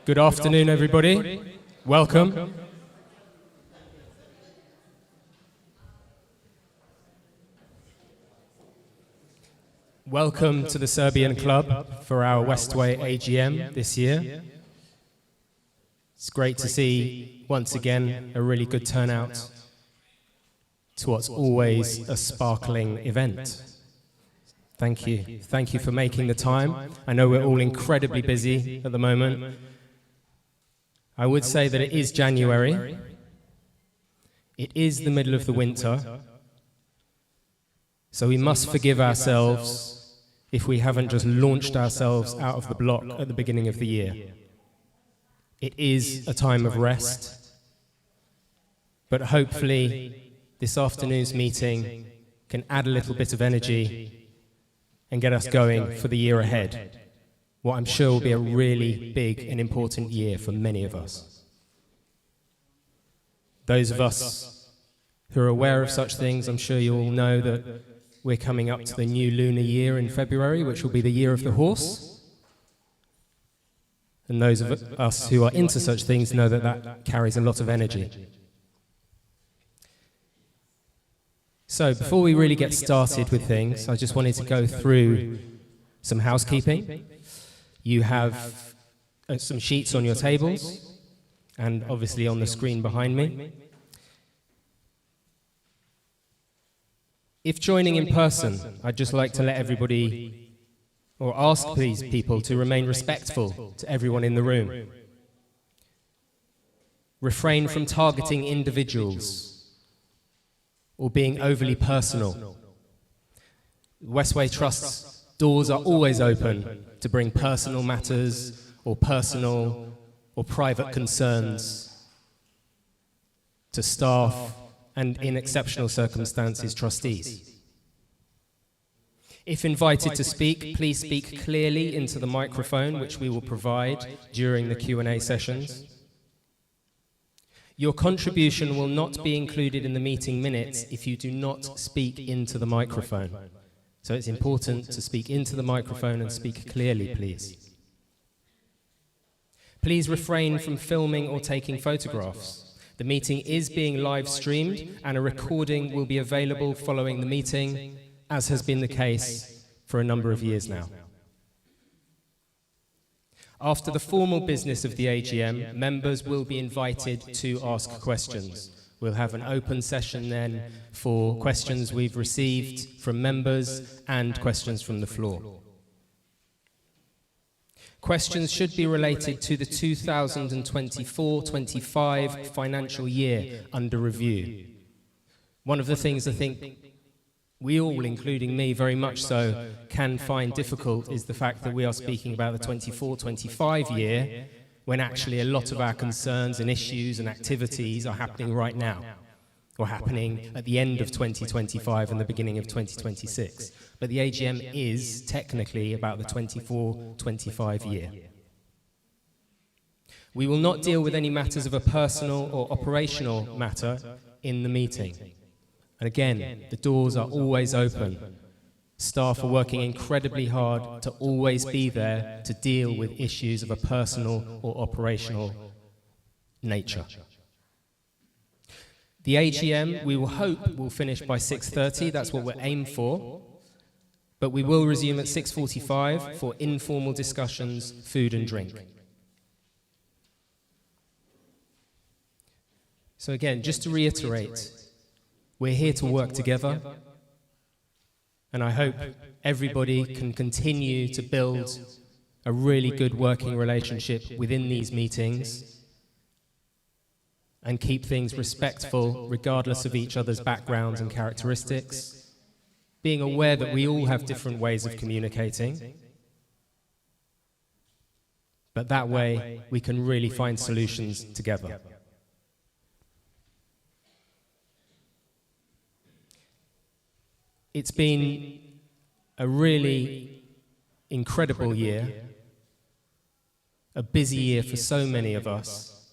Good afternoon, everybody. Welcome. Welcome to the Serbian Club for our Westway AGM this year. It's great to see, once again, a really good turnout to what's always a sparkling event. Thank you. Thank you for making the time. I know we're all incredibly busy at the moment. I would say that it is January. It is the middle of the winter. So we must forgive ourselves if we haven't just launched ourselves out of the block at the beginning of the year. It is a time of rest. But hopefully, this afternoon's meeting can add a little bit of energy and get us going for the year ahead, what I'm sure will be a really big and important year for many of us. Those of us who are aware of such things, I'm sure you all know that we're coming up to the new lunar year in February, which will be the year of the horse. And those of us who are into such things know that that carries a lot of energy. So, before we really get started with things, I just wanted to go through some housekeeping. You have some sheets on your tables, and obviously on the screen behind me. If joining in person, I'd just like to let everybody, or ask please people, to remain respectful to everyone in the room. Refrain from targeting individuals or being overly personal. Westway Trust's doors are always open to bring personal matters or personal or private concerns to staff and, in exceptional circumstances, trustees. If invited to speak, please speak clearly into the microphone, which we will provide during the Q&A sessions. Your contribution will not be included in the meeting minutes if you do not speak into the microphone. So it's important to speak into the microphone and speak clearly, please. Please refrain from filming or taking photographs. The meeting is being live streamed and a recording will be available following the meeting, as has been the case for a number of years now. After the formal business of the AGM, members will be invited to ask questions. We'll have an open session then for questions we've received from members and questions from the floor. Questions should be related to the 2024-25 financial year under review. One of the things I think we all, including me very much so, can find difficult is the fact that we are speaking about the 24-25 year when actually a lot of our concerns and issues and activities are happening right now, or happening at the end of 2025 and the beginning of 2026. But the AGM is technically about the 24-25 year. We will not deal with any matters of a personal or operational matter in the meeting. And again, the doors are always open. Staff are working incredibly hard to always be there to deal with issues of a personal or operational nature. The AGM, we will hope, will finish by 6:30. That's what we're aimed for. But we will resume at 6:45 for informal discussions, food and drink. So again, just to reiterate, we're here to work together, and I hope everybody can continue to build a really good working relationship within these meetings and keep things respectful regardless of each other's backgrounds and characteristics, being aware that we all have different ways of communicating, but that way we can really find solutions together. It's been a really incredible year, a busy year for so many of us.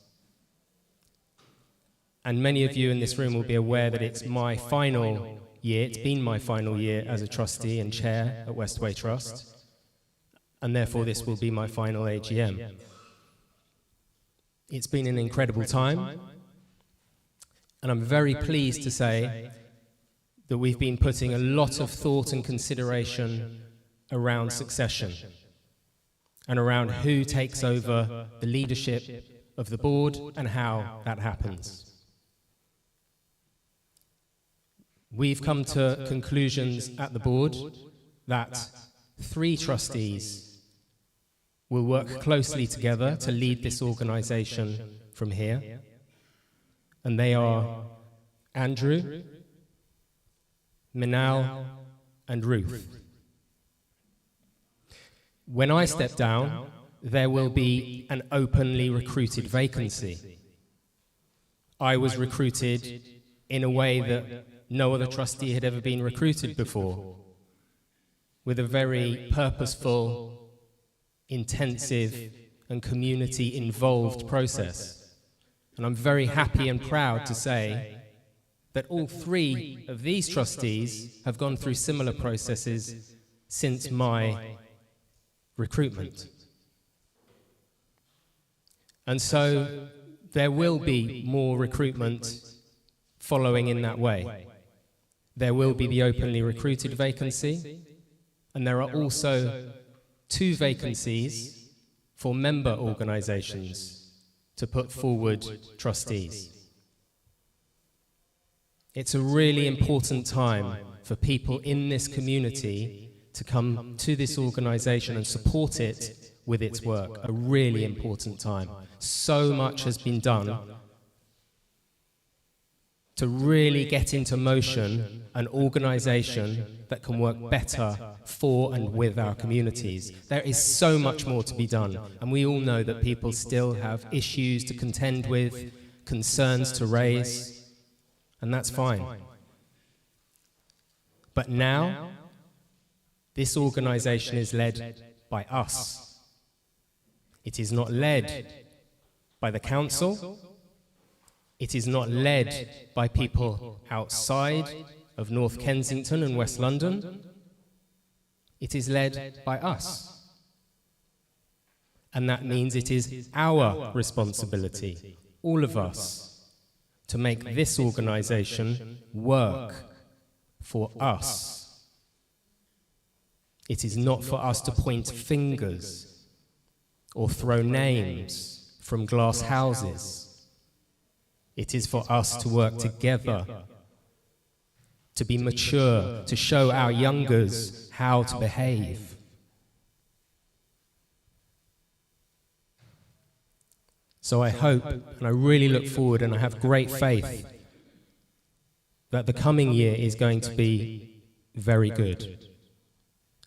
And many of you in this room will be aware that it's my final year, it's been my final year as a trustee and chair at Westway Trust, and therefore this will be my final AGM. It's been an incredible time, and I'm very pleased to say that we've been putting a lot of thought and consideration around succession and around who takes over the leadership of the board and how that happens. We've come to conclusions at the board that 3 trustees will work closely together to lead this organisation from here, and they are Andrew, Minal, and Ruth. When I step down, there will be an openly recruited vacancy. I was recruited in a way that no other trustee had ever been recruited before, with a very purposeful, intensive, and community-involved process. And I'm very happy and proud to say that all 3 of these trustees have gone through similar processes since my recruitment. And so there will be more recruitment following in that way. There will be the openly recruited vacancy, and there are also 2 vacancies for member organisations to put forward trustees. It's a really important time for people in this community to come to this organisation and support it with its work. A really important time. So much has been done to really get into motion an organisation that can work better for and with our communities. There is so much more to be done, and we all know that people still have issues to contend with, concerns to raise, and that's fine. But now, this organisation is led by us. It is not led by the council. It is not led by people outside of North Kensington and West London. It is led by us. And that means it is our responsibility, all of us, to make this organisation work for us. It is not for us to point fingers or throw names from glass houses. It is for us to work together, to be mature, to show our youngers how to behave. So I hope, and I really look forward, and I have great faith that the coming year is going to be very good,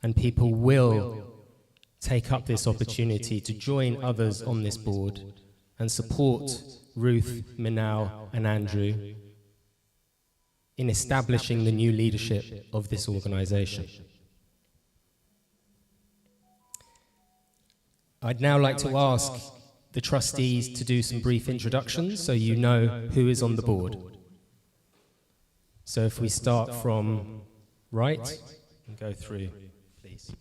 and people will take up this opportunity to join others on this board and support Ruth, Minal, and Andrew in establishing the new leadership of this organisation. I'd now like to ask the trustees to do some brief introductions so you know who is on the board. So if we start from right and go through, please.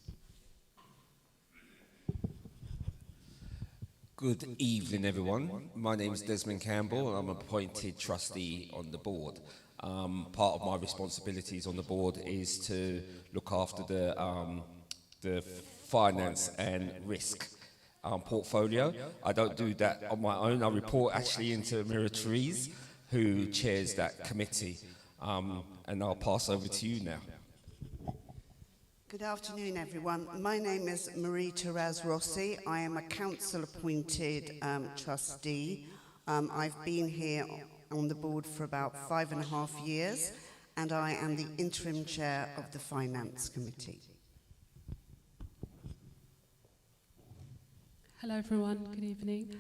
Good evening, everyone. My name is Desmond Campbell, and I'm an appointed trustee on the board. Part of my responsibilities on the board is to look after the finance and risk portfolio. I don't do that on my own. I report actually into Mira Therese, who chairs that committee. And I'll pass over to you now. Good afternoon, everyone. My name is Marie-Therese Rossi. I am a council-appointed trustee. I've been here on the board for about 5.5 years, and I am the interim chair of the Finance Committee. Hello, everyone. Good evening.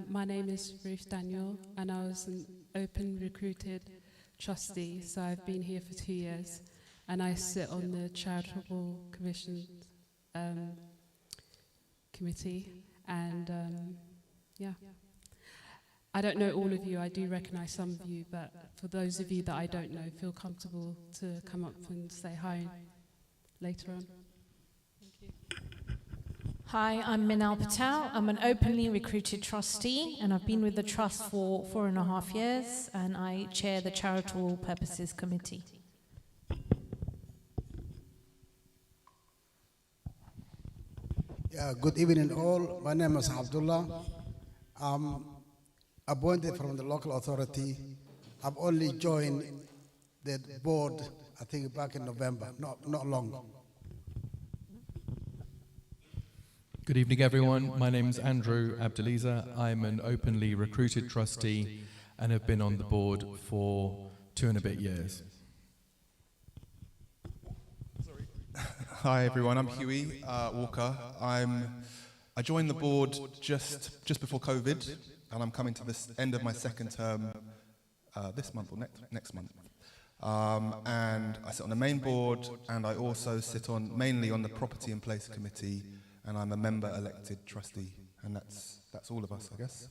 My name is Ruth Daniel, and I was an open recruited trustee, so I've been here for 2 years. And I sit on the Charitable Commission Committee, and yeah. I don't know all of you, I do recognise some of you, but for those of you that I don't know, feel comfortable to come up and say hi later on. Thank you. Hi, I'm Minal Patel. I'm an openly recruited trustee, and I've been with the trust for 4.5 years, and I chair the Charitable Purposes Committee. Yeah, good evening all. My name is Abdullah. I'm appointed from the local authority. I've only joined the board, I think, back in November, not long. Good evening, everyone. My name is Andrew Abdeliza. I'm an openly recruited trustee and have been on the board for 2 and a bit years. Hi everyone, I'm Huey Walker. I joined the board just before COVID, and I'm coming to this end of my second term this month or next month. And I sit on the main board, and I also sit mainly on the Property and Place Committee, and I'm a member elected trustee, and that's all of us, I guess.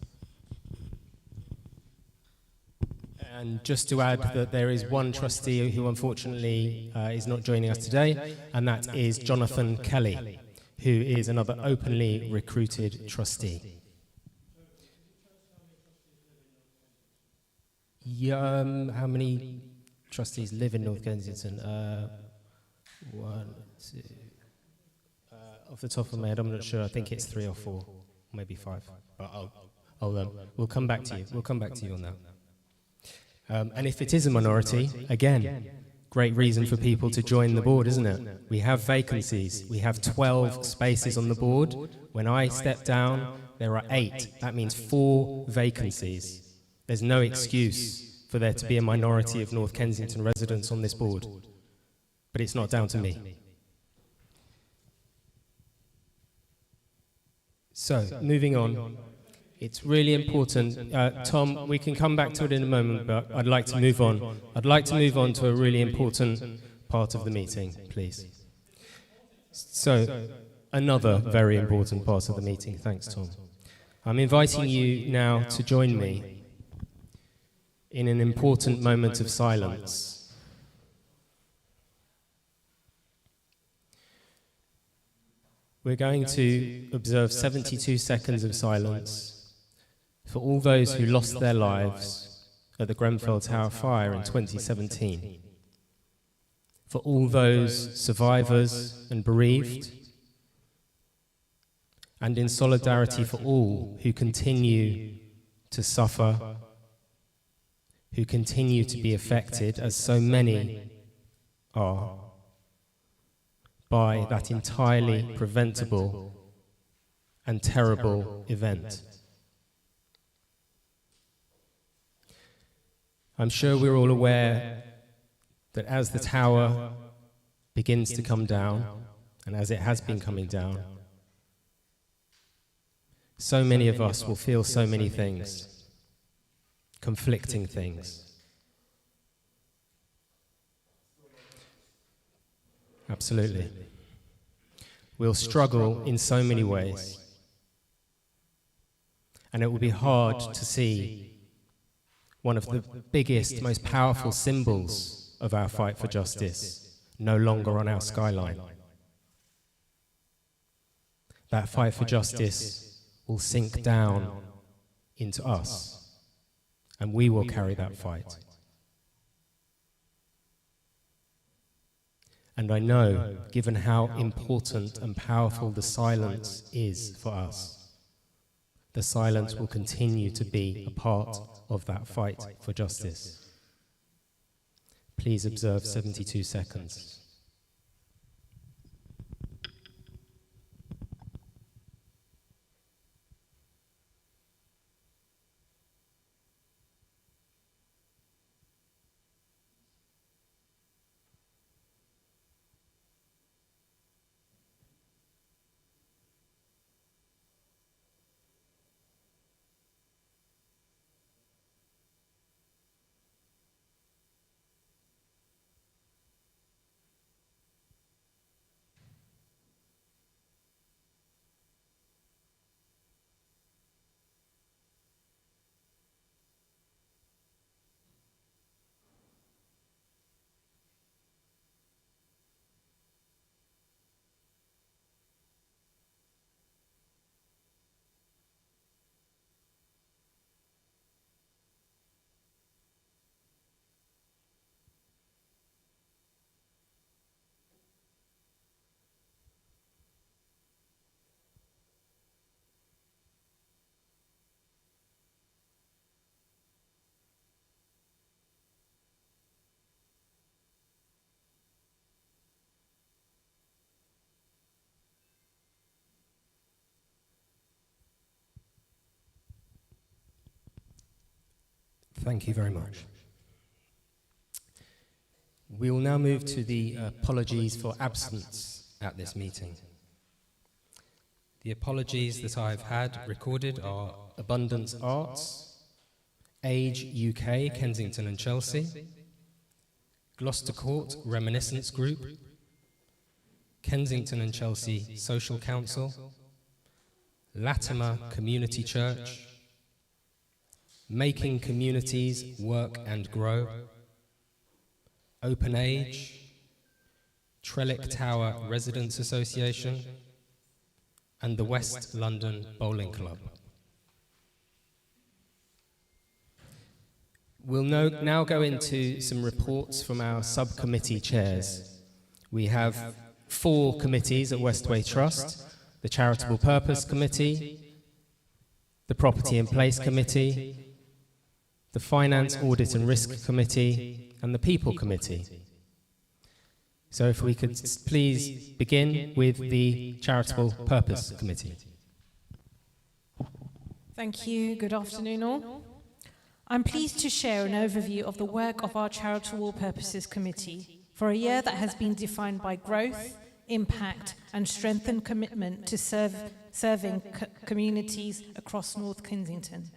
And just to add that there is one trustee who unfortunately is not joining us today, and that is Jonathan Kelly, who is another openly recruited trustee. How many trustees live in North Kensington? One, two. Off the top of my head, I'm not sure. I think it's 3 or 4, maybe 5. But we'll come back to you. We'll come back to you on that. And if it is a minority, again, great reason for people to join the board, isn't it? We have vacancies. We have 12 spaces on the board. When I step down, there are 8. That means 4 vacancies. There's no excuse for there to be a minority of North Kensington residents on this board. But it's not down to me. So, moving on. It's really important. Tom, we can come back to it in a moment, but I'd like to move on. I'd like to move on to a really important part of the meeting, please. So, another very important part of the meeting. Thanks, Tom. I'm inviting you now to join me in an important moment of silence. We're going to observe 72 seconds of silence for all those who lost their lives at the Grenfell Tower fire in 2017, for all those survivors and bereaved, and in solidarity for all who continue to suffer, who continue to be affected, as so many are, by that entirely preventable and terrible event. I'm sure we're all aware that as the tower begins to come down, and as it has been coming down, so many of us will feel so many things, conflicting things. Absolutely. We'll struggle in so many ways. And it will be hard to see one of the biggest, most powerful symbols of our fight for justice no longer on our skyline. That fight for justice will sink down into us, and we will carry that fight. And I know, given how important and powerful the silence is for us, the silence will continue to be a part of that fight for justice. Please observe 72 seconds. Thank you very much. We will now move to the apologies for absence at this meeting. The apologies that I've had recorded are Abundance Arts, Age UK, Kensington and Chelsea, Gloucester Court Reminiscence Group, Kensington and Chelsea Social Council, Latimer Community Church, Making Communities Work and Grow, Open Age, Trellick Tower Residents Association, and the West London Bowling Club. We'll now go into some reports from our subcommittee chairs. We have 4 committees at Westway Trust: the Charitable Purpose Committee, the Property and Place Committee, the Finance, Audit and Risk Committee, and the People Committee. So if we could please begin with the Charitable Purpose Committee. Thank you. Good afternoon all. I'm pleased to share an overview of the work of our Charitable Purposes Committee for a year that has been defined by growth, impact and strengthened commitment to serving communities across North Kensington.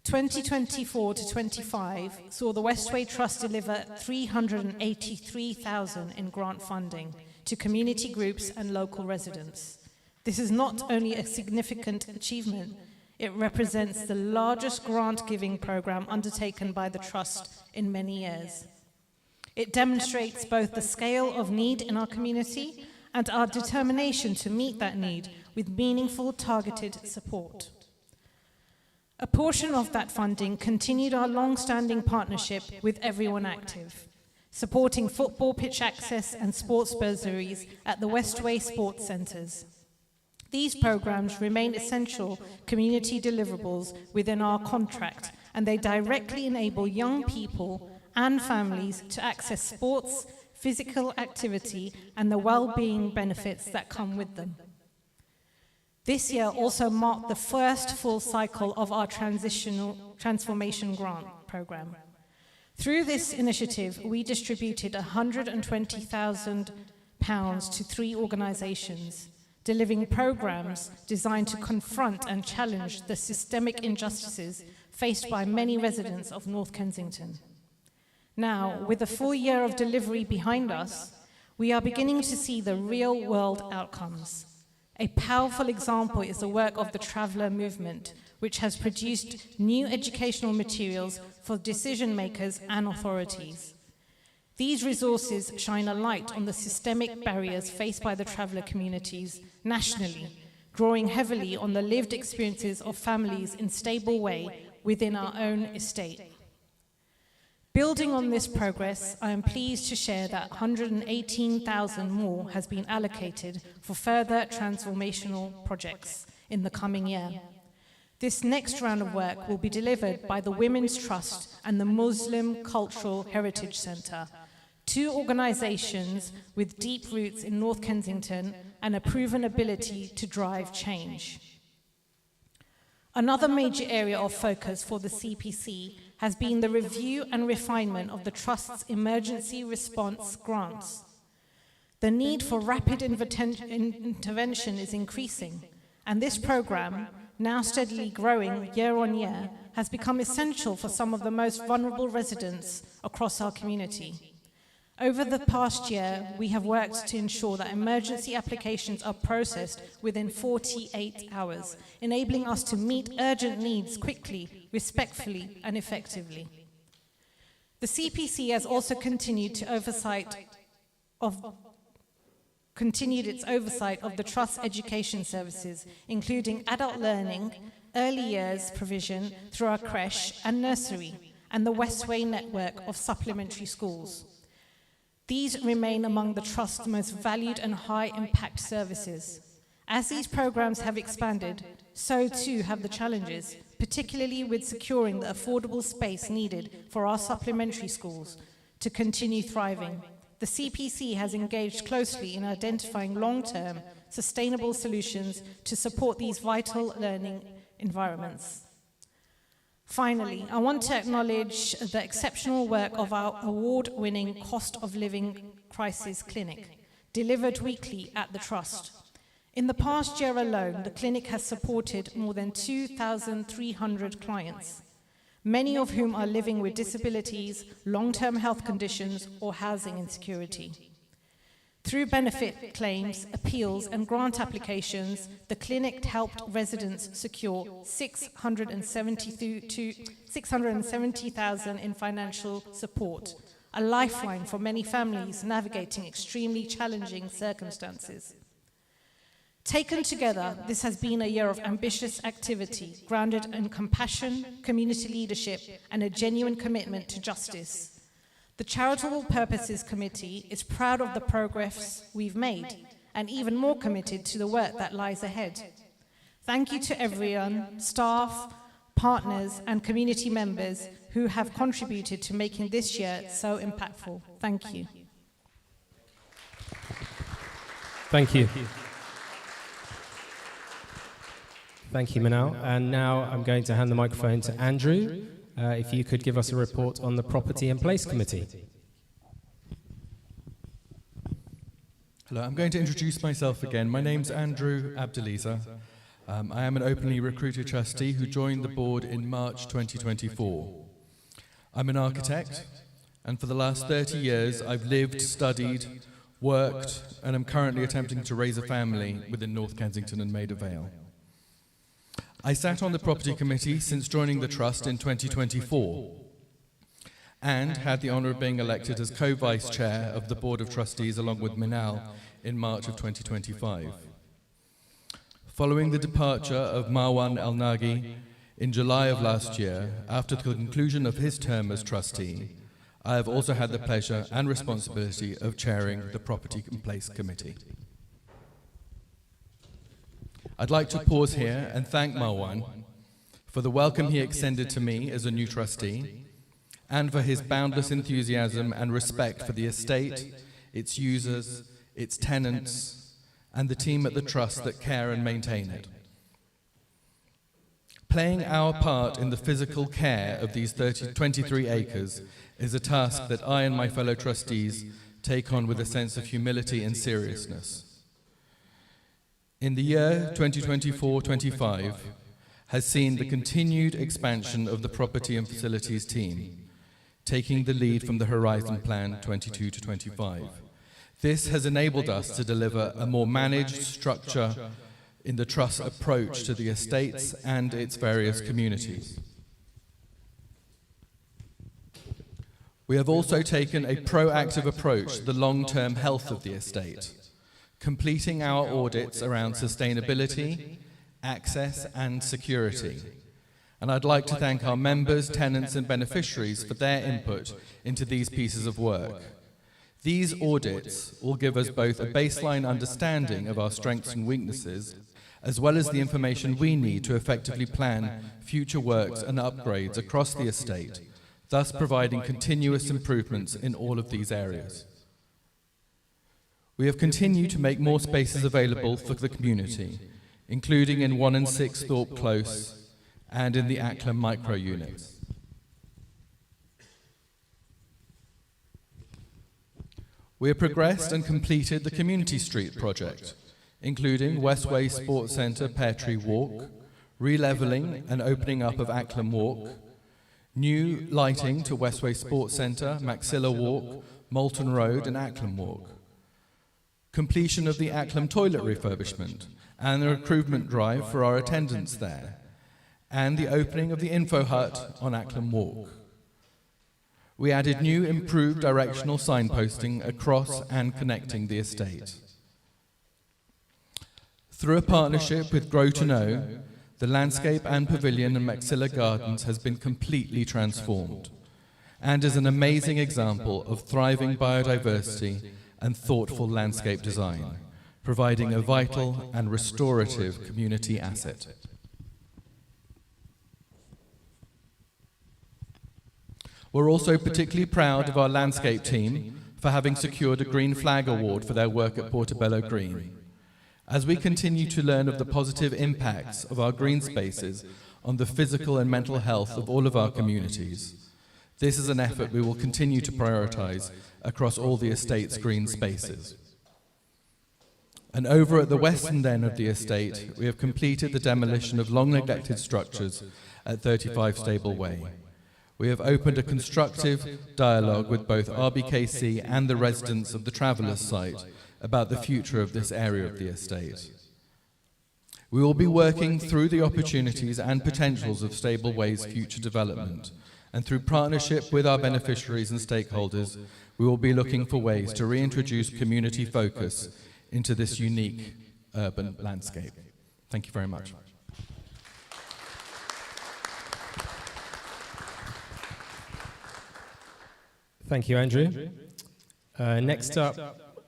2024 to 25 saw the Westway Trust deliver $383,000 in grant funding to community groups and local residents. This is not only a significant achievement, it represents the largest grant-giving program undertaken by the Trust in many years. It demonstrates both the scale of need in our community and our determination to meet that need with meaningful, targeted support. A portion of that funding continued our long-standing partnership with Everyone Active, supporting football pitch access and sports bursaries at the Westway Sports Centres. These programs remain essential community deliverables within our contract, and they directly enable young people and families to access sports, physical activity, and the well-being benefits that come with them. This year also marked the first full cycle of our Transformation Grant Programme. Through this initiative, we distributed £120,000 to 3 organisations, delivering programmes designed to confront and challenge the systemic injustices faced by many residents of North Kensington. Now, with a full year of delivery behind us, we are beginning to see the real-world outcomes. A powerful example is the work of the Traveller Movement, which has produced new educational materials for decision-makers and authorities. These resources shine a light on the systemic barriers faced by the traveller communities nationally, drawing heavily on the lived experiences of families in stable way within our own estate. Building on this progress, I am pleased to share that $118,000 more has been allocated for further transformational projects in the coming year. This next round of work will be delivered by the Women's Trust and the Muslim Cultural Heritage Centre, 2 organisations with deep roots in North Kensington and a proven ability to drive change. Another major area of focus for the CPC has been the review and refinement of the Trust's emergency response grants. The need for rapid intervention is increasing, and this programme, now steadily growing year on year, has become essential for some of the most vulnerable residents across our community. Over the past year, we have worked to ensure that emergency applications are processed within 48 hours, enabling us to meet urgent needs quickly, respectfully, and effectively. The CPC has also continued its oversight of the Trust's education services, including adult learning, early years provision through our creche and nursery, and the Westway network of supplementary schools. These remain among the Trust's most valued and high-impact services. As these programs have expanded, so too have the challenges, particularly with securing the affordable space needed for our supplementary schools to continue thriving. The CPC has engaged closely in identifying long-term, sustainable solutions to support these vital learning environments. Finally, I want to acknowledge the exceptional work of our award-winning cost of living crisis clinic, delivered weekly at the Trust. In the past year alone, the clinic has supported more than 2,300 clients, many of whom are living with disabilities, long-term health conditions, or housing insecurity. Through benefit claims, appeals, and grant applications, the clinic helped residents secure $670,000 in financial support, a lifeline for many families navigating extremely challenging circumstances. Taken together, this has been a year of ambitious activity, grounded in compassion, community leadership, and a genuine commitment to justice. The Charitable Purposes Committee is proud of the progress we've made, and even more committed to the work that lies ahead. Thank you to everyone, staff, partners, and community members who have contributed to making this year so impactful. Thank you. Thank you. Thank you, Manal. And now I'm going to hand the microphone to Andrew. If you could give us a report on the Property and Place Committee. Hello, I'm going to introduce myself again. My name's Andrew Abdeliza. I am an openly recruited trustee who joined the board in March 2024. I'm an architect, and for the last 30 years I've lived, studied, worked, and am currently attempting to raise a family within North Kensington and Maida Vale. I sat on the Property Committee since joining the Trust in 2024 and had the honour of being elected as co-vice chair of the Board of Trustees along with Minal in March of 2025. Following the departure of Marwan El-Nagi in July of last year, after the conclusion of his term as trustee, I have also had the pleasure and responsibility of chairing the Property and Place Committee. I'd like to pause here and thank Marwan for the welcome he extended to me as a new trustee and for his boundless enthusiasm and respect for the estate, its users, its tenants, and the team at the Trust that care and maintain it. Playing our part in the physical care of these 23 acres is a task that I and my fellow trustees take on with a sense of humility and seriousness. In the year 2024-25 has seen the continued expansion of the Property and Facilities team, taking the lead from the Horizon Plan 22 to 25. This has enabled us to deliver a more managed structure in the Trust's approach to the estates and its various communities. We have also taken a proactive approach to the long-term health of the estate, completing our audits around sustainability, access, and security. And I'd like to thank our members, tenants, and beneficiaries for their input into these pieces of work. These audits will give us both a baseline understanding of our strengths and weaknesses, as well as the information we need to effectively plan future works and upgrades across the estate, thus providing continuous improvements in all of these areas. We have continued to make more spaces available for the community, including in 1 and 6 Thorpe Close and in the Acklam micro units. We have progressed and completed the Community Street project, including Westway Sports Centre Pear Tree Walk, re-levelling and opening up of Acklam Walk, new lighting to Westway Sports Centre, Maxilla Walk, Moulton Road and Acklam Walk, completion of the Acklam toilet refurbishment and the recruitment drive for our attendants there, and the opening of the Info Hut on Acklam Walk. We added new improved directional signposting across and connecting the estate. Through a partnership with Grow to Know, the landscape and pavilion in Maxilla Gardens has been completely transformed and is an amazing example of thriving biodiversity and thoughtful landscape design, providing a vital and restorative community asset. We're also particularly proud of our landscape team for having secured a Green Flag Award for their work at Portobello Green. As we continue to learn of the positive impacts of our green spaces on the physical and mental health of all of our communities. This is an effort we will continue to prioritise across all the estate's green spaces. And over at the western end of the estate, we have completed the demolition of long-neglected structures at 35 Stable Way. We have opened a constructive dialogue with both RBKC and the residents of the Travellers site about the future of this area of the estate. We will be working through the opportunities and potentials of Stable Way's future development, and through partnership with our beneficiaries and stakeholders, we will be looking for ways to reintroduce community focus into this unique urban landscape. Thank you very much. Thank you, Andrew. Next up,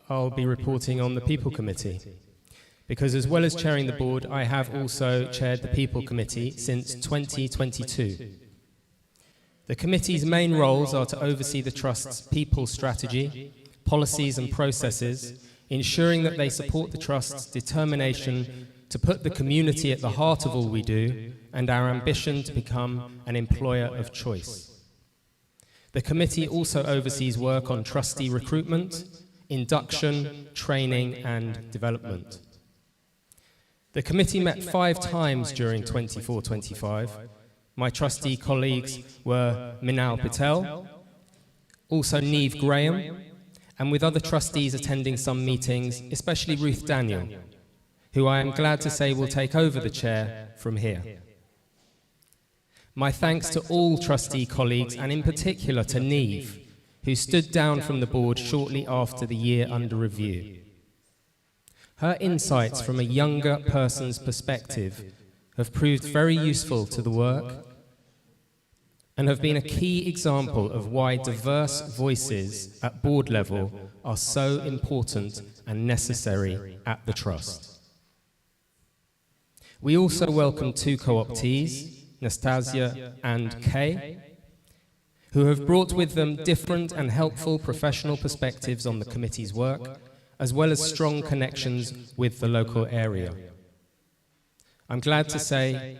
I'll be reporting on the People Committee, because as well as chairing the board, I have also chaired the People Committee since 2022. The committee's main roles are to oversee the Trust's people strategy, policies and processes, ensuring that they support the Trust's determination to put the community at the heart of all we do and our ambition to become an employer of choice. The committee also oversees work on trustee recruitment, induction, training and development. The committee met 5 times during 24-25. My trustee colleagues were Minal Patel, also Neve Graham, and with other trustees attending some meetings, especially Ruth Daniel, who I am glad to say will take over the chair from here. My thanks to all trustee colleagues, and in particular to Neve, who stood down from the board shortly after the year under review. Her insights from a younger person's perspective have proved very useful to the work and have been a key example of why diverse voices at board level are so important and necessary at the Trust. We also welcome 2 co-optees, Nastasia and Kay, who have brought with them different and helpful professional perspectives on the committee's work, as well as strong connections with the local area. I'm glad to say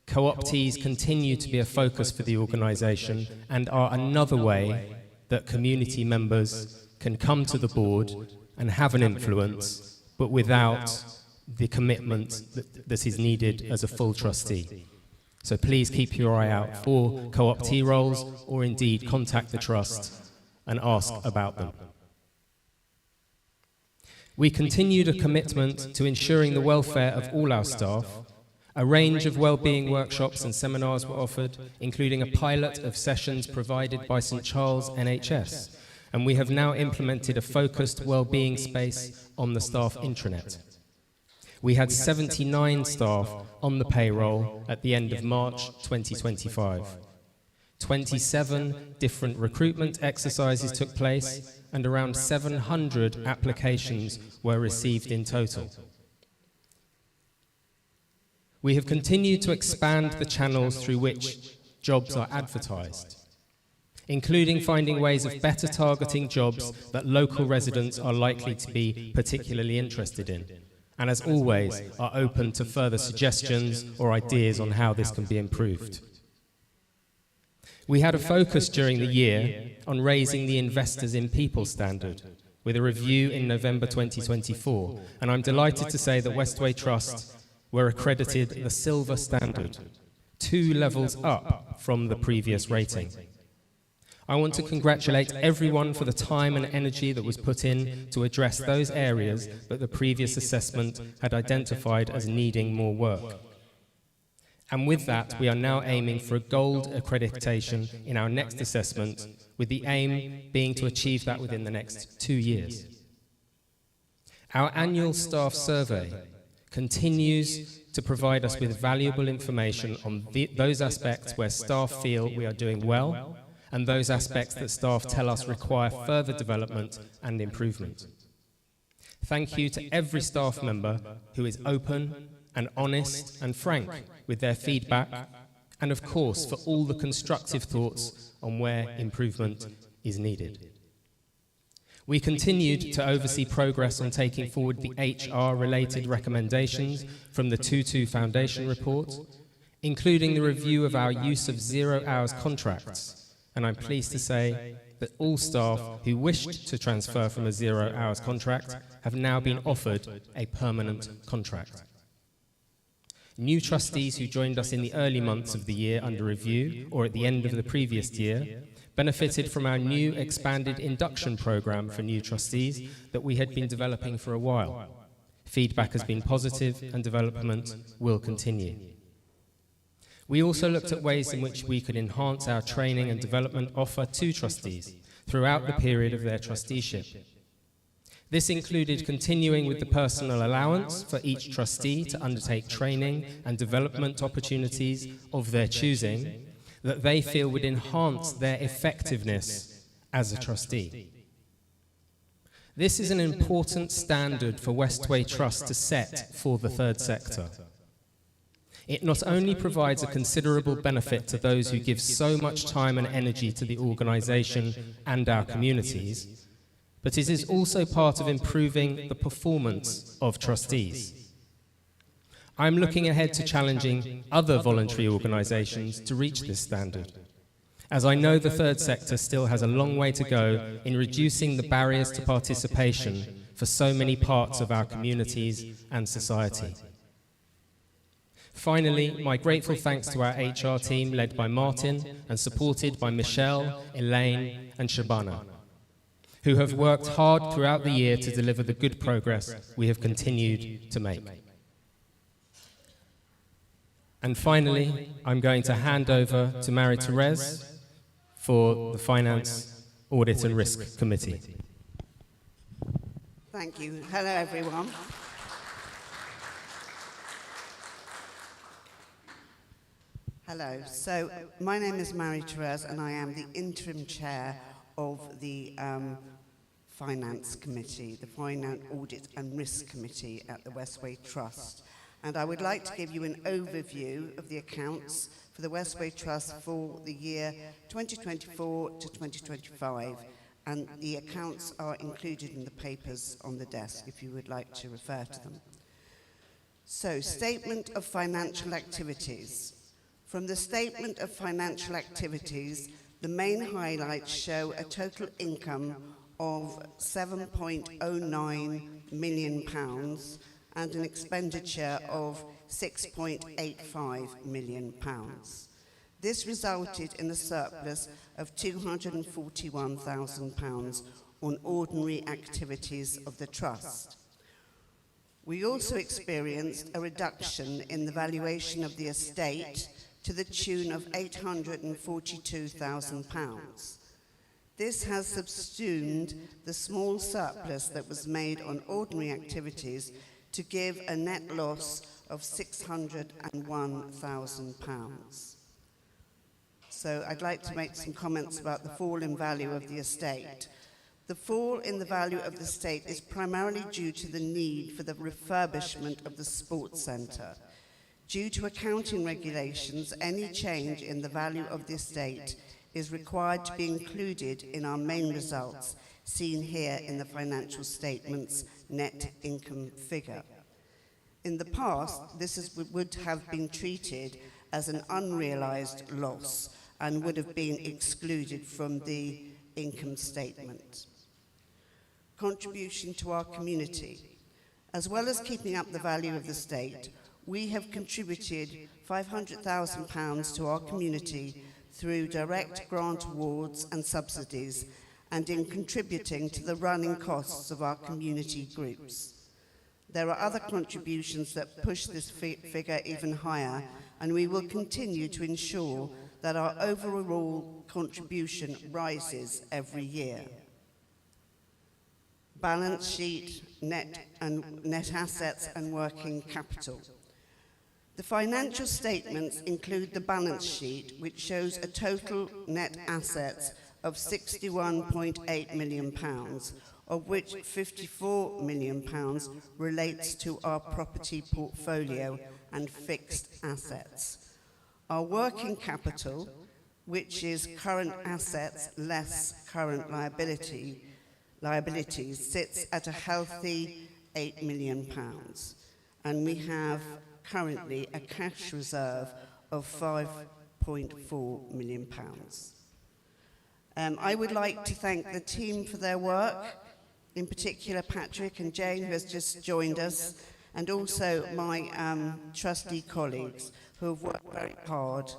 co-optees continue to be a focus for the organisation and are another way that community members can come to the board and have an influence, but without the commitment that is needed as a full trustee. So please keep your eye out for co-optee roles, or indeed contact the Trust and ask about them. We continued a commitment to ensuring the welfare of all our staff. A range of well-being workshops and seminars were offered, including a pilot of sessions provided by St Charles NHS, and we have now implemented a focused well-being space on the staff intranet. We had 79 staff on the payroll at the end of March 2025. 27 different recruitment exercises took place, and around 700 applications were received in total. We have continued to expand the channels through which jobs are advertised, including finding ways of better targeting jobs that local residents are likely to be particularly interested in, and as always, are open to further suggestions or ideas on how this can be improved. We had a focus during the year on raising the Investors in People standard, with a review in November 2024, and I'm delighted to say that Westway Trust were accredited the Silver Standard, 2 levels up from the previous rating. I want to congratulate everyone for the time and energy that was put in to address those areas that the previous assessment had identified as needing more work. And with that, we are now aiming for a gold accreditation in our next assessment, with the aim being to achieve that within the next 2 years. Our annual staff survey continues to provide us with valuable information on those aspects where staff feel we are doing well, and those aspects that staff tell us require further development and improvement. Thank you to every staff member who is open and honest and frank with their feedback, and of course for all the constructive thoughts on where improvement is needed. We continued to oversee progress on taking forward the HR-related recommendations from the Tutu Foundation report, including the review of our use of 0 hours contracts, and I'm pleased to say that all staff who wished to transfer from a 0 hours contract have now been offered a permanent contract. New trustees who joined us in the early months of the year under review or at the end of the previous year benefited from our new expanded induction programme for new trustees that we had been developing for a while. Feedback has been positive and development will continue. We also looked at ways in which we could enhance our training and development offer to trustees throughout the period of their trusteeship. This included continuing with the personal allowance for each trustee to undertake training and development opportunities of their choosing that they feel would enhance their effectiveness as a trustee. This is an important standard for Westway Trust to set for the third sector. It not only provides a considerable benefit to those who give so much time and energy to the organisation and our communities, but it is also part of improving the performance of trustees. I'm looking ahead to challenging other voluntary organisations to reach this standard, as I know the third sector still has a long way to go in reducing the barriers to participation for so many parts of our communities and society. Finally, my grateful thanks to our HR team led by Martin and supported by Michelle, Elaine and Shabana, who have worked hard throughout the year to deliver the good progress we have continued to make. And finally, I'm going to hand over to Marie-Therese for the Finance, Audit and Risk Committee. Thank you. Hello, everyone. Hello. So, my name is Marie-Therese, and I am the interim chair of the Finance Committee, the Finance, Audit and Risk Committee at the Westway Trust. And I would like to give you an overview of the accounts for the Westway Trust for the year 2024 to 2025. And the accounts are included in the papers on the desk if you would like to refer to them. So, Statement of Financial Activities. From the Statement of Financial Activities, the main highlights show a total income of £7.09 million and an expenditure of £6.85 million. This resulted in a surplus of £241,000 on ordinary activities of the Trust. We also experienced a reduction in the valuation of the estate to the tune of £842,000. This has subsumed the small surplus that was made on ordinary activities to give a net loss of £601,000. So I'd like to make some comments about the fall in value of the estate. The fall in the value of the estate is primarily due to the need for the refurbishment of the sports centre. Due to accounting regulations, any change in the value of the estate is required to be included in our main results, seen here in the financial statements net income figure. In the past, this would have been treated as an unrealised loss and would have been excluded from the income statement. Contribution to our community. As well as keeping up the value of the estate, we have contributed £500,000 to our community through direct grant awards and subsidies and in contributing to the running costs of our community groups. There are other contributions that push this figure even higher, and we will continue to ensure that our overall contribution rises every year. Balance sheet, net assets and working capital. The financial statements include the balance sheet, which shows a total net assets of £61.8 million, of which £54 million relates to our property portfolio and fixed assets. Our working capital, which is current assets less current liabilities, sits at a healthy £8 million. And we have currently a cash reserve of £5.4 million. I would like to thank the team for their work, in particular Patrick and Jane, who has just joined us, and also my trustee colleagues who have worked very hard.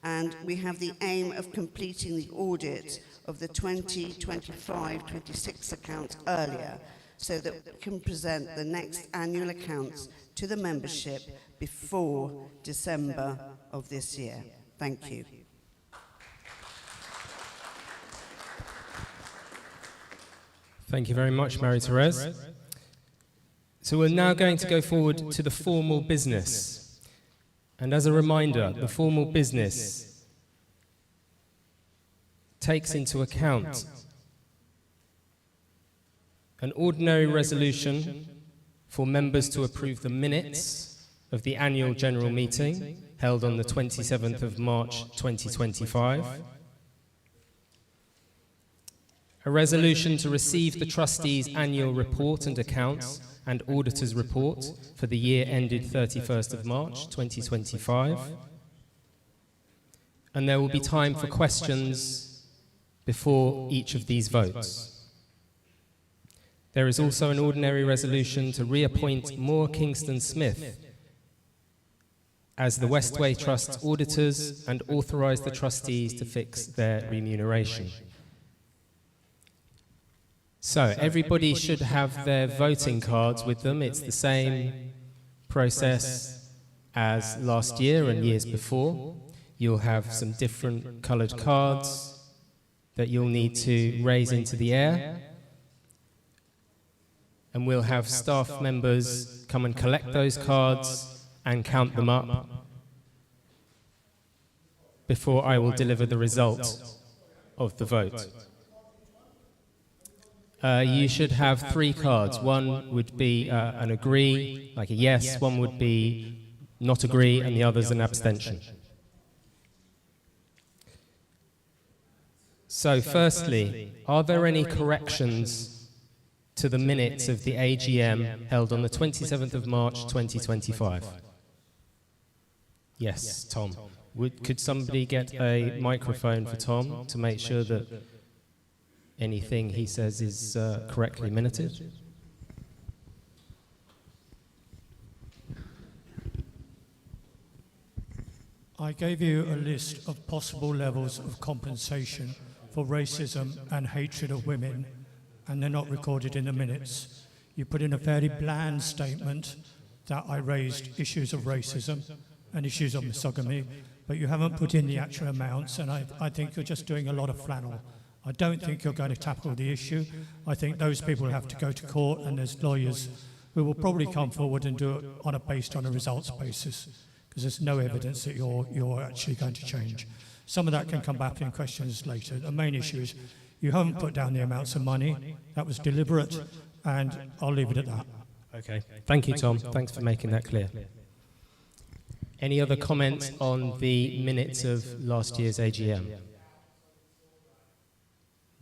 And we have the aim of completing the audit of the 2025-26 accounts earlier, so that we can present the next annual accounts to the membership before December of this year. Thank you. Thank you very much, Marie-Therese. So we're now going to go forward to the formal business. And as a reminder, the formal business takes into account an ordinary resolution for members to approve the minutes of the annual general meeting held on the 27th of March 2025, a resolution to receive the trustees' annual report and accounts and auditor's report for the year ended 31st of March 2025. And there will be time for questions before each of these votes. There is also an ordinary resolution to reappoint Moore Kingston Smith as the Westway Trust's auditors and authorise the trustees to fix their remuneration. So everybody should have their voting cards with them. It's the same process as last year and years before. You'll have some different coloured cards that you'll need to raise into the air. And we'll have staff members come and collect those cards and count them up before I will deliver the result of the vote. You should have 3 cards. One would be an agree, like a yes. One would be not agree, and the other's an abstention. So firstly, are there any corrections to the minutes of the AGM held on the 27th of March 2025? Yes, Tom. Could somebody get a microphone for Tom to make sure that anything he says is correctly minuted? I gave you a list of possible levels of compensation for racism and hatred of women, and they're not recorded in the minutes. You put in a fairly bland statement that I raised issues of racism and issues of misogyny, but you haven't put in the actual amounts, and I think you're just doing a lot of flannel. I don't think you're going to tackle the issue. I think those people have to go to court, and there's lawyers who will probably come forward and do it based on a results basis, because there's no evidence that you're actually going to change. Some of that can come back in questions later. The main issue is you haven't put down the amounts of money. That was deliberate, and I'll leave it at that. Okay. Thank you, Tom. Thanks for making that clear. Any other comments on the minutes of last year's AGM?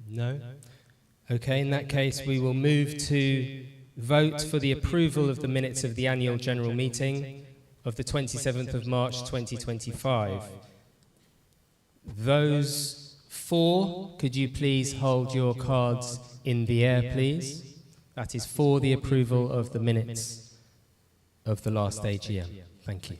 No? Okay, in that case, we will move to vote for the approval of the minutes of the annual general meeting of the 27th of March 2025. Those for, could you please hold your cards in the air, please? That is for the approval of the minutes of the last AGM. Thank you.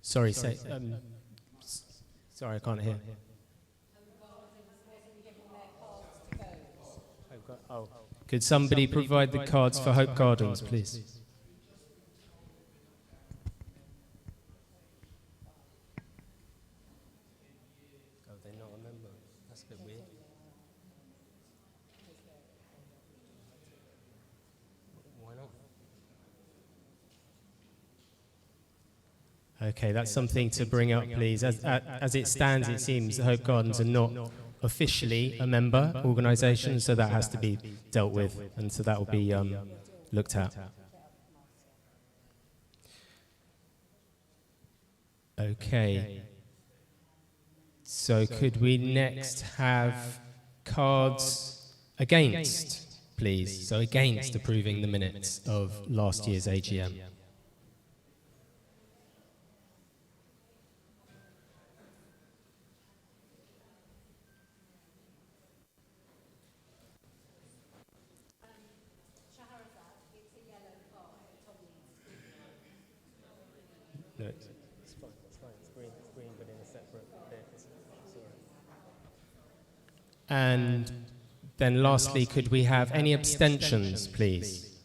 Sorry, say, sorry, I can't hear. Oh. Could somebody provide the cards for Hope Gardens, please? Oh, they're not a member. That's a bit weird. Why not? Okay, that's something to bring up, please. As it stands, it seems the Hope Gardens are not officially a member organisation, so that has to be dealt with, and so that will be looked at. Okay. So could we next have cards against, please? So against approving the minutes of last year's AGM. No, it's fine, it's green, but in a separate bit. Sorry. And then lastly, could we have any abstentions, please?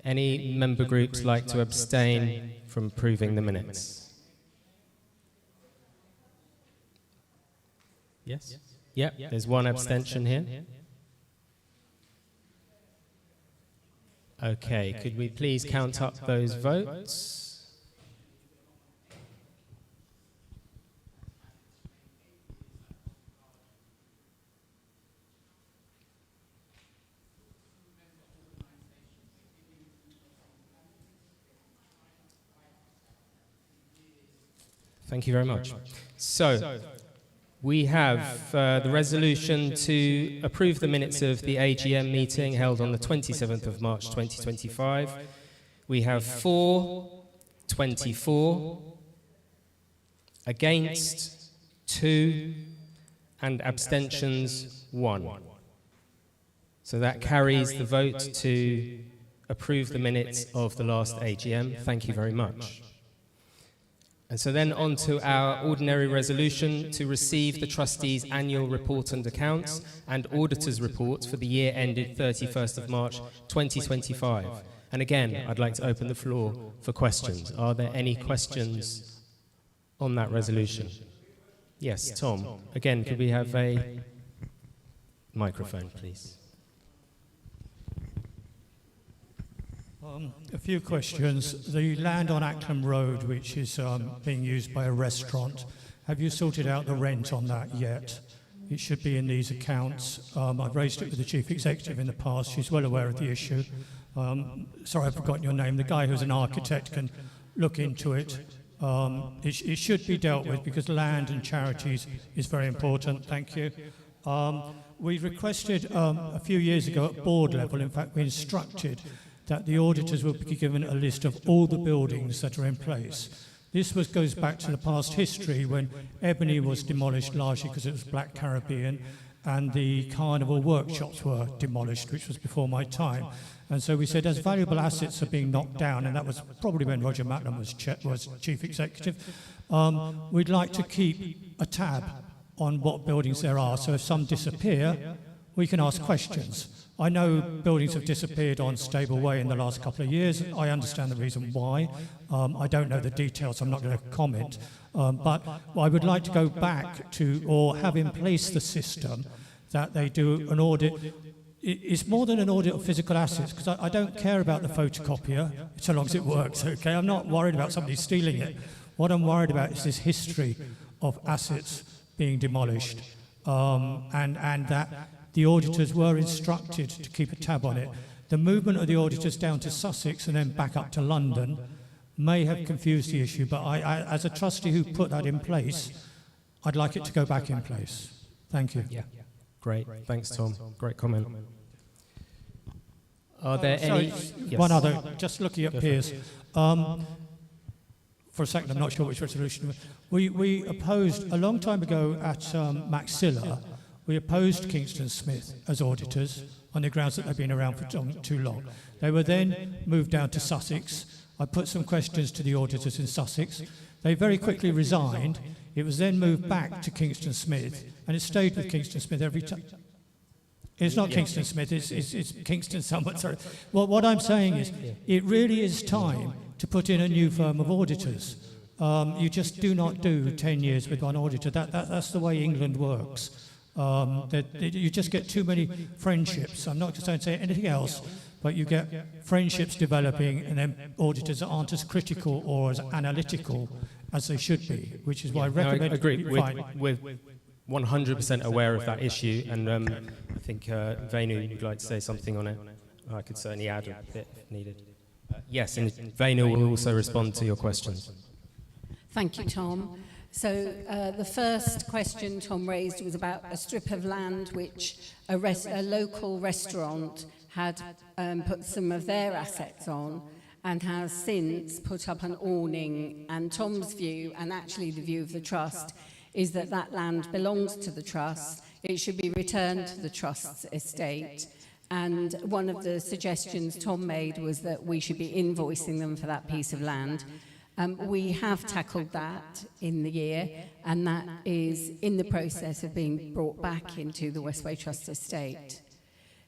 Any member groups like to abstain from approving the minutes? Yes? Yep, there's one abstention here. Okay, could we please count up those votes? Thank you very much. So, we have the resolution to approve the minutes of the AGM meeting held on the 27th of March 2025. We have 4, against 2, and abstentions 1. So that carries the vote to approve the minutes of the last AGM. Thank you very much. And so then on to our ordinary resolution to receive the trustees' annual report and accounts and auditors' reports for the year ended 31st of March 2025. And again, I'd like to open the floor for questions. Are there any questions on that resolution? Yes, Tom. Again, could we have a microphone, please? A few questions. The land on Acklam Road, which is being used by a restaurant, have you sorted out the rent on that yet? It should be in these accounts. I've raised it with the Chief Executive in the past. She's well aware of the issue. Sorry, I've forgotten your name. The guy who's an architect can look into it. It should be dealt with because land and charities is very important. Thank you. We requested a few years ago at board level, in fact, we instructed that the auditors will be given a list of all the buildings that are in place. This goes back to the past history when Ebony was demolished largely because it was Black Caribbean and the Carnival workshops were demolished, which was before my time. And so we said as valuable assets are being knocked down, and that was probably when Roger Macklem was Chief Executive, we'd like to keep a tab on what buildings there are. So if some disappear, we can ask questions. I know buildings have disappeared on Stable Way in the last couple of years. I understand the reason why. I don't know the details, I'm not going to comment. But I would like to go back to, or have in place the system that they do an audit. It's more than an audit of physical assets, because I don't care about the photocopier, so long as it works, okay? I'm not worried about somebody stealing it. What I'm worried about is this history of assets being demolished, and that the auditors were instructed to keep a tab on it. The movement of the auditors down to Sussex and then back up to London may have confused the issue, but I, as a trustee who put that in place, I'd like it to go back in place. Thank you. Yeah. Great. Thanks, Tom. Great comment. Are there any... Yes. One other, just looking at Piers. For a second, I'm not sure which resolution. We opposed, a long time ago at Maxilla, we opposed Kingston Smith as auditors on the grounds that they've been around for too long. They were then moved down to Sussex. I put some questions to the auditors in Sussex. They very quickly resigned. It was then moved back to Kingston Smith, and it stayed with Kingston Smith every time. It's not Kingston Smith, it's Kingston someone, sorry. Well, what I'm saying is, it really is time to put in a new firm of auditors. You just do not do 10 years with one auditor. That's the way England works. You just get too many friendships. I'm not just going to say anything else, but you get friendships developing, and then auditors aren't as critical or as analytical as they should be, which is why I recommend... I agree. 100% aware of that issue, and I think Venu would like to say something on it. I could certainly add a bit if needed. Yes, and Venu will also respond to your questions. Thank you, Tom. So the first question Tom raised was about a strip of land which a local restaurant had put some of their assets on, and has since put up an awning. And Tom's view, and actually the view of the Trust, is that that land belongs to the Trust. It should be returned to the Trust's estate. And one of the suggestions Tom made was that we should be invoicing them for that piece of land. We have tackled that in the year, and that is in the process of being brought back into the Westway Trust estate.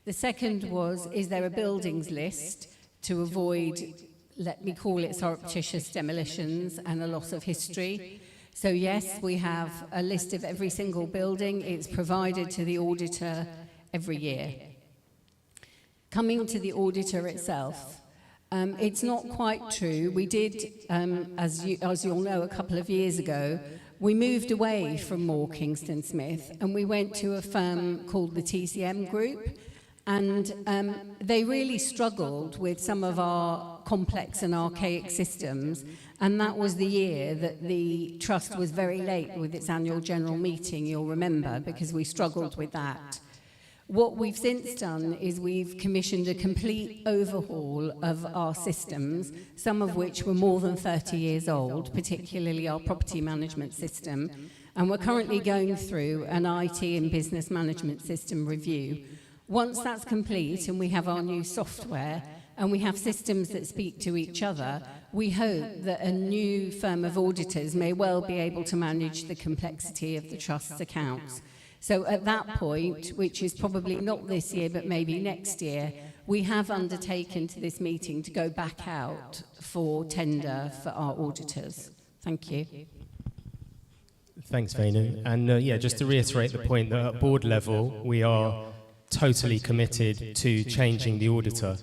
The second was, is there a buildings list to avoid, let me call it, surreptitious demolitions and a loss of history? So yes, we have a list of every single building. It's provided to the auditor every year. Coming to the auditor itself, it's not quite true. We did, as you'll know, a couple of years ago, we moved away from Moore Kingston Smith and we went to a firm called the TCM Group, and they really struggled with some of our complex and archaic systems, and that was the year that the Trust was very late with its annual general meeting, you'll remember, because we struggled with that. What we've since done is we've commissioned a complete overhaul of our systems, some of which were more than 30 years old, particularly our property management system, and we're currently going through an IT and business management system review. Once that's complete and we have our new software and we have systems that speak to each other, we hope that a new firm of auditors may well be able to manage the complexity of the Trust's accounts. So at that point, which is probably not this year but maybe next year, we have undertaken to this meeting to go back out for tender for our auditors. Thank you. Thanks, Venu. And yeah, just to reiterate the point that at board level, we are totally committed to changing the auditor.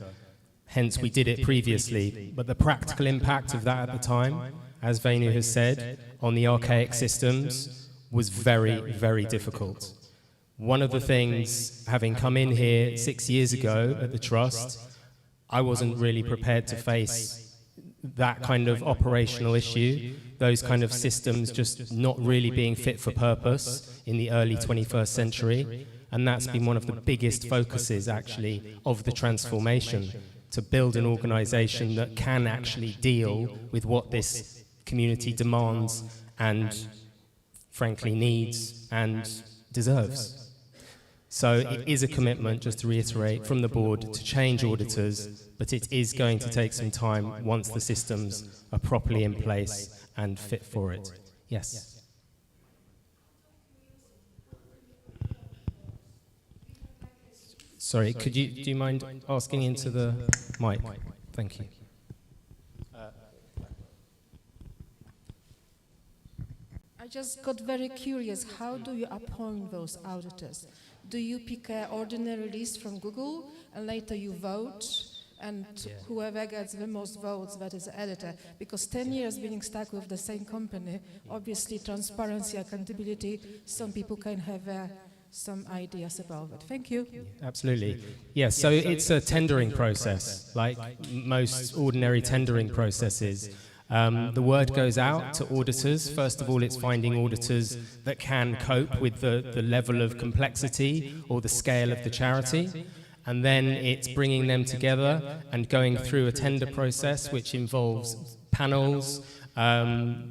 Hence, we did it previously, but the practical impact of that at the time, as Venu has said, on the archaic systems was very, very difficult. One of the things, having come in here 6 years ago at the Trust, I wasn't really prepared to face that kind of operational issue, those kind of systems just not really being fit for purpose in the early 21st century. And that's been one of the biggest focuses, actually, of the transformation, to build an organization that can actually deal with what this community demands and frankly needs and deserves. So it is a commitment, just to reiterate, from the board to change auditors, but it is going to take some time once the systems are properly in place and fit for it. Yes. Sorry, do you mind asking into the mic? Thank you. I just got very curious, how do you appoint those auditors? Do you pick an ordinary list from Google and later you vote, and whoever gets the most votes, that is the editor? Because 10 years being stuck with the same company, obviously transparency, accountability, some people can have some ideas about it. Thank you. Absolutely. Yes, so it's a tendering process, like most ordinary tendering processes. The word goes out to auditors. First of all, it's finding auditors that can cope with the level of complexity or the scale of the charity. And then it's bringing them together and going through a tender process, which involves panels.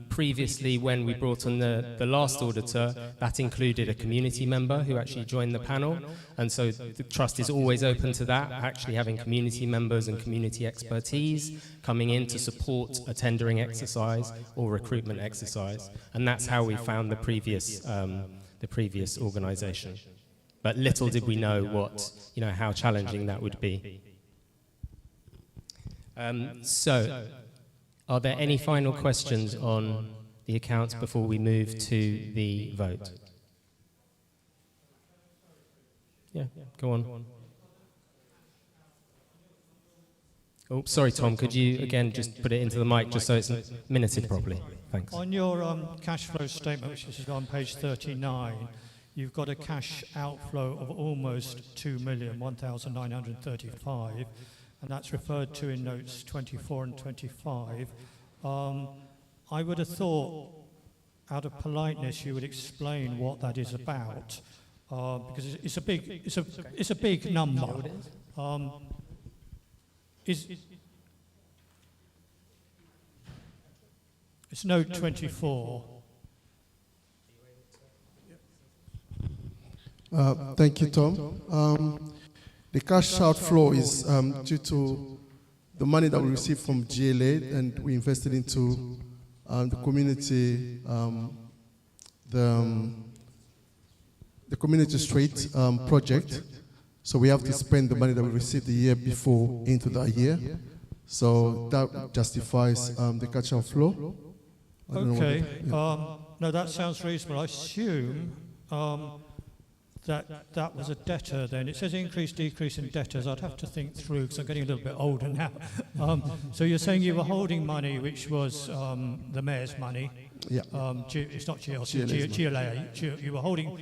Previously, when we brought on the last auditor, that included a community member who actually joined the panel. And so the Trust is always open to that, actually having community members and community expertise coming in to support a tendering exercise or recruitment exercise. And that's how we found the previous organisation. But little did we know how challenging that would be. Are there any final questions on the accounts before we move to the vote? Yeah, go on. Oh, sorry, Tom, could you again just put it into the mic just so it's minuted properly? Thanks. On your cash flow statement, which is on page 39, you've got a cash outflow of almost 2 million, 1,935, and that's referred to in notes 24 and 25. I would have thought, out of politeness, you would explain what that is about, because it's a big number. It's note 24. Thank you, Tom. The cash outflow is due to the money that we received from GLA, and we invested into the community, the community street project. So we have to spend the money that we received the year before into that year. So that justifies the cash outflow. Okay. No, that sounds reasonable. I assume that was a debtor then. It says increase, decrease in debtors. I'd have to think through because I'm getting a little bit older now. So you're saying you were holding money which was the mayor's money. Yeah. It's not GLA. You were holding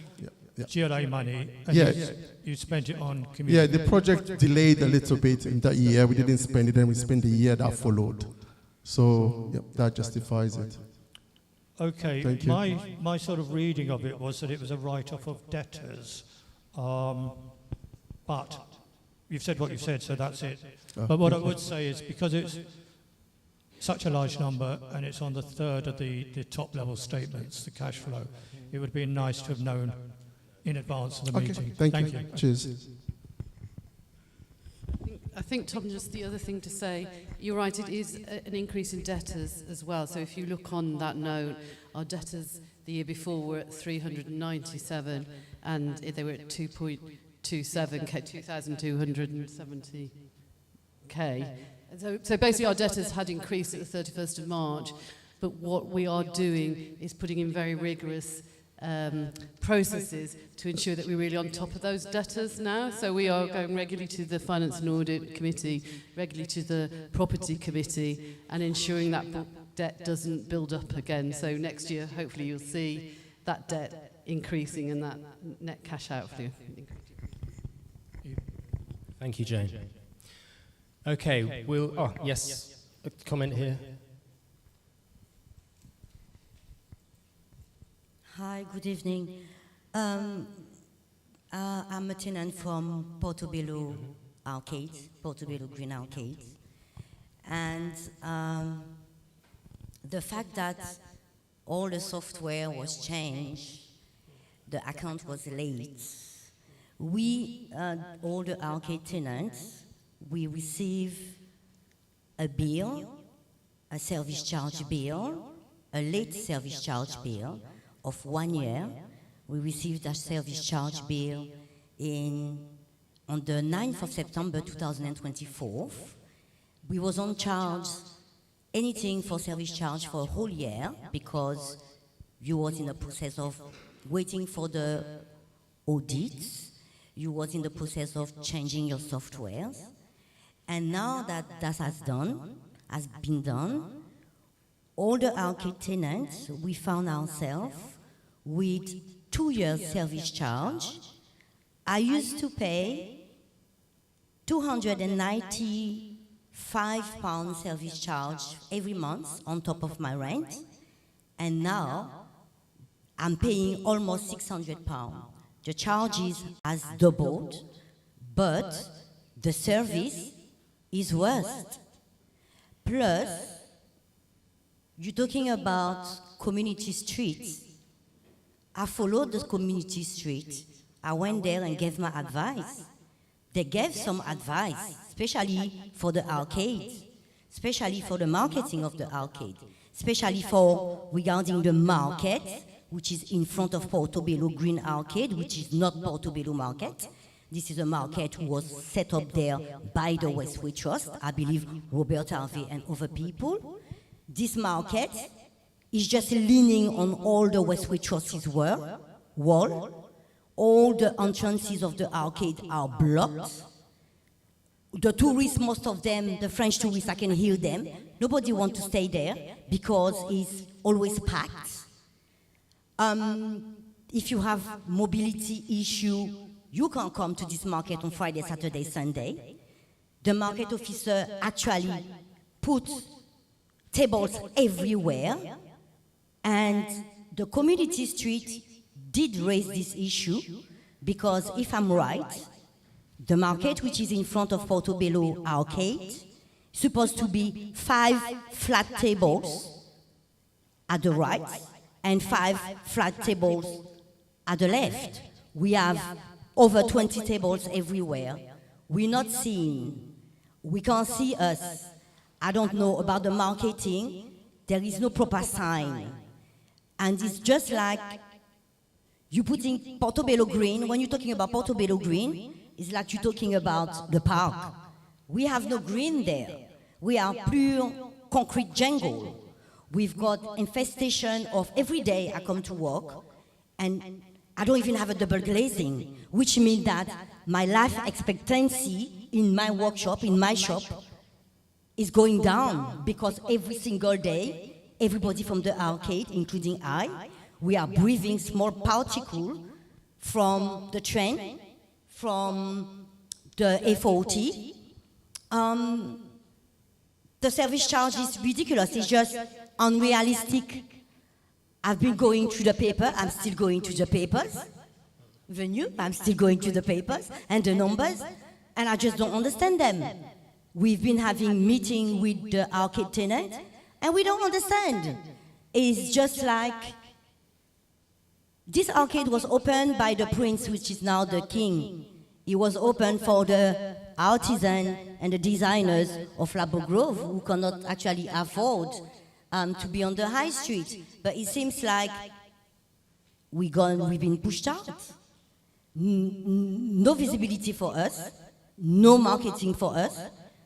GLA money and Yes. you spent it on community. Yeah, the project delayed a little bit in that year. We didn't spend it, and we spent the year that followed. So that justifies it. Okay, Thank you. my sort of reading of it was that it was a write-off of debtors, but you've said what you've said, so that's it. But what I would say is, because it's such a large number and it's on the third of the top-level statements, the cash flow, it would be nice to have known in advance of the meeting. Thank you. Cheers. I think, Tom, just the other thing to say, you're right, it is an increase in debtors as well. So if you look on that note, our debtors the year before were at 397 and they were at 2.27k, 2,270k. So basically our debtors had increased at the 31st of March, but what we are doing is putting in very rigorous processes to ensure that we're really on top of those debtors now. So we are going regularly to the Finance and Audit Committee, regularly to the Property Committee, and ensuring that debt doesn't build up again. So next year, hopefully, you'll see that debt increasing and that net cash outflow increasing. Thank you, Jane. Okay, yes, a comment here. Hi, good evening. I'm a tenant from Portobello Arcades, Portobello Green Arcades. And the fact that all the software was changed, the account was late. We, all the arcade tenants, we receive a bill, a service charge bill, a late service charge bill, of 1 year. We received a service charge bill on the 9th of September 2024. We was on charge anything for service charge for a whole year because you was in the process of waiting for the audits. You was in the process of changing your softwares. And now that has been done, all the arcade tenants, we found ourselves with 2 years service charge. I used to pay £295 service charge every month on top of my rent, and now I'm paying almost £600. The charges has doubled, but the service is worse. Plus, you're talking about community streets. I followed the community street. I went there and gave my advice. They gave some advice, especially for the arcade, especially for the marketing of the arcade, especially for regarding the market, which is in front of Portobello Green Arcade, which is not Portobello Market. This is a market who was set up there by the Westway Trust, I believe Robert Harvey and other people. This market is just leaning on all the Westway Trust's wall. All the entrances of the arcade are blocked. The tourists, most of them, the French tourists, I can hear them. Nobody wants to stay there because it's always packed. if you have mobility issue, you can't come to this market on Friday, Saturday, Sunday. The market officer actually put tables everywhere, and the community street did raise this issue, because if I'm right, the market, which is in front of Portobello Arcade, supposed to be 5 flat tables at the right and 5 flat tables at the left. We have over 20 tables everywhere. We're not seeing. We can't see us. I don't know about the marketing. There is no proper sign. And it's just like you putting Portobello Green. When you're talking about Portobello Green, it's like you're talking about the park. We have no green there. We are pure concrete jungle. We've got infestation of every day I come to work, and I don't even have a double glazing, which means that my life expectancy in my workshop, in my shop, is going down, because every single day, everybody from the arcade, including I, we are breathing small particles from the train, from the A40. The service charge is ridiculous. It's just unrealistic. I've been going through the paper. I'm still going through the papers. Even you, I'm still going through the papers and the numbers, and I just don't understand them. We've been having meeting with the arcade tenant, and we don't understand. It's just like this arcade was opened by the prince, which is now the king. It was open for the artisans and the designers of Labo Grove, who cannot actually afford to be on the high street. But it seems like we've been pushed out. No visibility for us, no marketing for us.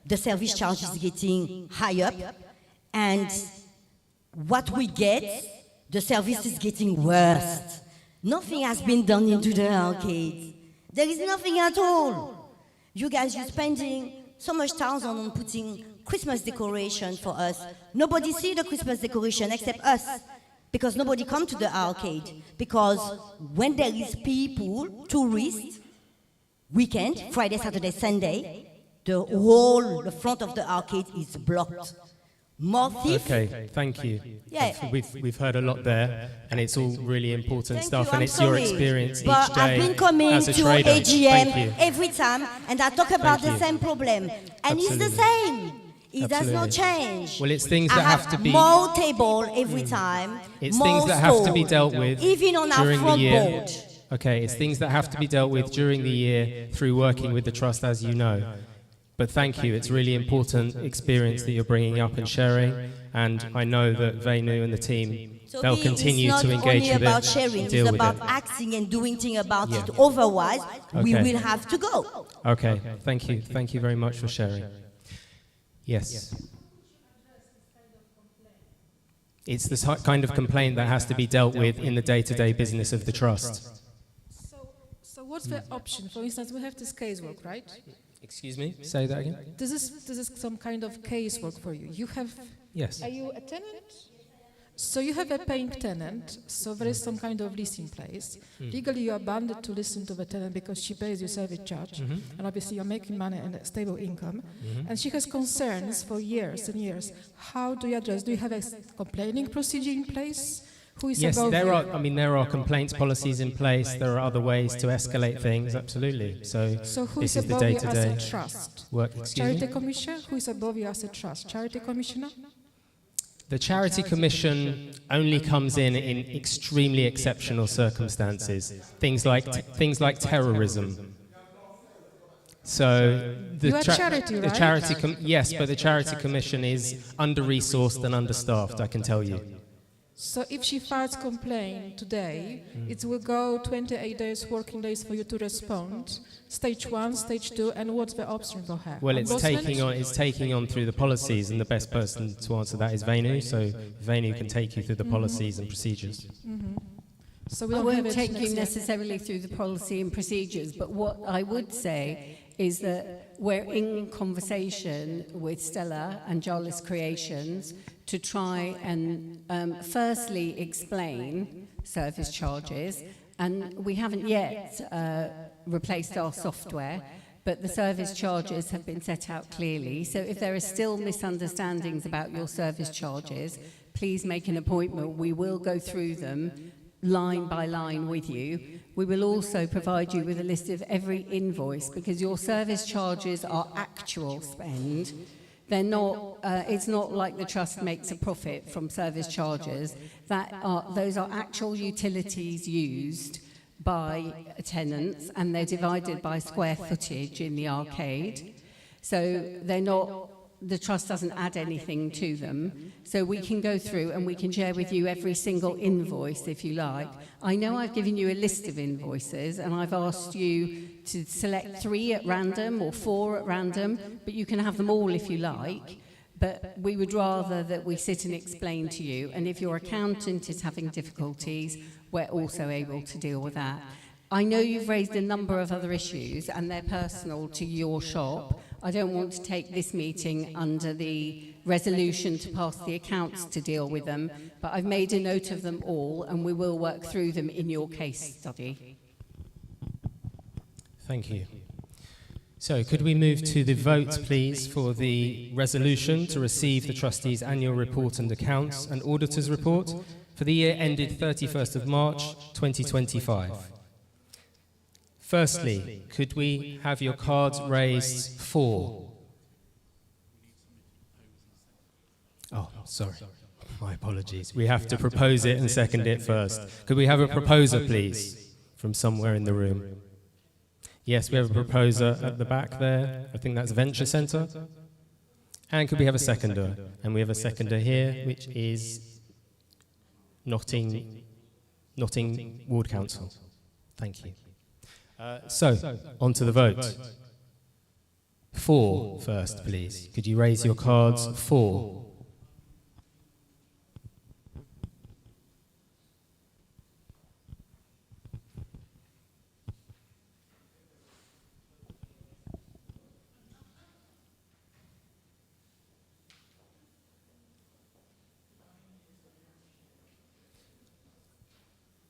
The service charge is getting high up, and what we get, the service is getting worse. Nothing has been done into the arcade. There is nothing at all. You guys, you're spending so much time on putting Christmas decoration for us. Nobody see the Christmas decoration except us, because nobody come to the arcade. Because when there is people, tourists, weekend, Friday, Saturday, Sunday, the front of the arcade is blocked. More thieves. Okay, thank you. Yeah. We've heard a lot there, and it's all really important Thank stuff, you, and I'm it's your sorry, experience but each day I've been coming as a to trader. Thank AGM you. every time, and I talk about Thank the you. same problem, and it's the Absolutely. same. It does not Absolutely. change. Well, it's things I that have to be. more table every time. It's more things that have to be stall, dealt with even on our during the front year. board. Okay, it's things that have to be dealt with during the year through working with the trust, as you know. But thank you. It's really important experience that you're bringing up and sharing, and I know that Venu and the team, they'll continue to engage It's not only with about it, sharing, deal it's with about it. acting and doing things about Yeah. it. Otherwise, we Okay. will have to go. Okay, thank you. Thank you very much for sharing. Yes. It's this kind of complaint that has to be dealt with in the day-to-day business of the trust. So what's the option? For instance, we have this casework, right? Excuse me? Say that again? This is some kind of casework for you. You have. Yes. Are you a tenant? So you have a paying tenant, so there is some kind of lease in place. Legally, you are bound to listen to the tenant because she pays you service charge, and obviously you're making money and a stable income. And she has concerns for years and years. How do you address? Do you have a complaining procedure in place? Who is Yes, above there you? are. I mean, there are complaints policies in place. There are other ways to escalate things. Absolutely. So who this is is the above you as day-to-day a trust? work. Excuse Charity me? Commission? Who is above you as a trust? Charity Commissioner? The Charity Commission only comes in extremely exceptional circumstances. Things like terrorism. So You are charity, the right? charity yes, but the Charity Commission is under-resourced and understaffed, I can tell you. So if she files complaint today, it will go 28 days, working days for you to respond. Stage 1, stage 2, and what's the option for her? Well, it's Ombudsman? taking on through the policies, and the best person to answer that is Venu. So Venu can take you through the policies and procedures. So we I don't have won't it take you next year. necessarily through the policy and procedures, but what I would say is that we're in conversation with Stella and Jarlis Creations to try and firstly explain service charges And we haven't yet replaced our software, but the service charges have been set out clearly. So if there are still misunderstandings about your service charges, please make an appointment. We will go through them line by line with you. We will also provide you with a list of every invoice, because your service charges are actual spend. They're not, it's not like the trust makes a profit from service charges. Those are actual utilities used by tenants, and they're divided by square footage in the arcade. So they're not, the trust doesn't add anything to them. So we can go through and we can share with you every single invoice if you like. I know I've given you a list of invoices and I've asked you to select 3 at random or 4 at random, but you can have them all if you like. But we would rather that we sit and explain to you. And if your accountant is having difficulties, we're also able to deal with that. I know you've raised a number of other issues and they're personal to your shop. I don't want to take this meeting under the resolution to pass the accounts to deal with them, but I've made a note of them all and we will work through them in your case study. Thank you. So could we move to the vote, please, for the resolution to receive the trustees' annual report and accounts and auditors' report for the year ended 31st of March 2025. Firstly, could we have your cards raised for? Oh, sorry. My apologies. We have to propose it and second it first. Could we have a proposer, please, from somewhere in the room? Yes, we have a proposer at the back there. I think that's Venture Centre. And could we have a seconder? And we have a seconder here, which is Notting Ward Council. Thank you. So, on to the vote. For first, please. Could you raise your cards for?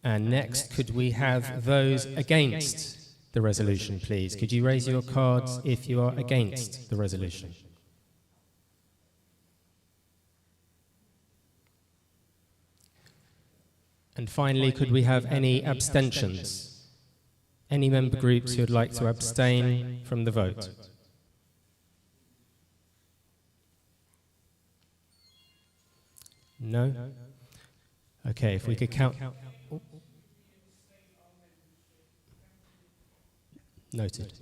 And next, could we have those against the resolution, please? Could you raise your cards if you are against the resolution? And finally, could we have any abstentions? Any member groups who would like to abstain from the vote? No? Okay, if we could count. Noted.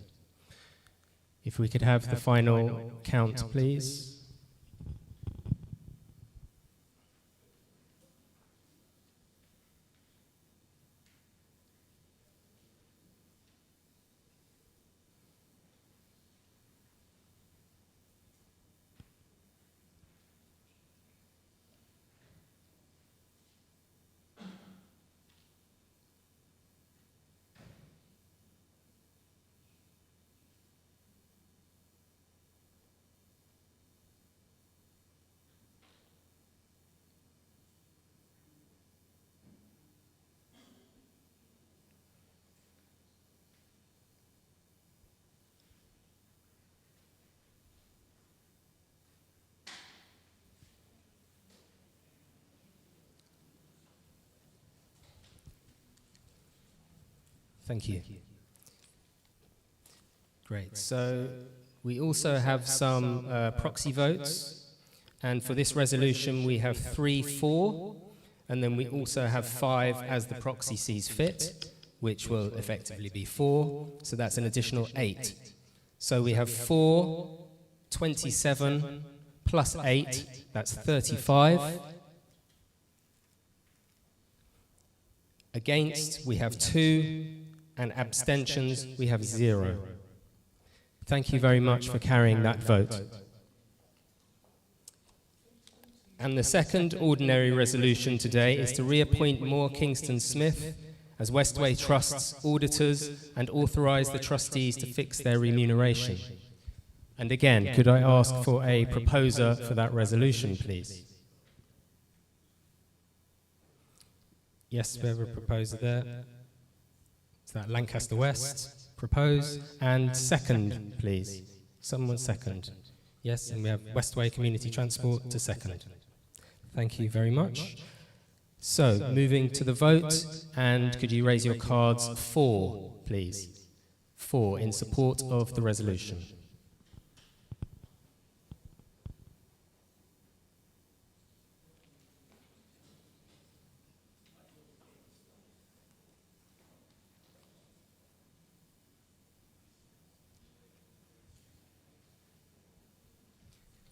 If we could have the final count, please. Thank you. Great. So we also have some proxy votes. And for this resolution, we have 3 for, and then we also have 5 as the proxy sees fit, which will effectively be 4. So that's an additional 8. So we have 4, 27, plus 8, that's 35. Against, we have 2. And abstentions, we have 0. Thank you very much for carrying that vote. And the second ordinary resolution today is to reappoint Moore Kingston Smith as Westway Trust's auditors and authorise the trustees to fix their remuneration. And again, could I ask for a proposer for that resolution, please? Yes, we have a proposer there. Is that Lancaster West? Propose. And second, please. Someone second. Yes, and we have Westway Community Transport to second. Thank you very much. So, moving to the vote, and could you raise your cards for, please? For, in support of the resolution.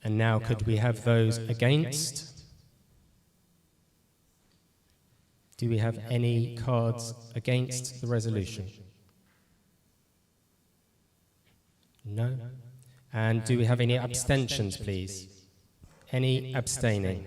And now could we have those against? Do we have any cards against the resolution? No? And do we have any abstentions, please? Any abstaining?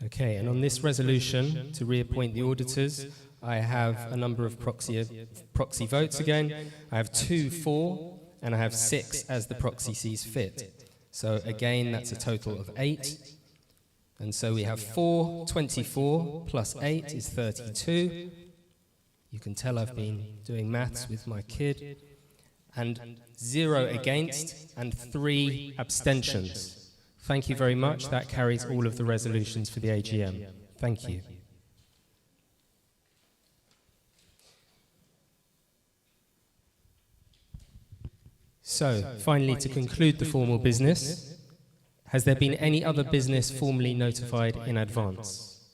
Okay, and on this resolution to reappoint the auditors, I have a number of proxy votes again. I have 2 for, and I have 6 as the proxy sees fit. So again, that's a total of 8. And so we have 4, 24, plus 8 is 32. You can tell I've been doing maths with my kid. And 0 against, and 3 abstentions. Thank you very much. That carries all of the resolutions for the AGM. Thank you. So, finally, to conclude the formal business, has there been any other business formally notified in advance?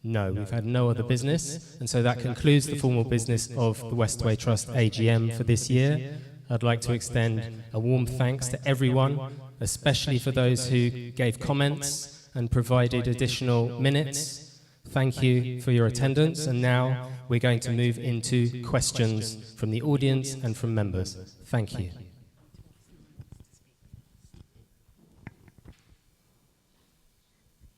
No, we've had no other business, and so that concludes the formal business of the Westway Trust AGM for this year. I'd like to extend a warm thanks to everyone, especially for those who gave comments and provided additional minutes. Thank you for your attendance, and now we're going to move into questions from the audience and from members. Thank you.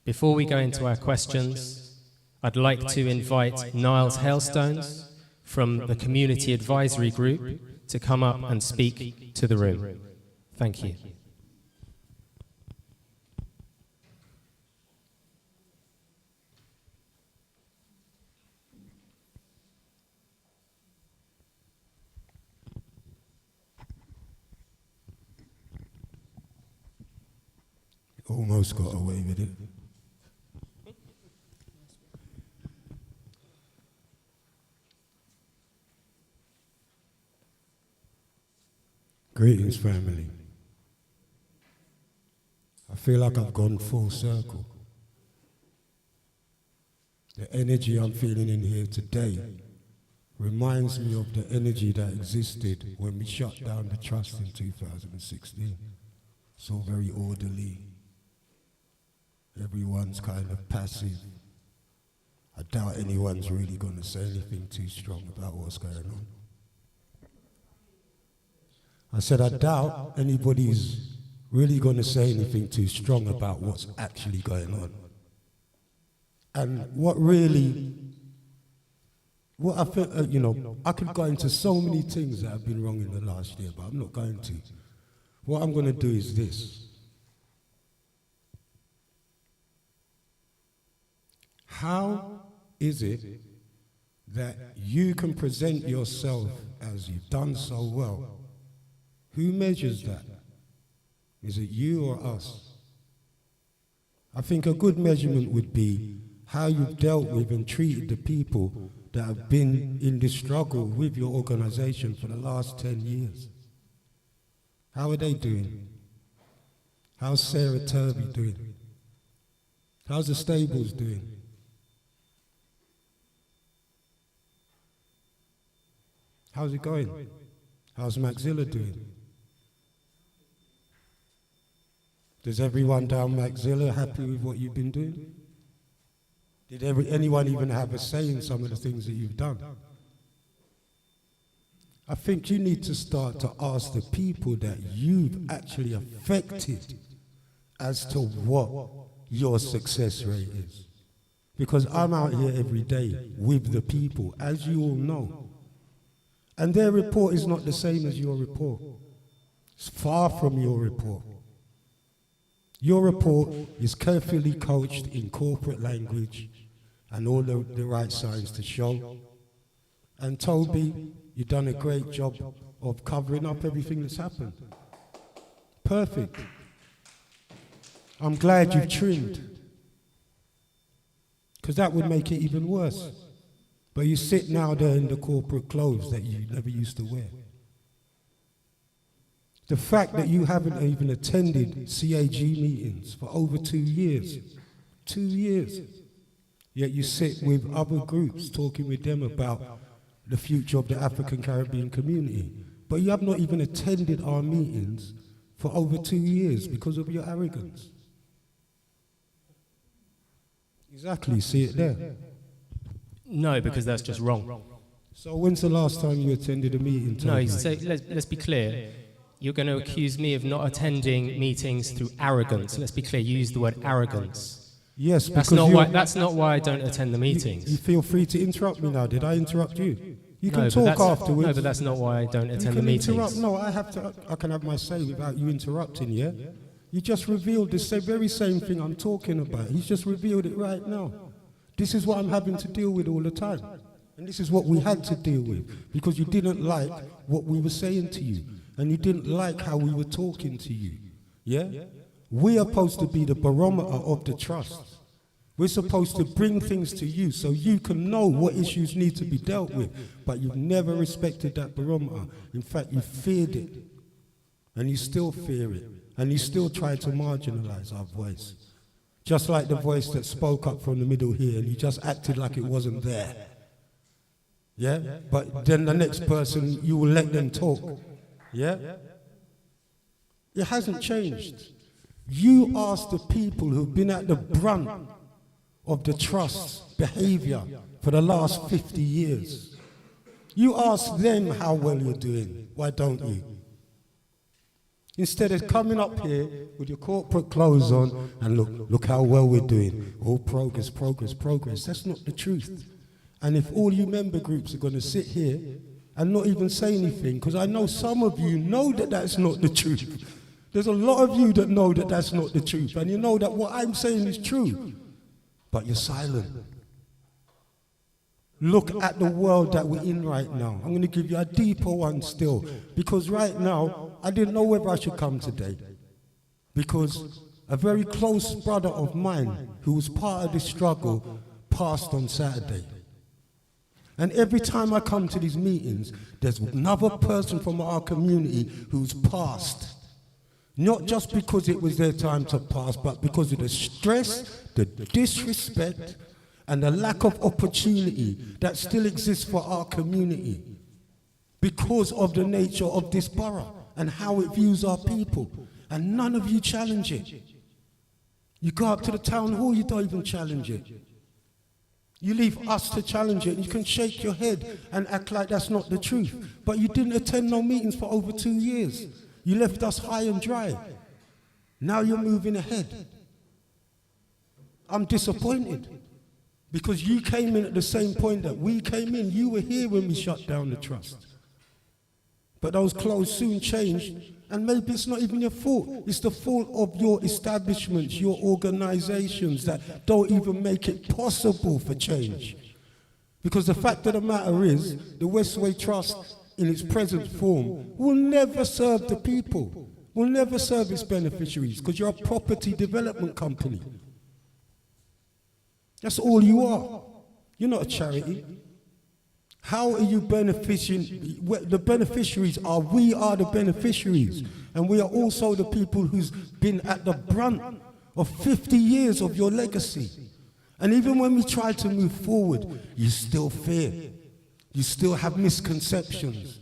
Before we go into our questions, I'd like to invite Niles Hailstones from the Community Advisory Group to come up and speak to the room. Thank you. Almost got away with it. Greetings, family. I feel like I've gone full circle. The energy I'm feeling in here today reminds me of the energy that existed when we shut down the trust in 2016. It's all very orderly. Everyone's kind of passive. I doubt anyone's really going to say anything too strong about what's going on. I said I doubt anybody's really going to say anything too strong about what's actually going on. And what I feel, I could go into so many things that have been wrong in the last year, but I'm not going to. What I'm going to do is this. How is it that you can present yourself as you've done so well? Who measures that? Is it you or us? I think a good measurement would be how you've dealt with and treated the people that have been in this struggle with your organization for the last 10 years. How are they doing? How's Sarah Turby doing? How's the stables doing? How's it going? How's Maxilla doing? Does everyone down Maxilla happy with what you've been doing? Did anyone even have a say in some of the things that you've done? I think you need to start to ask the people that you've actually affected as to what your success rate is. Because I'm out here every day with the people, as you all know. And their report is not the same as your report. It's far from your report. Your report is carefully coached in corporate language and all the right signs to show. And Toby, you've done a great job of covering up everything that's happened. Perfect. I'm glad you've trimmed, because that would make it even worse. But you sit now there in the corporate clothes that you never used to wear. The fact that you haven't even attended CAG meetings for over 2 years, 2 years, yet you sit with other groups talking with them about the future of the African Caribbean community. But you have not even attended our meetings for over 2 years because of your arrogance. Exactly, see it there? No, because that's just wrong. So when's the last time you attended a meeting? No, so let's be clear. You're going to accuse me of not attending meetings through arrogance. Let's be clear, you use the word arrogance. Yes, that's not why I don't attend the meetings. You feel free to interrupt me now. Did I interrupt you? You can talk afterwards. No, but that's not why I don't attend the meetings. No, I can have my say without you interrupting, yeah? You just revealed the very same thing I'm talking about. He's just revealed it right now. This is what I'm having to deal with all the time. And this is what we had to deal with, because you didn't like what we were saying to you. And you didn't like how we were talking to you. Yeah? We are supposed to be the barometer of the trust. We're supposed to bring things to you so you can know what issues need to be dealt with. But you've never respected that barometer. In fact, you feared it. And you still fear it. And you still try to marginalize our voice. Just like the voice that spoke up from the middle here, and you just acted like it wasn't there. Yeah? But then the next person, you will let them talk. Yeah? It hasn't changed. You ask the people who've been at the brunt of the trust behavior for the last 50 years. You ask them how well you're doing. Why don't you? Instead of coming up here with your corporate clothes on and look how well we're doing. Oh, progress, progress, progress. That's not the truth. And if all you member groups are going to sit here and not even say anything, because I know some of you know that that's not the truth. There's a lot of you that know that that's not the truth, and you know that what I'm saying is true, but you're silent. Look at the world that we're in right now. I'm going to give you a deeper one still, because right now, I didn't know whether I should come today, because a very close brother of mine who was part of this struggle passed on Saturday. And every time I come to these meetings, there's another person from our community who's passed. Not just because it was their time to pass, but because of the stress, the disrespect, and the lack of opportunity that still exists for our community because of the nature of this borough and how it views our people. And none of you challenge it. You go up to the town hall, you don't even challenge it. You leave us to challenge it, and you can shake your head and act like that's not the truth. But you didn't attend no meetings for over 2 years. You left us high and dry. Now you're moving ahead. I'm disappointed, because you came in at the same point that we came in. You were here when we shut down the trust. But those clothes soon changed, and maybe it's not even your fault. It's the fault of your establishments, your organizations that don't even make it possible for change. Because the fact of the matter is, the Westway Trust in its present form will never serve the people, will never serve its beneficiaries, because you're a property development company. That's all you are. You're not a charity. How are you benefiting? The beneficiaries are, we are the beneficiaries. And we are also the people who's been at the brunt of 50 years of your legacy. And even when we try to move forward, you still fear. You still have misconceptions.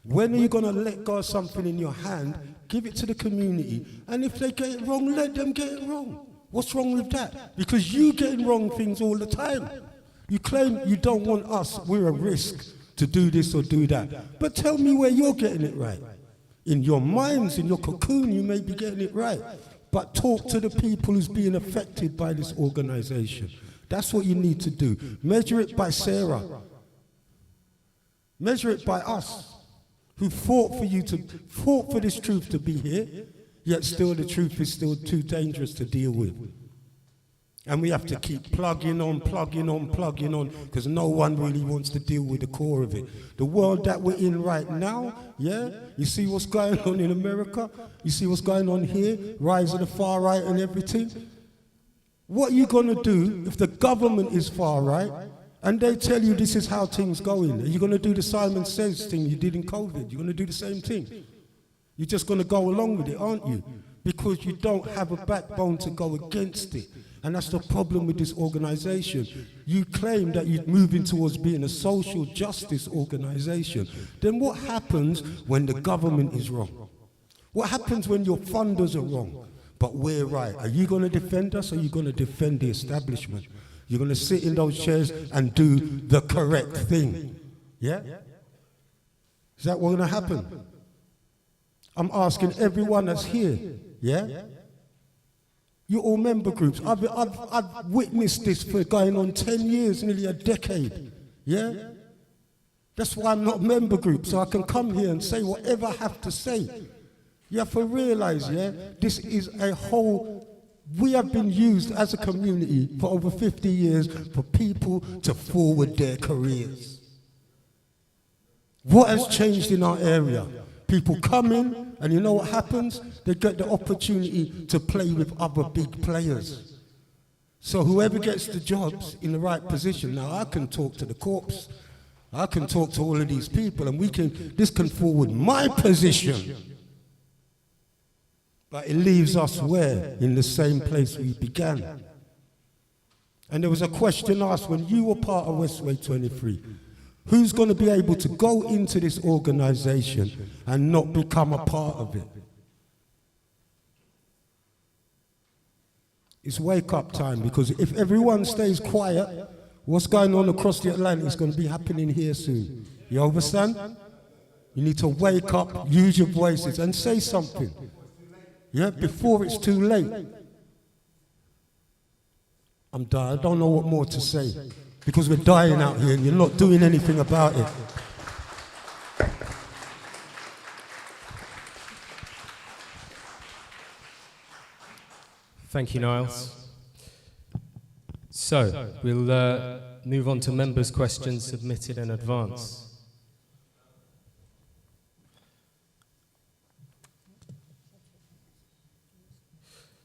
When are you going to let go of something in your hand, give it to the community, and if they get it wrong, let them get it wrong? What's wrong with that? Because you getting wrong things all the time. You claim you don't want us, we're a risk to do this or do that. But tell me where you're getting it right. In your minds, in your cocoon, you may be getting it right. But talk to the people who's being affected by this organization. That's what you need to do. Measure it by Sarah. Measure it by us, who fought for this truth to be here, yet still the truth is still too dangerous to deal with. And we have to keep plugging on, because no one really wants to deal with the core of it. The world that we're in right now, yeah? You see what's going on in America? You see what's going on here? Rise of the far right and everything? What are you going to do if the government is far right and they tell you this is how things going? Are you going to do the Simon Says thing you did in COVID? You're going to do the same thing? You're just going to go along with it, aren't you? Because you don't have a backbone to go against it. And that's the problem with this organization. You claim that you're moving towards being a social justice organization. Then what happens when the government is wrong? What happens when your funders are wrong? But we're right. Are you going to defend us, or are you going to defend the establishment? You're going to sit in those chairs and do the correct thing. Yeah? Is that what's going to happen? I'm asking everyone that's here. Yeah? You're all member groups. I've witnessed this for going on 10 years, nearly a decade. Yeah? That's why I'm not member group, so I can come here and say whatever I have to say. You have to realize, yeah, this is a whole... We have been used as a community for over 50 years for people to forward their careers. What has changed in our area? People come in, and you know what happens? They get the opportunity to play with other big players. So whoever gets the jobs in the right position, now I can talk to the corps, I can talk to all of these people, and this can forward my position. But it leaves us where? In the same place we began. And there was a question asked when you were part of Westway 23. Who's going to be able to go into this organization and not become a part of it? It's wake-up time, because if everyone stays quiet, what's going on across the Atlantic is going to be happening here soon. You understand? You need to wake up, use your voices, and say something. Yeah, before it's too late. I'm done. I don't know what more to say, because we're dying out here and you're not doing anything about it. Thank you, Niles. So, we'll move on to members' questions submitted in advance.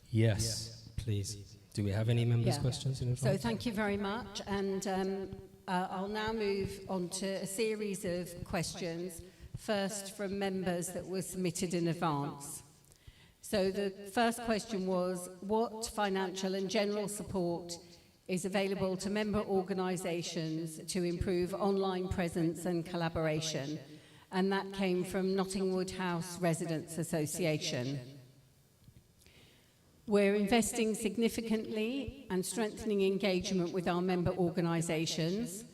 Yes, please. Do we have any members' questions in advance? So thank you very much, and I'll now move on to a series of questions, first from members that were submitted in advance. So the first question was, what financial and general support is available to member organisations to improve online presence and collaboration? And that came from Nottingwood House Residents Association. We're investing significantly and strengthening engagement with our member organisations.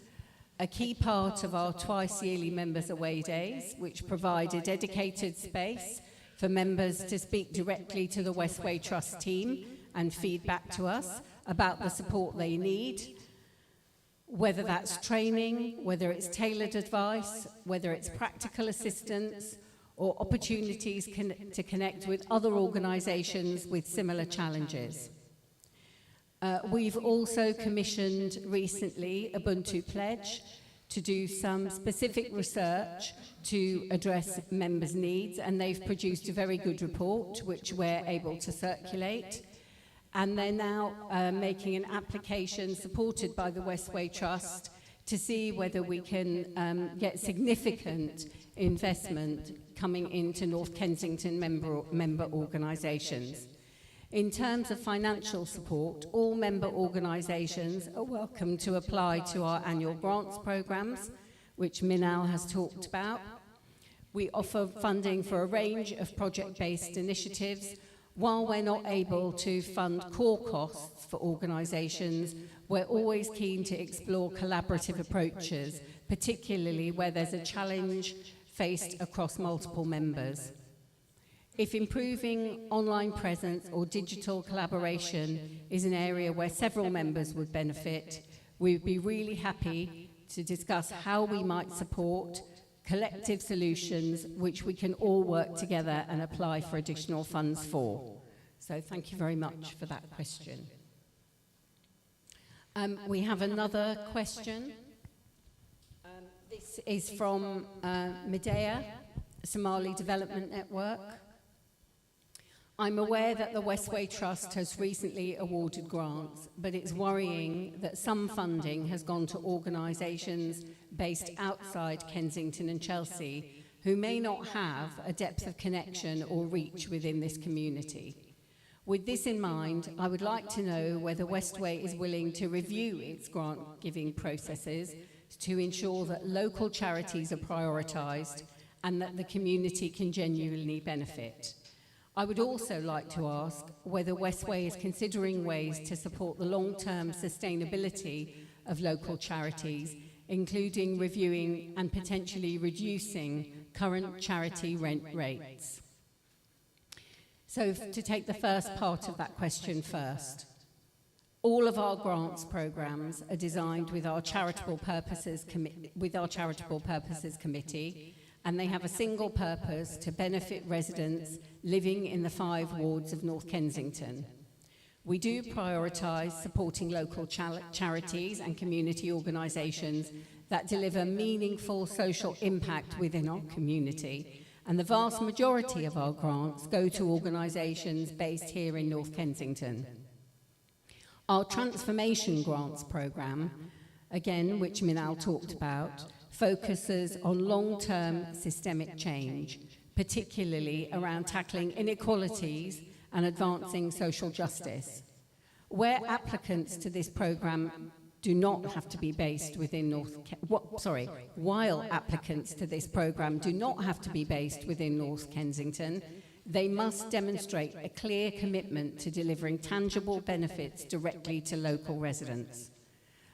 A key part of our twice-yearly members' away days, which provide a dedicated space for members to speak directly to the Westway Trust team and feed back to us about the support they need, whether that's training, whether it's tailored advice, whether it's practical assistance, or opportunities to connect with other organisations with similar challenges. We've also commissioned recently Ubuntu Pledge to do some specific research to address members' needs, and they've produced a very good report which we're able to circulate. And they're now making an application supported by the Westway Trust to see whether we can get significant investment coming into North Kensington member organisations. In terms of financial support, all member organisations are welcome to apply to our annual grants programmes, which Minal has talked about. We offer funding for a range of project-based initiatives. While we're not able to fund core costs for organisations, we're always keen to explore collaborative approaches, particularly where there's a challenge faced across multiple members. If improving online presence or digital collaboration is an area where several members would benefit, we would be really happy to discuss how we might support collective solutions which we can all work together and apply for additional funds for. So thank you very much for that question. We have another question. This is from Medea, Somali Development Network. I'm aware that the Westway Trust has recently awarded grants, but it's worrying that some funding has gone to organisations based outside Kensington and Chelsea who may not have a depth of connection or reach within this community. With this in mind, I would like to know whether Westway is willing to review its grant-giving processes to ensure that local charities are prioritised and that the community can genuinely benefit. I would also like to ask whether Westway is considering ways to support the long-term sustainability of local charities, including reviewing and potentially reducing current charity rent rates. So to take the first part of that question first, all of our grants programs are designed with our Charitable Purposes Committee, and they have a single purpose: to benefit residents living in the 5 wards of North Kensington. We do prioritise supporting local charities and community organisations that deliver meaningful social impact within our community, and the vast majority of our grants go to organisations based here in North Kensington. Our Transformation Grants programme, again, which Minal talked about, focuses on long-term systemic change, particularly around tackling inequalities and advancing social justice. Where applicants to this programme do not have to be based within while applicants to this programme do not have to be based within North Kensington, they must demonstrate a clear commitment to delivering tangible benefits directly to local residents.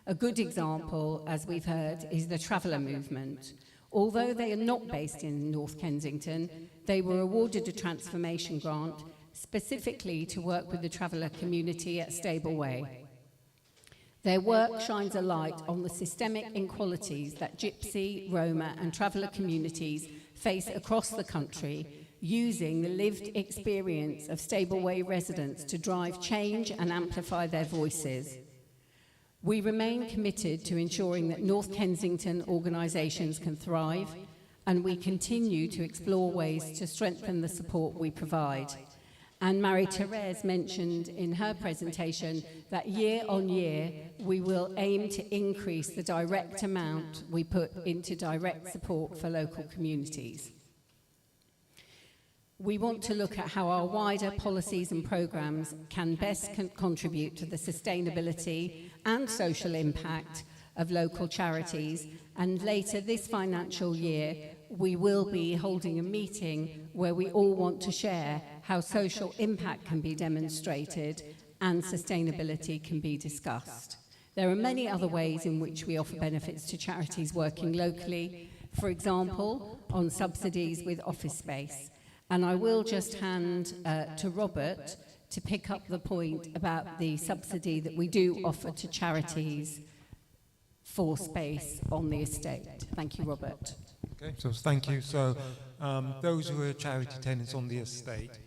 A good example, as we've heard, is the Traveller Movement. Although they are not based in North Kensington, they were awarded a transformation grant specifically to work with the traveller community at Stableway. Their work shines a light on the systemic inequalities that Gypsy, Roma and traveller communities face across the country, using the lived experience of Stableway residents to drive change and amplify their voices. We remain committed to ensuring that North Kensington organisations can thrive, and we continue to explore ways to strengthen the support we provide. And Marie-Thérèse mentioned in her presentation that year on year we will aim to increase the direct amount we put into direct support for local communities. We want to look at how our wider policies and programmes can best contribute to the sustainability and social impact of local charities, and later this financial year we will be holding a meeting where we all want to share how social impact can be demonstrated and sustainability can be discussed. There are many other ways in which we offer benefits to charities working locally, for example, on subsidies with office space. And I will just hand to Robert to pick up the point about the subsidy that we do offer to charities for space on the estate. Thank you, Robert. Okay, so thank you. So those who are charity tenants on the estate,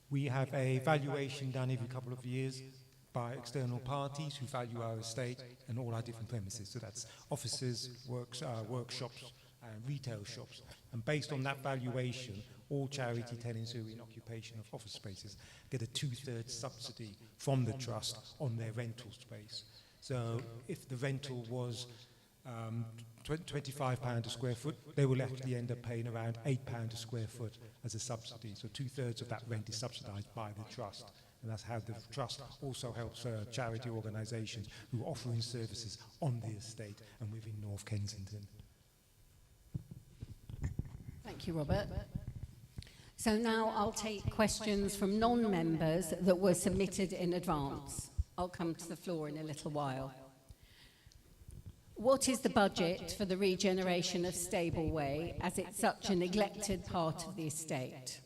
we have a valuation done every couple of years by external parties who value our estate and all our different premises. So that's offices, workshops, and retail shops. And based on that valuation, all charity tenants who are in occupation of office spaces get a 2/3 subsidy from the trust on their rental space. So if the rental was £25 a square foot, they will actually end up paying around £8 a square foot as a subsidy. So 2/3 of that rent is subsidised by the trust. And that's how the trust also helps charity organisations who are offering services on the estate and within North Kensington. Thank you, Robert. So now I'll take questions from non-members that were submitted in advance. I'll come to the floor in a little while. What is the budget for the regeneration of Stableway, as it's such a neglected part of the estate?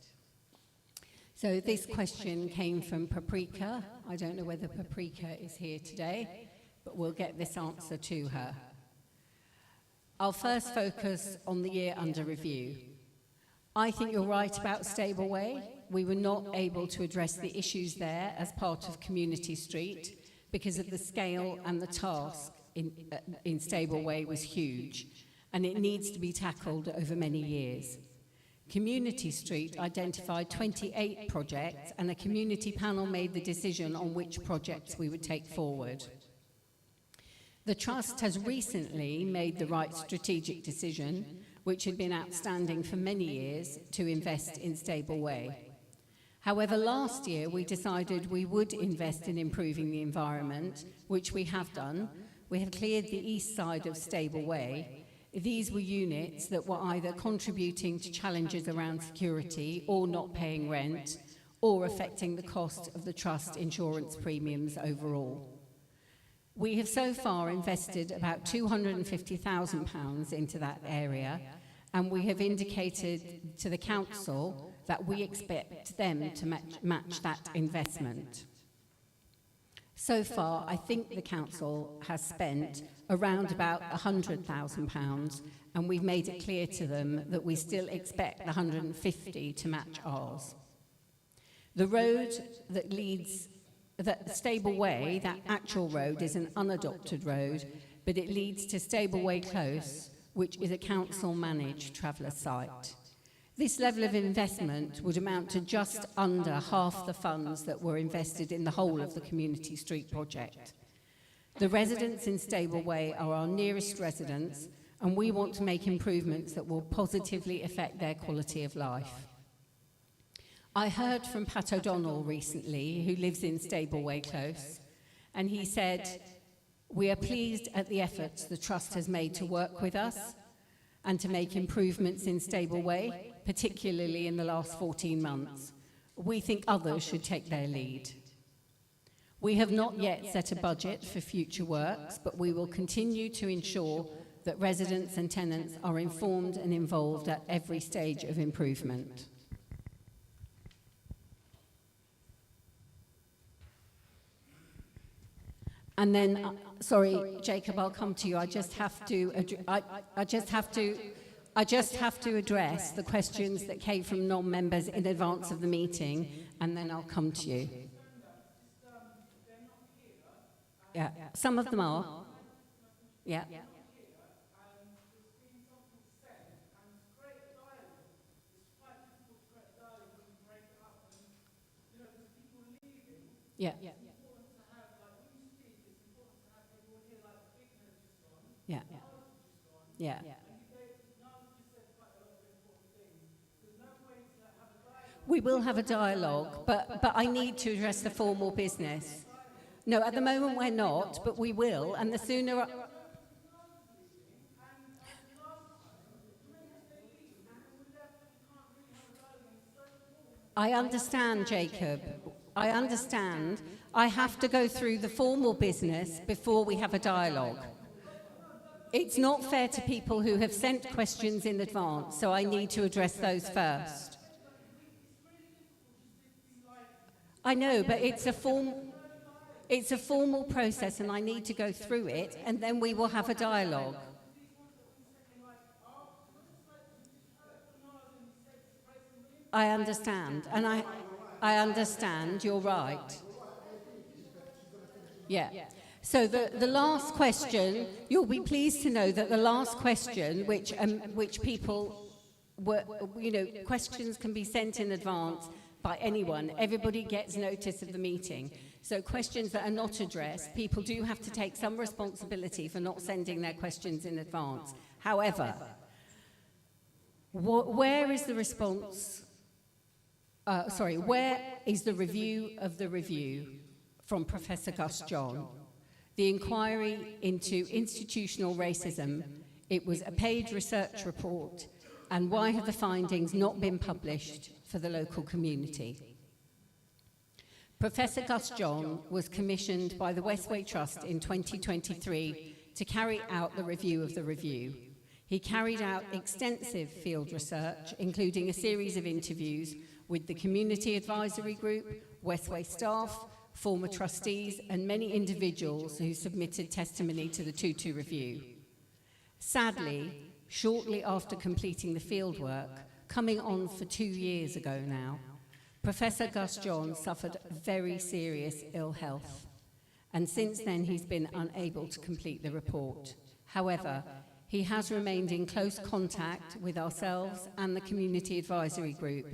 So this question came from Paprika. I don't know whether Paprika is here today, but we'll get this answer to her. I'll first focus on the year under review. I think you're right about Stableway. We were not able to address the issues there as part of Community Street because of the scale and the task in Stableway was huge, and it needs to be tackled over many years. Community Street identified 28 projects, and a community panel made the decision on which projects we would take forward. The Trust has recently made the right strategic decision, which had been outstanding for many years, to invest in Stableway. However, last year we decided we would invest in improving the environment, which we have done. We have cleared the east side of Stableway. These were units that were either contributing to challenges around security or not paying rent, or affecting the cost of the Trust insurance premiums overall. We have so far invested about £250,000 into that area, and we have indicated to the Council that we expect them to match that investment. So far, I think the Council has spent around about £100,000, and we've made it clear to them that we still expect the 150 to match ours. The road that leads, Stableway, that actual road, is an unadopted road, but it leads to Stableway Close, which is a council-managed traveller site. This level of investment would amount to just under half the funds that were invested in the whole of the Community Street project. The residents in Stableway are our nearest residents, and we want to make improvements that will positively affect their quality of life. I heard from Pat O'Donnell recently, who lives in Stableway Close, and he said, "We are pleased at the efforts the Trust has made to work with us and to make improvements in Stableway, particularly in the last 14 months. We think others should take their lead. We have not yet set a budget for future works, but we will continue to ensure that residents and tenants are informed and involved at every stage of improvement." And then, sorry, Jacob, I'll come to you. I just have to address the questions that came from non-members in advance of the meeting, and then I'll come to you. Yeah, some of them are. Yeah. Yeah. Yeah. Yeah. We will have a dialogue, but I need to address the formal business. No, at the moment we're not, but we will, and the sooner... I understand, Jacob. I understand. I have to go through the formal business before we have a dialogue. It's not fair to people who have sent questions in advance, so I need to address those first. I know, but it's a formal process, and I need to go through it, and then we will have a dialogue. I understand, and I understand, you're right. Yeah. So the last question, you'll be pleased to know that the last question, which people were, questions can be sent in advance by anyone. Everybody gets notice of the meeting. So questions that are not addressed, people do have to take some responsibility for not sending their questions in advance. However, where is the response? Where is the review of the review from Professor Gus John? The inquiry into institutional racism, it was a paid research report. And why have the findings not been published for the local community? Professor Gus John was commissioned by the Westway Trust in 2023 to carry out the review of the review. He carried out extensive field research, including a series of interviews with the Community Advisory Group, Westway staff, former trustees, and many individuals who submitted testimony to the 2-2 review. Sadly, shortly after completing the fieldwork, coming on for 2 years ago now, Professor Gus John suffered very serious ill health, and since then he's been unable to complete the report. However, he has remained in close contact with ourselves and the Community Advisory Group,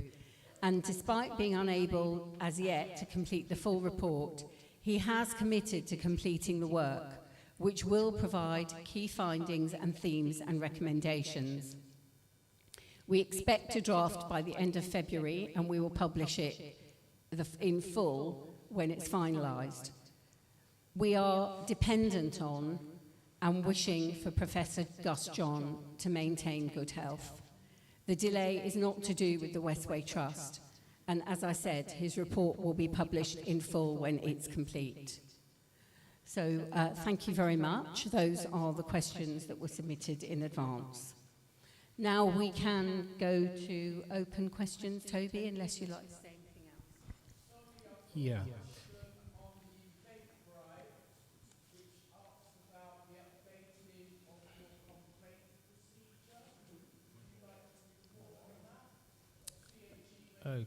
and despite being unable as yet to complete the full report, he has committed to completing the work, which will provide key findings and themes and recommendations. We expect to draft by the end of February, and we will publish it in full when it's finalised. We are dependent on and wishing for Professor Gus John to maintain good health. The delay is not to do with the Westway Trust, and as I said, his report will be published in full when it's complete. So thank you very much. Those are the questions that were submitted in advance. Now we can go to open questions, Toby, unless you'd like to say anything else. Yeah. Oh.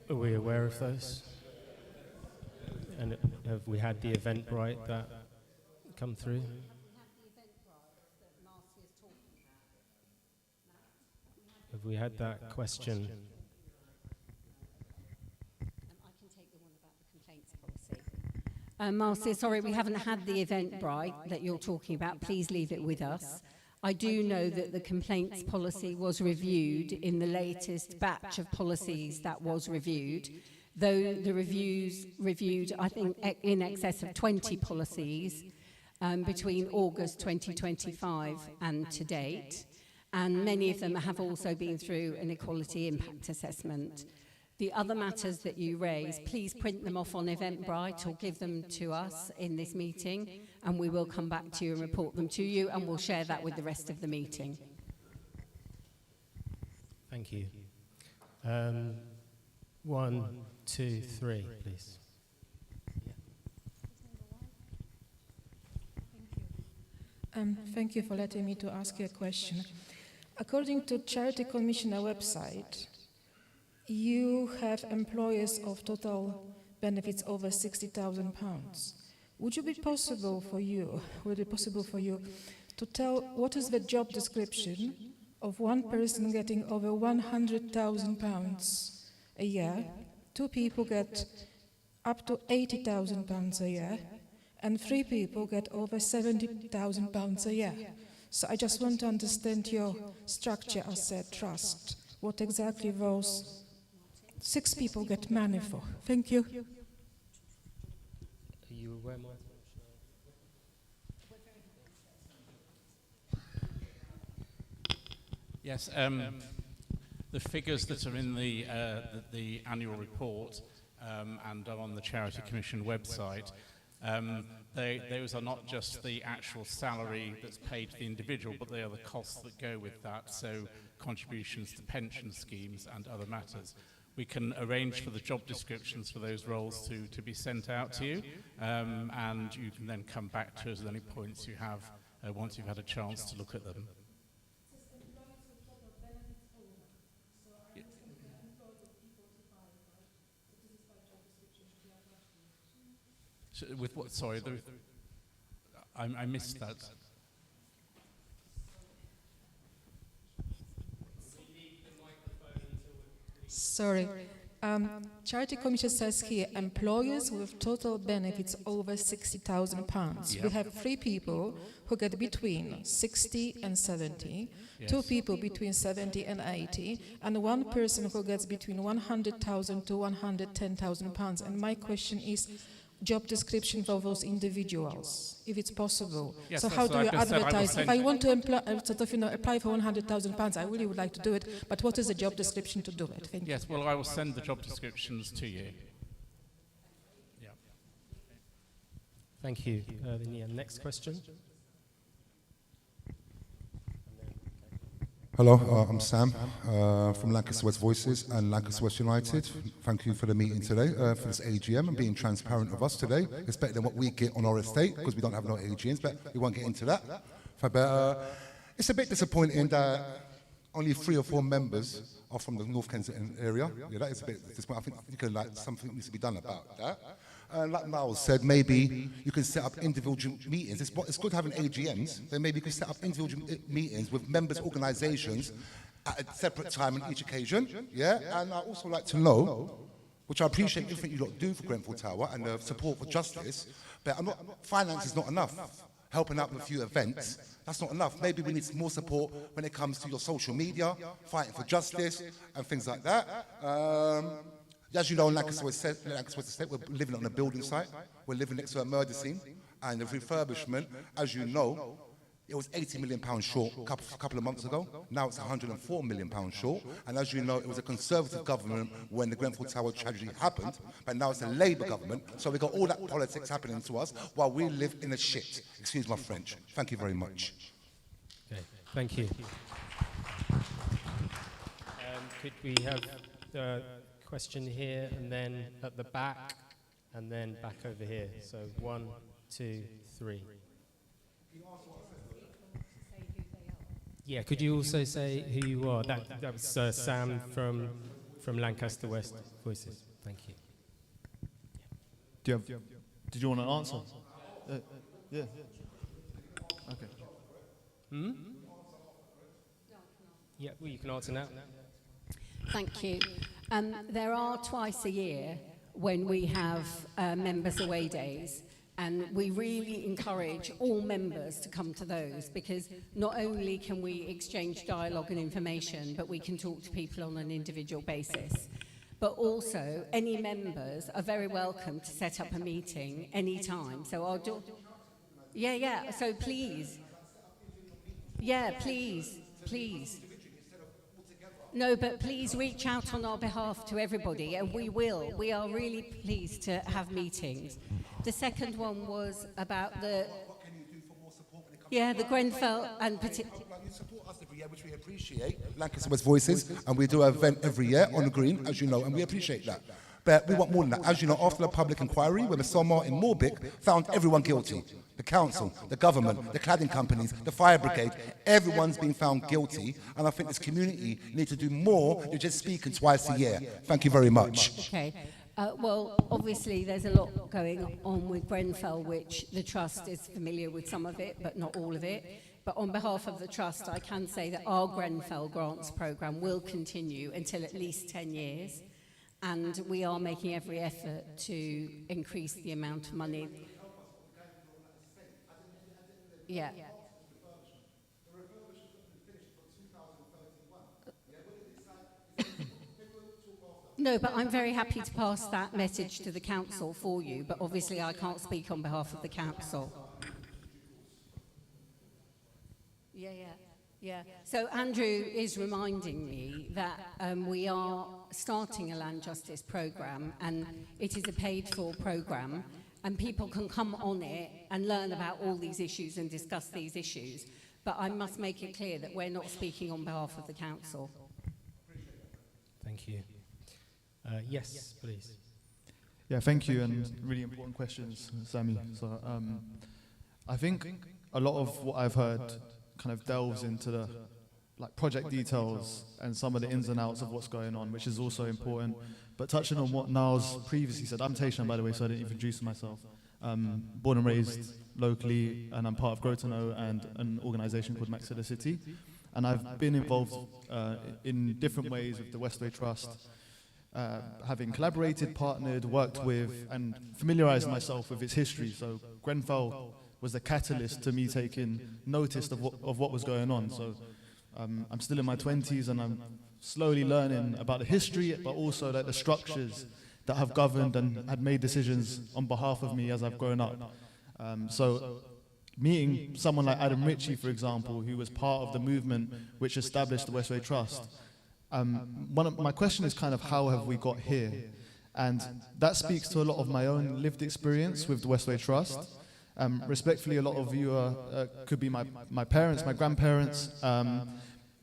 Are we aware of those? And have we had the Eventbrite that come through? Have we had that question? I can take the one about the complaints policy. Marcia, sorry, we haven't had the Eventbrite that you're talking about. Please leave it with us. I do know that the complaints policy was reviewed in the latest batch of policies that was reviewed, though the reviews reviewed, I think, in excess of 20 policies between August 2025 and to date, and many of them have also been through an equality impact assessment. The other matters that you raise, please print them off on Eventbrite or give them to us in this meeting, and we will come back to you and report them to you, and we'll share that with the rest of the meeting. Thank you. 1, 2, 3, please. Thank you for letting me to ask you a question. According to Charity Commissioner website, you have employers of total benefits over £60,000. Would it be possible for you to tell what is the job description of one person getting over £100,000 a year, 2 people get up to £80,000 a year, and 3 people get over £70,000 a year? So I just want to understand your structure as a trust, what exactly those 6 people get money for. Thank you. Are you aware, Martin? Yes, the figures that are in the annual report and are on the Charity Commission website, those are not just the actual salary that's paid to the individual, but they are the costs that go with that, so contributions to pension schemes and other matters. We can arrange for the job descriptions for those roles to be sent out to you, and you can then come back to us at any points you have once you've had a chance to look at them. With what? Sorry, I missed that. Sorry. Charity Commission says here, employers with total benefits over £60,000. Yep. We have 3 people who get between 60 and 70, Yes. 2 people between 70 and 80, and 1 person who gets between 100,000 to 110,000 pounds. And my question is, job description for those individuals, if it's possible. Yes, So that's how what do you I just said. I will advertise? If send- I want to apply for 100,000 pounds, I really would like to do it, but what is the job description to do it? Thank you. Yes, well, I will send the job descriptions to you. Yeah. Thank you. Then, yeah, next question. Hello, I'm Sam from Lancaster West Voices and Lancaster West United. Thank you for the meeting today, for this AGM and being transparent with us today. It's better than what we get on our estate because we don't have no AGMs, but we won't get into that. But it's a bit disappointing that only 3 or 4 members are from the North Kensington area. Yeah, that is a bit disappointing. I think like something needs to be done about that. Like Miles said, maybe you can set up individual meetings. It's good having AGMs, then maybe you can set up individual meetings with members' organisations at a separate time on each occasion. Yeah, and I'd also like to know, which I appreciate everything you lot do for Grenfell Tower and the support for justice, but finance is not enough. Helping out with a few events, that's not enough. Maybe we need more support when it comes to your social media, fighting for justice and things like that. As you know, in Lancaster West Estate, we're living on a building site. We're living next to a murder scene. And the refurbishment, as you know, it was £80 million short a couple of months ago. Now it's £104 million short. And as you know, it was a Conservative government when the Grenfell Tower tragedy happened. But now it's a Labour government. So we've got all that politics happening to us while we live in a shit. Excuse my French. Thank you very much. Okay, thank you. Could we have the question here and then at the back and then back over here? So 1, 2, 3. Yeah, could you also say who you are? That was Sam from Lancaster West Voices. Thank you. Did you want to answer? Yeah. Okay. Hmm? Yeah, well, you can answer now. Thank you. There are twice a year when we have members' away days, and we really encourage all members to come to those, because not only can we exchange dialogue and information, but we can talk to people on an individual basis. But also, any members are very welcome to set up a meeting anytime. So I'll do... Yeah, so please. Yeah, please. No, but please reach out on our behalf to everybody, and we will. We are really pleased to have meetings. The second one was about the... the Grenfell and... You support us every year, which we appreciate. Lancaster West Voices, and we do an event every year on the green, as you know, and we appreciate that. But we want more than that. As you know, after the public inquiry, when the Sir Martin Morbick found everyone guilty, the council, the government, the cladding companies, the fire brigade, everyone's been found guilty, and I think this community needs to do more than just speaking twice a year. Thank you very much. Okay. Well, obviously, there's a lot going on with Grenfell, which the Trust is familiar with some of it, but not all of it. But on behalf of the Trust, I can say that our Grenfell Grants programme will continue until at least 10 years. And we are making every effort to increase the amount of money. Yeah. No, but I'm very happy to pass that message to the council for you, but obviously I can't speak on behalf of the council. Yeah. So Andrew is reminding me that we are starting a land justice programme, and it is a paid-for programme, and people can come on it and learn about all these issues and discuss these issues. But I must make it clear that we're not speaking on behalf of the council. Thank you. Yes, please. Yeah, thank you, and really important questions, Sammy. So, I think a lot of what I've heard kind of delves into the project details and some of the ins and outs of what's going on, which is also important. But touching on what Niles previously said, I'm Tayshan, by the way, so I didn't introduce myself. Born and raised locally, and I'm part of Grow to Know and an organisation called Maxilla City. And I've been involved in different ways with the Westway Trust, having collaborated, partnered, worked with, and familiarized myself with its history. So Grenfell was the catalyst to me taking notice of what was going on. So I'm still in my 20s and I'm slowly learning about the history, but also like the structures that have governed and had made decisions on behalf of me as I've grown up. So meeting someone like Adam Ritchie, for example, who was part of the movement which established the Westway Trust, my question is kind of how have we got here? And that speaks to a lot of my own lived experience with the Westway Trust. Respectfully, a lot of you could be my parents, my grandparents,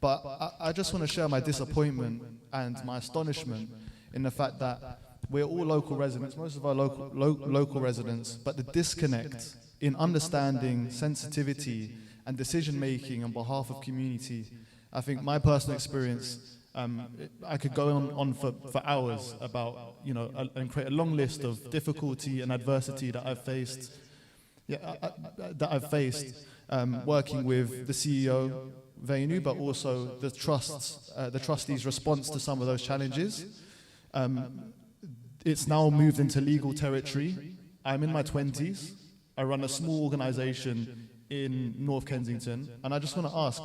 but I just want to share my disappointment and my astonishment in the fact that we're all local residents, most of our local residents, but the disconnect in understanding, sensitivity, and decision-making on behalf of community. I think my personal experience, I could go on for hours about, and create a long list of difficulty and adversity that I've faced, working with the CEO, Venu, but also the trustees' response to some of those challenges. It's now moved into legal territory. I'm in my 20s. I run a small organization in North Kensington, and I just want to ask,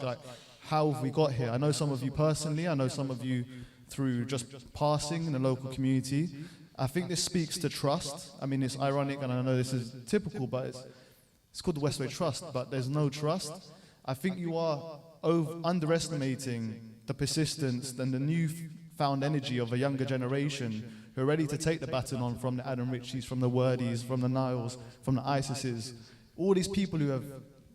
how have we got here? I know some of you personally, I know some of you through just passing in the local community. I think this speaks to trust. I mean, it's ironic, and I know this is typical, but it's called the Westway Trust, but there's no trust. I think you are underestimating the persistence and the newfound energy of a younger generation who are ready to take the baton on from the Adam Ritchies, from the Wordies, from the Niles, from the ISISes. All these people who have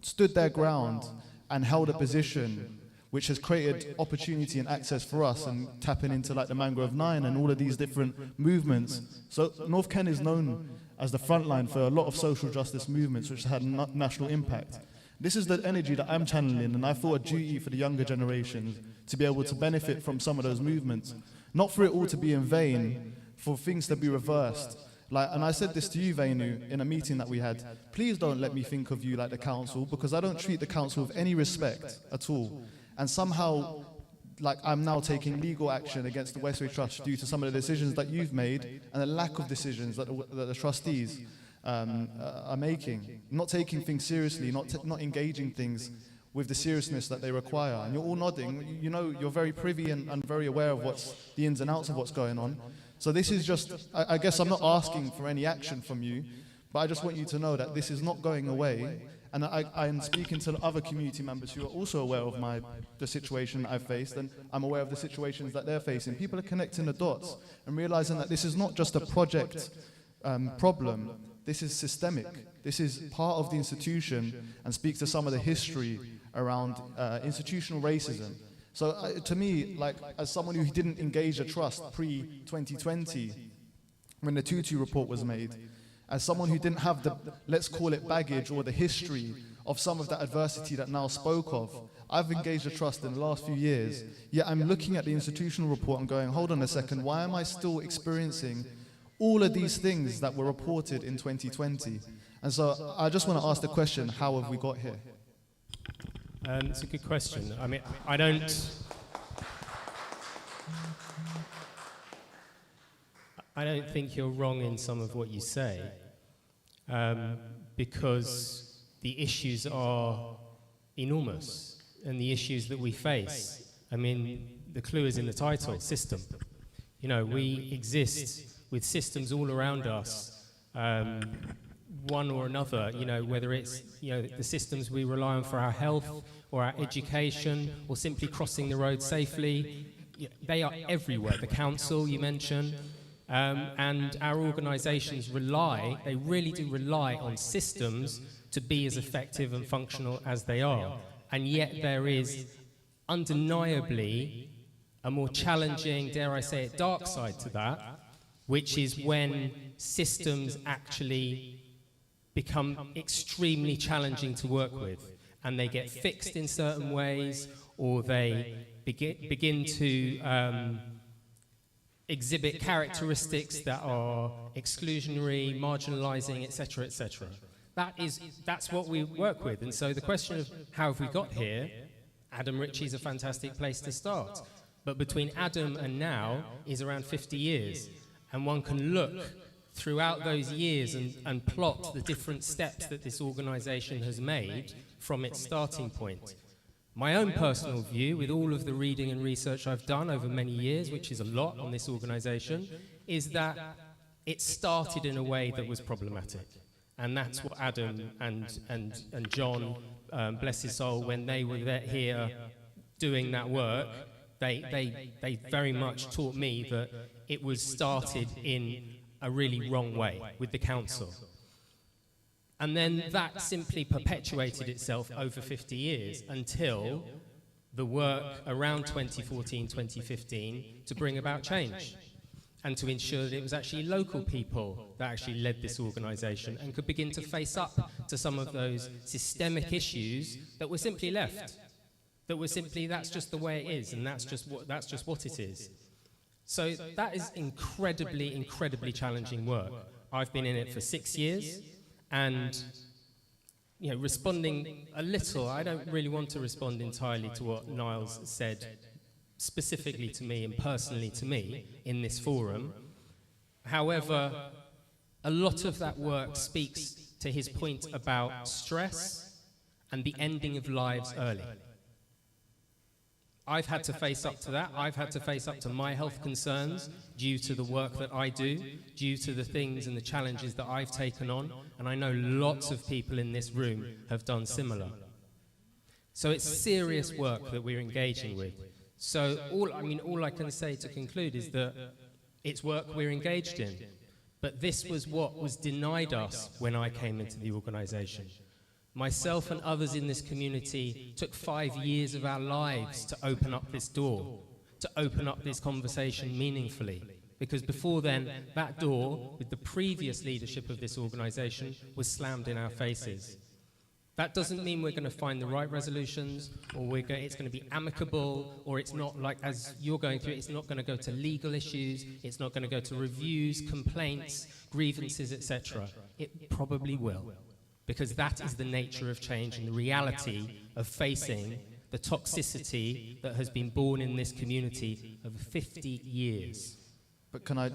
stood their ground and held a position which has created opportunity and access for us, and tapping into like the Mangrove 9 and all of these different movements. So North Kent is known as the front line for a lot of social justice movements which had national impact. This is the energy that I'm channeling, and I feel a duty for the younger generations to be able to benefit from some of those movements. Not for it all to be in vain, for things to be reversed. And I said this to you, Venu, in a meeting that we had. Please don't let me think of you like the council, because I don't treat the council with any respect at all. And somehow, I'm now taking legal action against the Westway Trust due to some of the decisions that you've made and the lack of decisions that the trustees are making. Not taking things seriously, not engaging things with the seriousness that they require. And you're all nodding. You're very privy and very aware of what's the ins and outs of what's going on. So this is just, I guess I'm not asking for any action from you, but I just want you to know that this is not going away. And I'm speaking to other community members who are also aware of the situation that I've faced, and I'm aware of the situations that they're facing. People are connecting the dots and realizing that this is not just a project problem. This is systemic. This is part of the institution and speaks to some of the history around institutional racism. So to me, as someone who didn't engage a trust pre-2020, when the Tutu report was made, as someone who didn't have the, let's call it baggage or the history of some of that adversity that now spoke of, I've engaged a trust in the last few years, yet I'm looking at the institutional report and going, hold on a second, why am I still experiencing all of these things that were reported in 2020? And so I just want to ask the question, how have we got here? It's a good question. I mean, I don't think you're wrong in some of what you say, because the issues are enormous, and the issues that we face, I mean, the clue is in the title, system. We exist with systems all around us, one or another, whether it's, the systems we rely on for our health or our education or simply crossing the road safely. They are everywhere. The council you mentioned, and our organisations they really do rely on systems to be as effective and functional as they are. And yet there is undeniably a more challenging, dare I say it, dark side to that, which is when systems actually become extremely challenging to work with, and they get fixed in certain ways, or they begin to exhibit characteristics that are exclusionary, marginalizing, etc., etc. That's what we work with. And so the question of how have we got here, Adam Ritchie's a fantastic place to start. But between Adam and now is around 50 years. And one can look throughout those years and plot the different steps that this organisation has made from its starting point. My own personal view, with all of the reading and research I've done over many years, which is a lot on this organisation, is that it started in a way that was problematic. And that's what Adam and John, bless his soul, when they were here doing that work, they very much taught me that it was started in a really wrong way with the council. And then that simply perpetuated itself over 50 years until the work around 2014, 2015 to bring about change and to ensure that it was actually local people that actually led this organisation and could begin to face up to some of those systemic issues that were simply left. That were simply, that's just the way it is, and that's just what it is. So that is incredibly, incredibly challenging work. I've been in it for 6 years, and responding a little, I don't really want to respond entirely to what Niles said specifically to me and personally to me in this forum. However, a lot of that work speaks to his point about stress and the ending of lives early. I've had to face up to that. I've had to face up to my health concerns due to the work that I do, due to the things and the challenges that I've taken on, and I know lots of people in this room have done similar. So it's serious work that we're engaging with. So all I can say to conclude is that it's work we're engaged in, but this was what was denied us when I came into the organisation. Myself and others in this community took 5 years of our lives to open up this door, to open up this conversation meaningfully. Because before then, that door, with the previous leadership of this organisation, was slammed in our faces. That doesn't mean we're going to find the right resolutions, or it's going to be amicable, or it's not like, as you're going through, it's not going to go to legal issues, it's not going to go to reviews, complaints, grievances, etc. It probably will. Because that is the nature of change and the reality of facing the toxicity that has been born in this community over 50 years. But can I...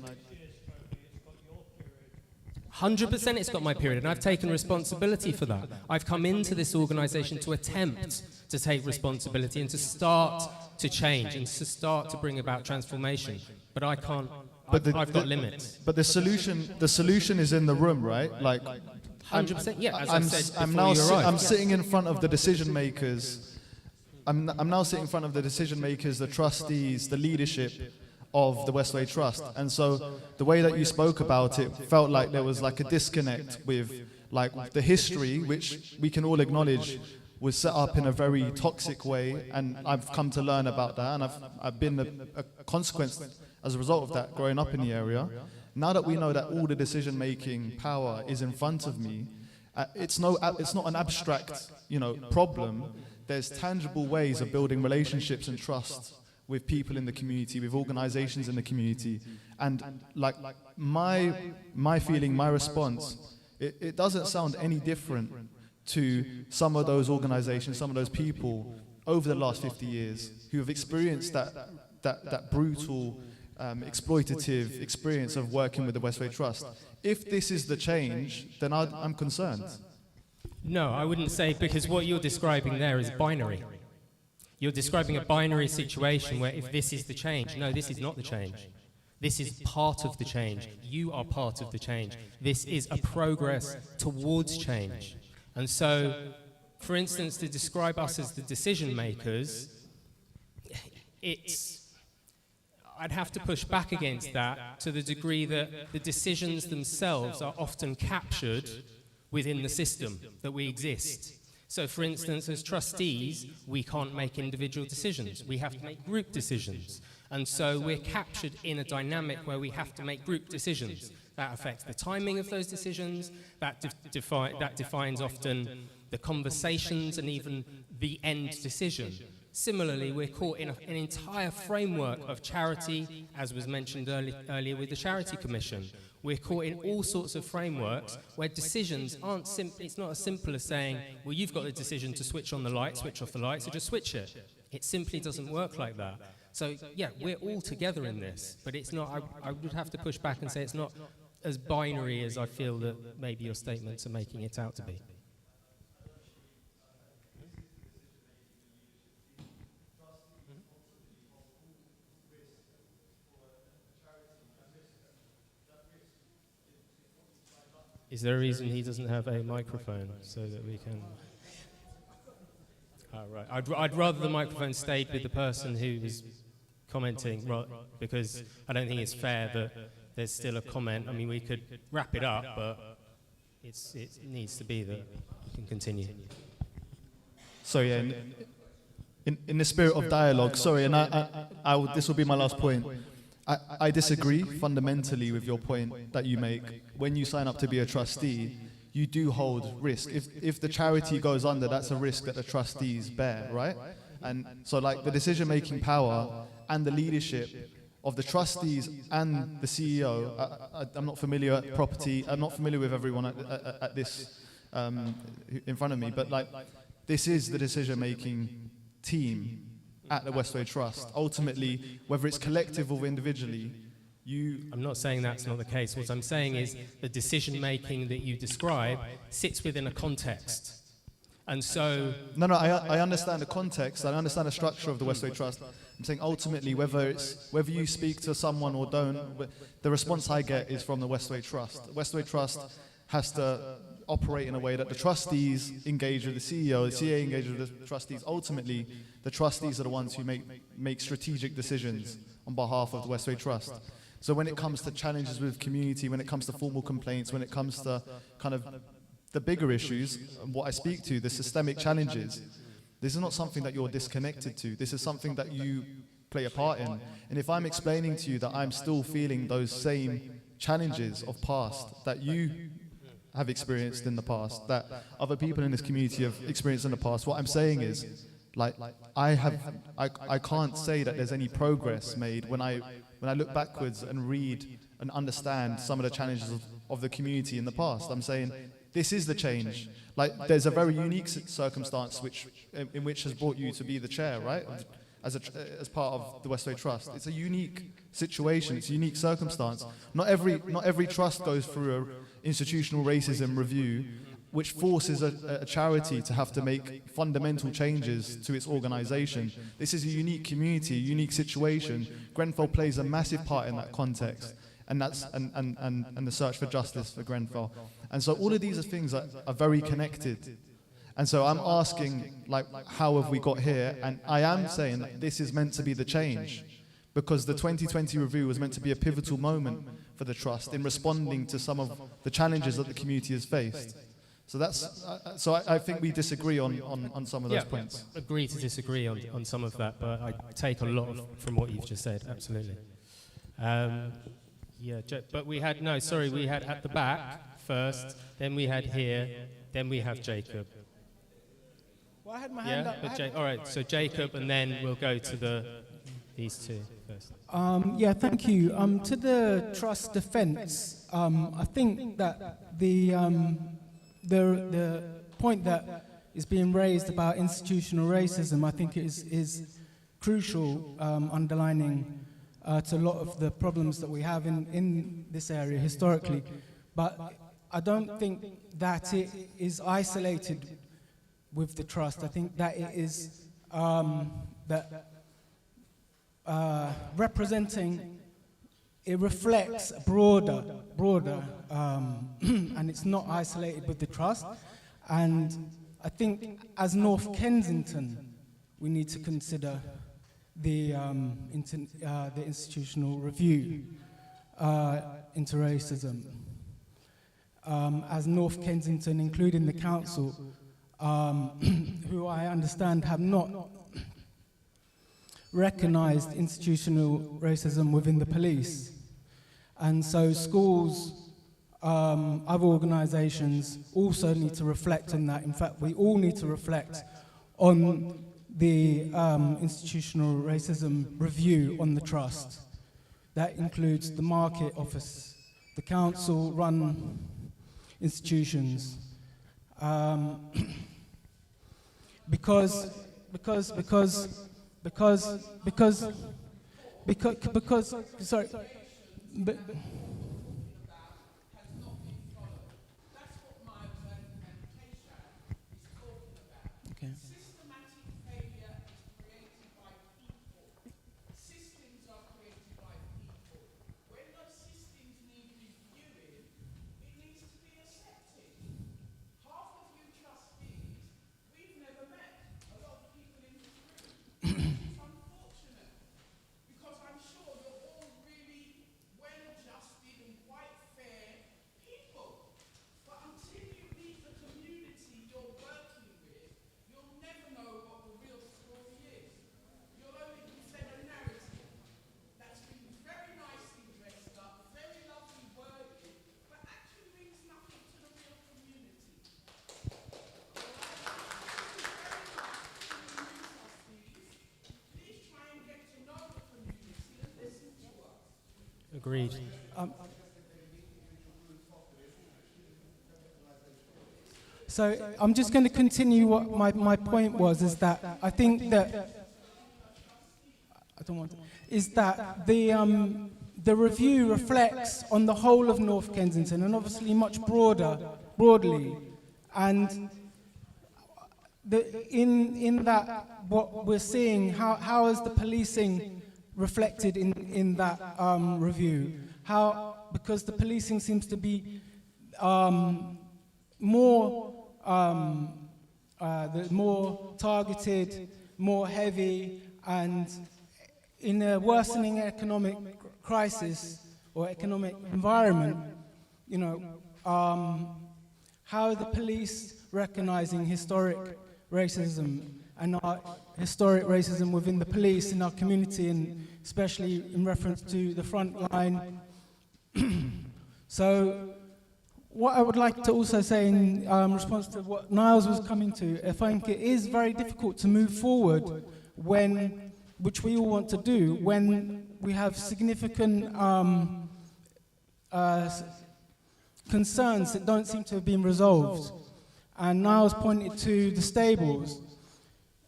100% it's got my period, and I've taken responsibility for that. I've come into this organisation to attempt to take responsibility and to start to change and to start to bring about transformation. But I can't, I've got limits. But the solution is in the room, right? Like... 100%, yeah, as I said before you arrived. I'm sitting in front of the decision makers. I'm now sitting in front of the decision makers, the trustees, the leadership of the Westway Trust. And so the way that you spoke about it felt like there was like a disconnect with like the history, which we can all acknowledge was set up in a very toxic way. And I've come to learn about that, and I've been a consequence as a result of that growing up in the area. Now that we know that all the decision-making power is in front of me, it's not an abstract, problem. There's tangible ways of building relationships and trust with people in the community, with organizations in the community. And like my feeling, my response, it doesn't sound any different to some of those organizations, some of those people over the last 50 years who have experienced that brutal, exploitative experience of working with the Westway Trust. If this is the change, then I'm concerned. No, I wouldn't say, because what you're describing there is binary. You're describing a binary situation where if this is the change, no, this is not the change. This is part of the change. You are part of the change. This is a progress towards change. And so, for instance, to describe us as the decision makers, I'd have to push back against that to the degree that the decisions themselves are often captured within the system that we exist. So, for instance, as trustees, we can't make individual decisions. We have to make group decisions. And so we're captured in a dynamic where we have to make group decisions. That affects the timing of those decisions, that defines often the conversations and even the end decision. Similarly, we're caught in an entire framework of charity, as was mentioned earlier with the Charity Commission. We're caught in all sorts of frameworks where decisions aren't simple. It's not as simple as saying, well, you've got the decision to switch on the light, switch off the light, so just switch it. It simply doesn't work like that. So, yeah, we're all together in this, but it's not, I would have to push back and say it's not as binary as I feel that maybe your statements are making it out to be. Is there a reason he doesn't have a microphone so that we can... Oh, right. I'd rather the microphone stayed with the person who was commenting, because I don't think it's fair that there's still a comment. I mean, we could wrap it up, but it needs to be that we can continue. So yeah, in the spirit of dialogue, sorry, and this will be my last point. I disagree fundamentally with your point that you make. When you sign up to be a trustee, you do hold risk. If the charity goes under, that's a risk that the trustees bear, right? And so like the decision-making power and the leadership of the trustees and the CEO, I'm not familiar at property, I'm not familiar with everyone at this in front of me, but like this is the decision-making team at the Westway Trust. Ultimately, whether it's collective or individually, I'm not saying that's not the case. What I'm saying is the decision-making that you describe sits within a context. And so... No, I understand the context. I understand the structure of the Westway Trust. I'm saying ultimately, whether you speak to someone or don't, the response I get is from the Westway Trust. The Westway Trust has to operate in a way that the trustees engage with the CEO engage with the trustees. Ultimately, the trustees are the ones who make strategic decisions on behalf of the Westway Trust. So when it comes to challenges with community, when it comes to formal complaints, when it comes to kind of the bigger issues, what I speak to, the systemic challenges, this is not something that you're disconnected to. This is something that you play a part in. And if I'm explaining to you that I'm still feeling those same challenges of past that you have experienced in the past, that other people in this community have experienced in the past, what I'm saying is, like, I can't say that there's any progress made when I look backwards and read and understand some of the challenges of the community in the past. I'm saying this is the change. Like, there's a very unique circumstance in which has brought you to be the chair, right? As part of the Westway Trust. It's a unique situation, it's a unique circumstance. Not every trust goes through an institutional racism review which forces a charity to have to make fundamental changes to its organization. This is a unique community, a unique situation. Grenfell plays a massive part in that context, and that's and the search for justice for Grenfell. And so all of these things are very connected. And so I'm asking, like, how have we got here? And I am saying that this is meant to be the change, because the 2020 review was meant to be a pivotal moment for the trust in responding to some of the challenges that the community has faced. So that's I think we disagree on some of those points. Agree to disagree on some of that, but I take a lot from what you've just said. Absolutely. But we had we had at the back first, then we had here, then we have Jacob. Well, I had my hand up. All right, so Jacob, and then we'll go to these two first. Thank you. To the trust defence, I think that the point that is being raised about institutional racism, I think is crucial, underlining to a lot of the problems that we have in this area historically. But I don't think that it is isolated with the trust. I think that it is representing, it reflects a broader, and it's not isolated with the trust. And I think as North Kensington, we need to consider the institutional review into racism. As North Kensington, including the council, who I understand have not recognised institutional racism within the police. And so schools, other organisations also need to reflect on that. In fact, we all need to reflect on the institutional racism review on the trust. That includes the market office, the council-run institutions, because because sorry, but. Okay. Agreed. So I'm just going to continue what my point was, is that I think that I don't want to, is that the review reflects on the whole of North Kensington, and obviously much broadly, and in that what we're seeing, how is the policing reflected in that review? How, because the policing seems to be more targeted, more heavy, and in a worsening economic crisis or economic environment, you know, how are the police recognizing historic racism and our historic racism within the police in our community, and especially in reference to the front line? So what I would like to also say in response to what Niles was coming to, I think it is very difficult to move forward when, which we all want to do, when we have significant concerns that don't seem to have been resolved. And Niles pointed to the stables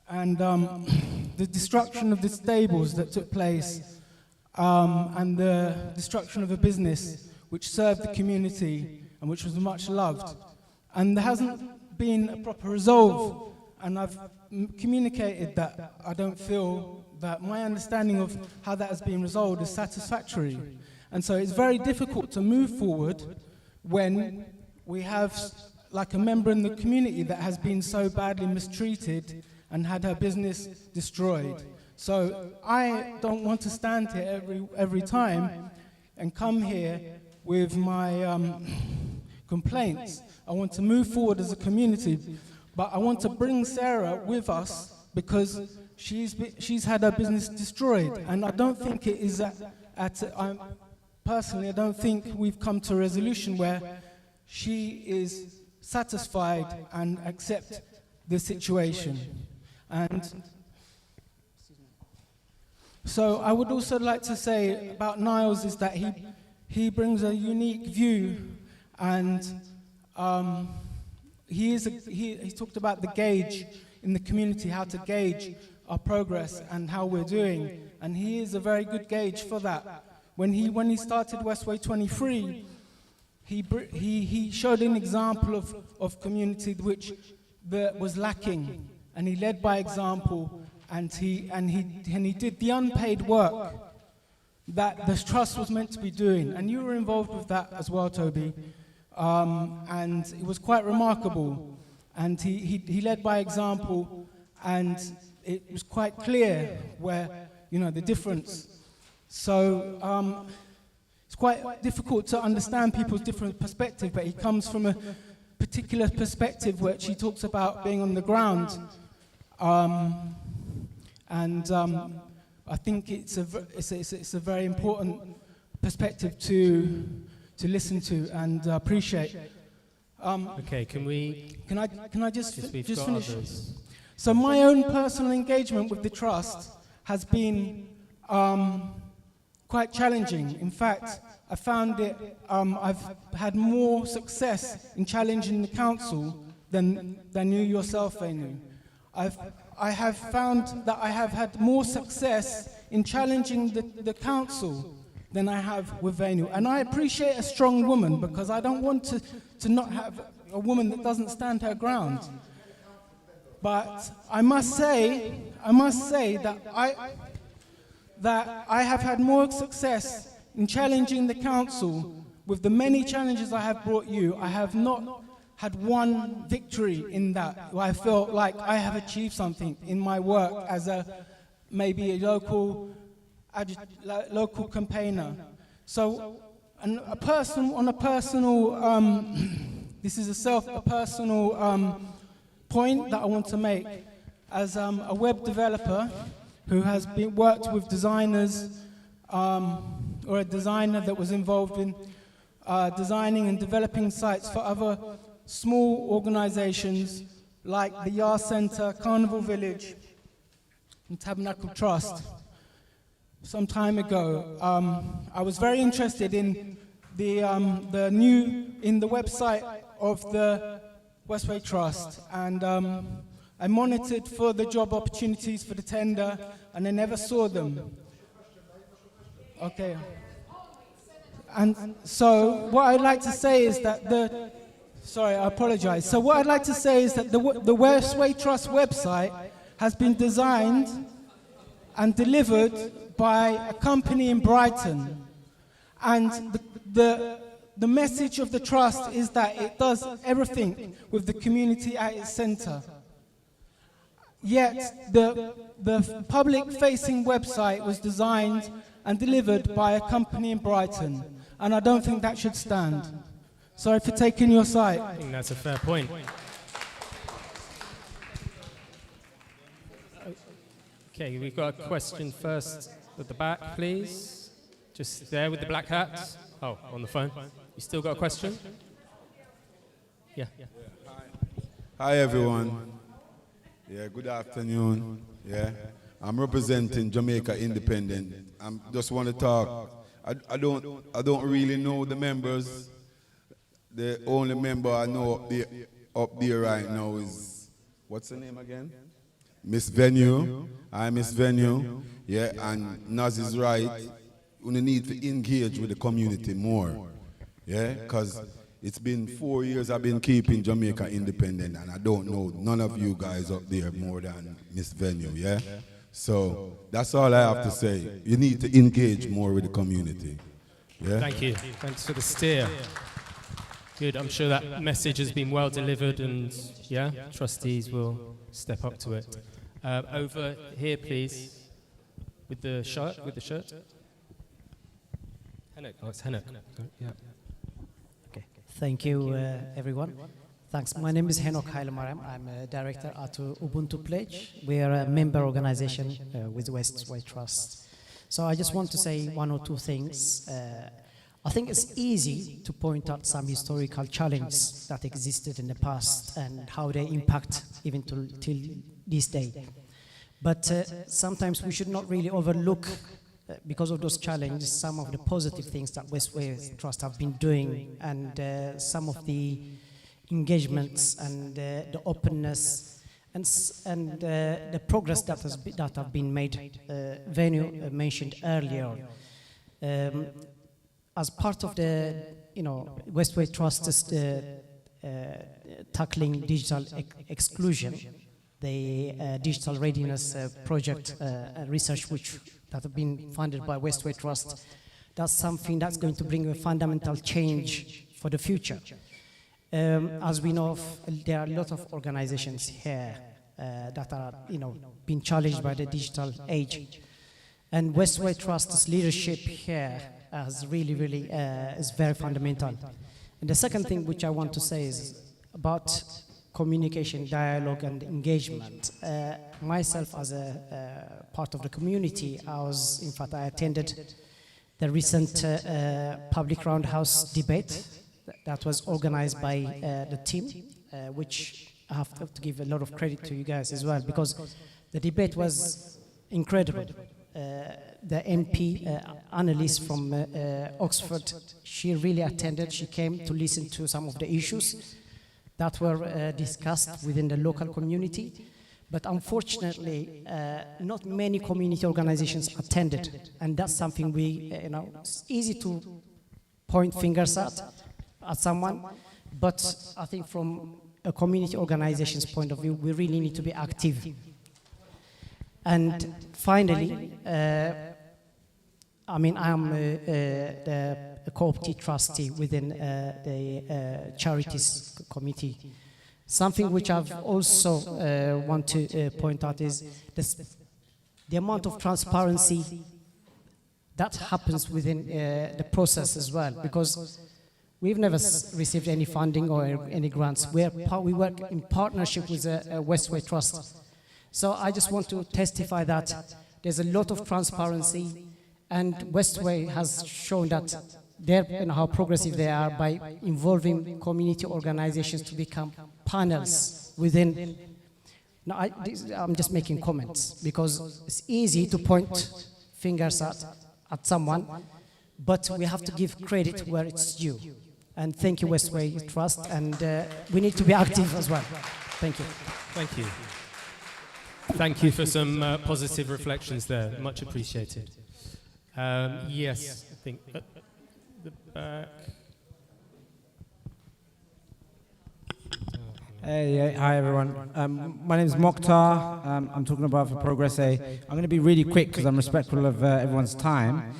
and the destruction of the stables that took place, and the destruction of a business which served the community and which was much loved. And there hasn't been a proper resolve, and I've communicated that I don't feel that my understanding of how that has been resolved is satisfactory. And so it's very difficult to move forward when we have like a member in the community that has been so badly mistreated and had her business destroyed. So I don't want to stand here every time and come here with my complaints. I want to move forward as a community, but I want to bring Sarah with us because she's had her business destroyed, and I don't think it is personally, I don't think we've come to a resolution where she is satisfied and accept the situation. And so I would also like to say about Niles is that he brings a unique view, and he talked about the gauge in the community, how to gauge our progress and how we're doing, and he is a very good gauge for that. When he started Westway 23, he showed an example of community which was lacking, and he led by example, and he did the unpaid work that the trust was meant to be doing, and you were involved with that as well, Toby, and it was quite remarkable, and he led by example, and it was quite clear where, you know, the difference. So it's quite difficult to understand people's different perspective, but he comes from a particular perspective which he talks about being on the ground, I think it's a very important perspective to listen to and appreciate. Okay, can I just finish? Others. So my own personal engagement with the trust has been quite challenging. In fact, I found it, I've had more success in challenging the council than you yourself, Anu. I have found that I have had more success in challenging the council than I have with Venu. And I appreciate a strong woman, because I don't want to not have a woman that doesn't stand her ground. But I must say that I have had more success in challenging the council. With the many challenges I have brought you, I have not had one victory in that. I felt like I have achieved something in my work as maybe a local campaigner. So, a personal, this is a personal point that I want to make. As a web developer who has worked with designers, or a designer that was involved in designing and developing sites for other small organizations like the Yar Center, Carnival Village, and Tabernacle Trust. Some time ago, I was very interested in the website of the Westway Trust, and I monitored for the job opportunities for the tender, and I never saw them. Okay. And so what I'd like to say is that sorry, I apologize. So what I'd like to say is that the Westway Trust website has been designed and delivered by a company in Brighton. And the message of the trust is that it does everything with the community at its center. Yet the public-facing website was designed and delivered by a company in Brighton. And I don't think that should stand. Sorry for taking your side. I think that's a fair point. Okay, we've got a question first at the back, please. Just there with the black hat. Oh, on the phone. You still got a question? Yeah. Hi, everyone. Yeah, good afternoon. Yeah, I'm representing Jamaica Independent. I just want to talk. I don't really know the members. The only member I know up there right now is, what's her name again? Miss Venue. I'm Miss Venue. Yeah, and Naz is right. We need to engage with the community more. Yeah, because it's been 4 years I've been keeping Jamaica Independent, and I don't know none of you guys up there more than Miss Venue, yeah? So that's all I have to say. You need to engage more with the community. Yeah? Thank you. Thanks for the steer. Good. I'm sure that message has been well delivered, and yeah, trustees will step up to it. Over here, please, with the shirt. Henok. Oh, it's Henok. Yeah. Okay. Thank you, everyone. Thanks. My name is Henok Hailemaram. I'm a director at Ubuntu Pledge. We are a member organization with Westway Trust. So I just want to say one or two things. I think it's easy to point out some historical challenges that existed in the past and how they impact even till this day. But sometimes we should not really overlook, because of those challenges, some of the positive things that Westway Trust have been doing, and some of the engagements and the openness and the progress that have been made. Venu mentioned earlier. As part of the Westway Trust's tackling digital exclusion, the digital readiness project research that have been funded by Westway Trust, that's something that's going to bring a fundamental change for the future. As we know, there are a lot of organizations here that are, being challenged by the digital age. And Westway Trust's leadership here is really is very fundamental. And the second thing which I want to say is about communication, dialogue, and engagement. Myself, as a part of the community, I attended the recent public roundhouse debate that was organized by the team, which I have to give a lot of credit to you guys as well, because the debate was incredible. The MP, Annalise from Oxford, she really attended. She came to listen to some of the issues that were discussed within the local community. But unfortunately, not many community organizations attended, and that's something we, it's easy to point fingers at someone, but I think from a community organization's point of view, we really need to be active. And finally, I'm a co-opted trustee within the charities committee. Something which I've also want to point out is the amount of transparency that happens within the process as well, because we've never received any funding or any grants. We work in partnership with a Westway Trust. So I just want to testify that there's a lot of transparency, and Westway has shown that how progressive they are by involving community organizations to become panels within. Now, I'm just making comments because it's easy to point fingers at someone, but we have to give credit where it's due. And thank you, Westway Trust, and we need to be active as well. Thank you. Thank you. Thank you for some positive reflections there. Much appreciated. Yes, I think at the back. Hey, hi everyone. My name is Mokhtar. I'm talking about for Progress A. I'm going to be really quick because I'm respectful of everyone's time.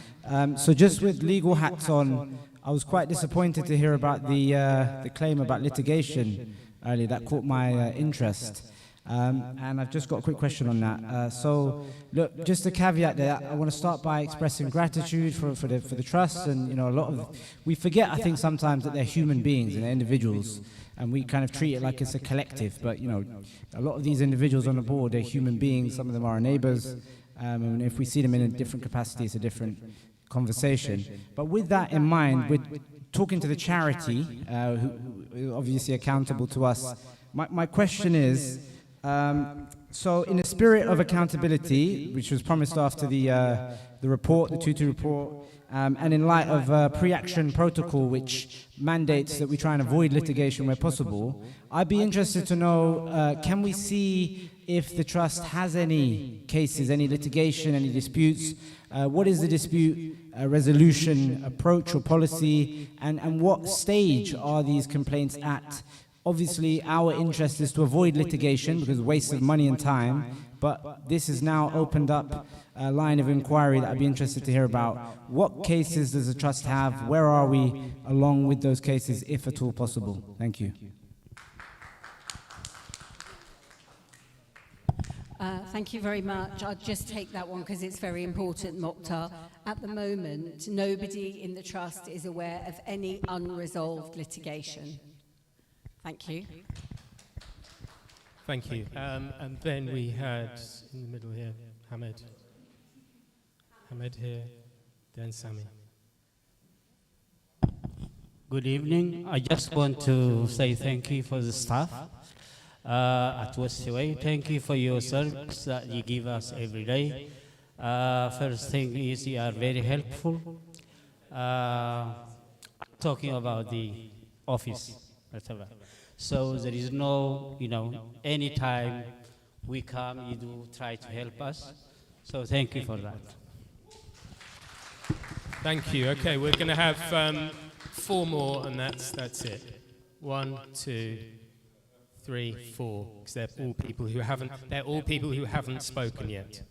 So just with legal hats on, I was quite disappointed to hear about the claim about litigation earlier. That caught my interest. And I've just got a quick question on that. So, look, just a caveat there. I want to start by expressing gratitude for the trust, and a lot of we forget, I think, sometimes that they're human beings and they're individuals, and we kind of treat it like it's a collective. But a lot of these individuals on the board, they're human beings. Some of them are our neighbours, and if we see them in a different capacity, it's a different conversation. But with that in mind, we're talking to the charity, who obviously accountable to us. My question is. So in the spirit of accountability, which was promised after the report, the Tutu report, and in light of pre-action protocol, which mandates that we try and avoid litigation where possible, I'd be interested to know, can we see if the trust has any cases, any litigation, any disputes? What is the dispute resolution approach or policy, and what stage are these complaints at? Obviously, our interest is to avoid litigation because of waste of money and time, but this has now opened up a line of inquiry that I'd be interested to hear about. What cases does the trust have? Where are we along with those cases, if at all possible? Thank you. Thank you very much. I'll just take that one because it's very important, Mokhtar. At the moment, nobody in the trust is aware of any unresolved litigation. Thank you. Thank you. And then we had, in the middle here, Hamed. Hamed here, then Sami. Good evening. I just want to say thank you for the staff at Westway. Thank you for your service that you give us every day. First thing is you are very helpful. Talking about the office, whatever. So there is no, any time we come, you do try to help us. So thank you for that. Thank you. Okay, we're going to have 4 more, and that's it. 1, 2, 3, 4. Because they're all people who haven't spoken yet.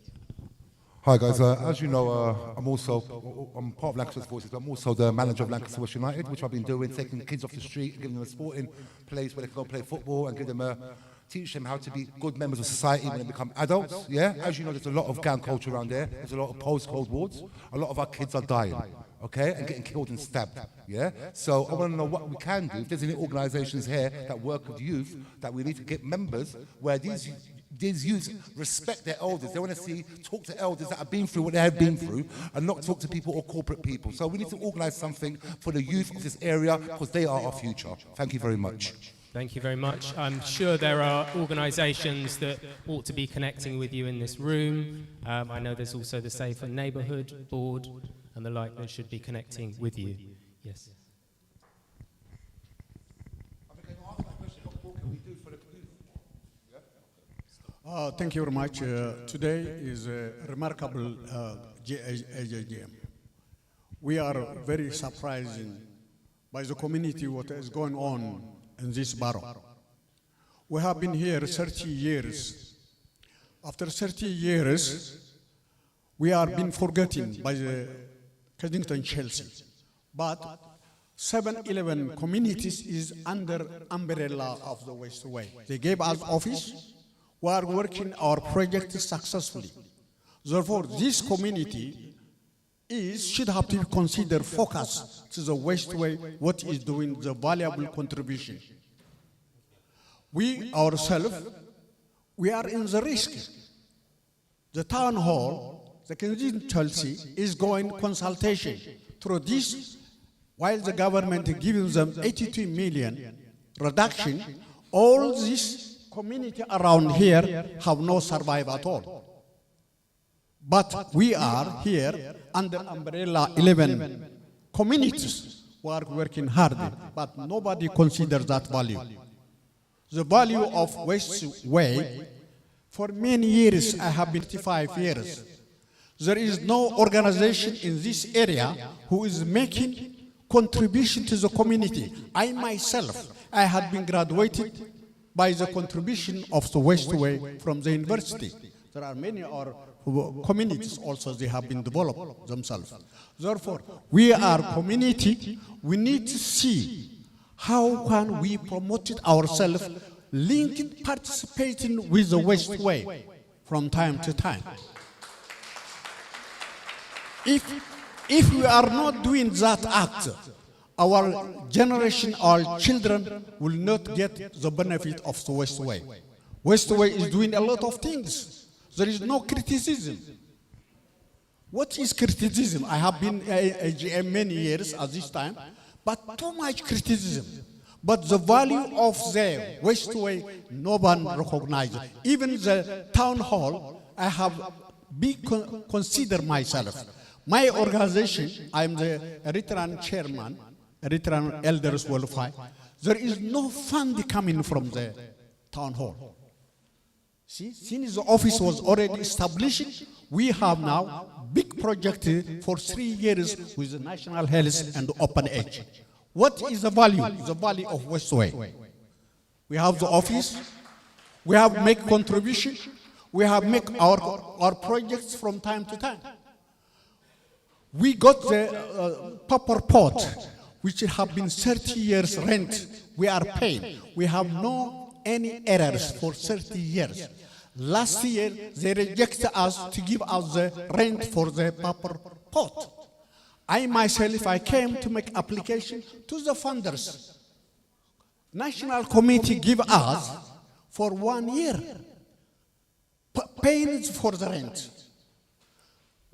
Hi guys, as you know, I'm part of Lancaster Voices, but I'm also the manager of Lancaster West United, which I've been doing, taking kids off the street, giving them a sporting place where they can go play football and teach them how to be good members of society when they become adults, yeah? As you know, there's a lot of gang culture around there, there's a lot of postcode wards, a lot of our kids are dying, okay, and getting killed and stabbed, yeah? So I want to know what we can do, if there's any organisations here that work with youth, that we need to get members where these youths respect their elders. They want to talk to elders that have been through what they have been through and not talk to people or corporate people. So we need to organise something for the youth of this area because they are our future. Thank you very much. Thank you very much. I'm sure there are organisations that ought to be connecting with you in this room. I know there's also the Safer Neighbourhood Board and the like that should be connecting with you. Yes. Thank you very much. Today is a remarkable AGM. We are very surprised by the community what is going on in this borough. We have been here 30 years. After 30 years, we are being forgotten by the Kensington Chelsea. But 7-11 communities is under umbrella of the Westway. They gave us office. We are working our project successfully. Therefore, this community should have to consider focus to the Westway, what is doing the valuable contribution. We ourselves, we are in the risk. The town hall, the Kensington Chelsea, is going consultation through this, while the government is giving them 82 million reduction, all this community around here have no survive at all. But we are here under umbrella 11 communities who are working hard, but nobody considers that value. The value of Westway, for many years, I have been 35 years. There is no organization in this area who is making contribution to the community. I myself, I had been graduated by the contribution of the Westway from the university. There are many other communities also, they have been developed themselves. Therefore, we are community, we need to see how can we promote it ourselves, linking, participating with the Westway from time to time. If we are not doing that act, our generation, our children will not get the benefit of the Westway. Westway is doing a lot of things. There is no criticism. What is criticism? I have been at AGM many years at this time, but too much criticism. But the value of the Westway, no one recognizes. Even the town hall, I have considered myself. My organization, I'm the Eritrean chairman, Eritrean Elders Welfare. There is no fund coming from the town hall. See, since the office was already established, we have now big project for 3 years with the National Health and Open Age. What is the value? The value of Westway. We have the office, we have make contribution, we have make our projects from time to time. We got the paper pot, which have been 30 years rent. We are paying. We have no any errors for 30 years. Last year, they rejected us to give us the rent for the paper pot. I myself, I came to make application to the funders. National Committee give us for 1 year paying for the rent.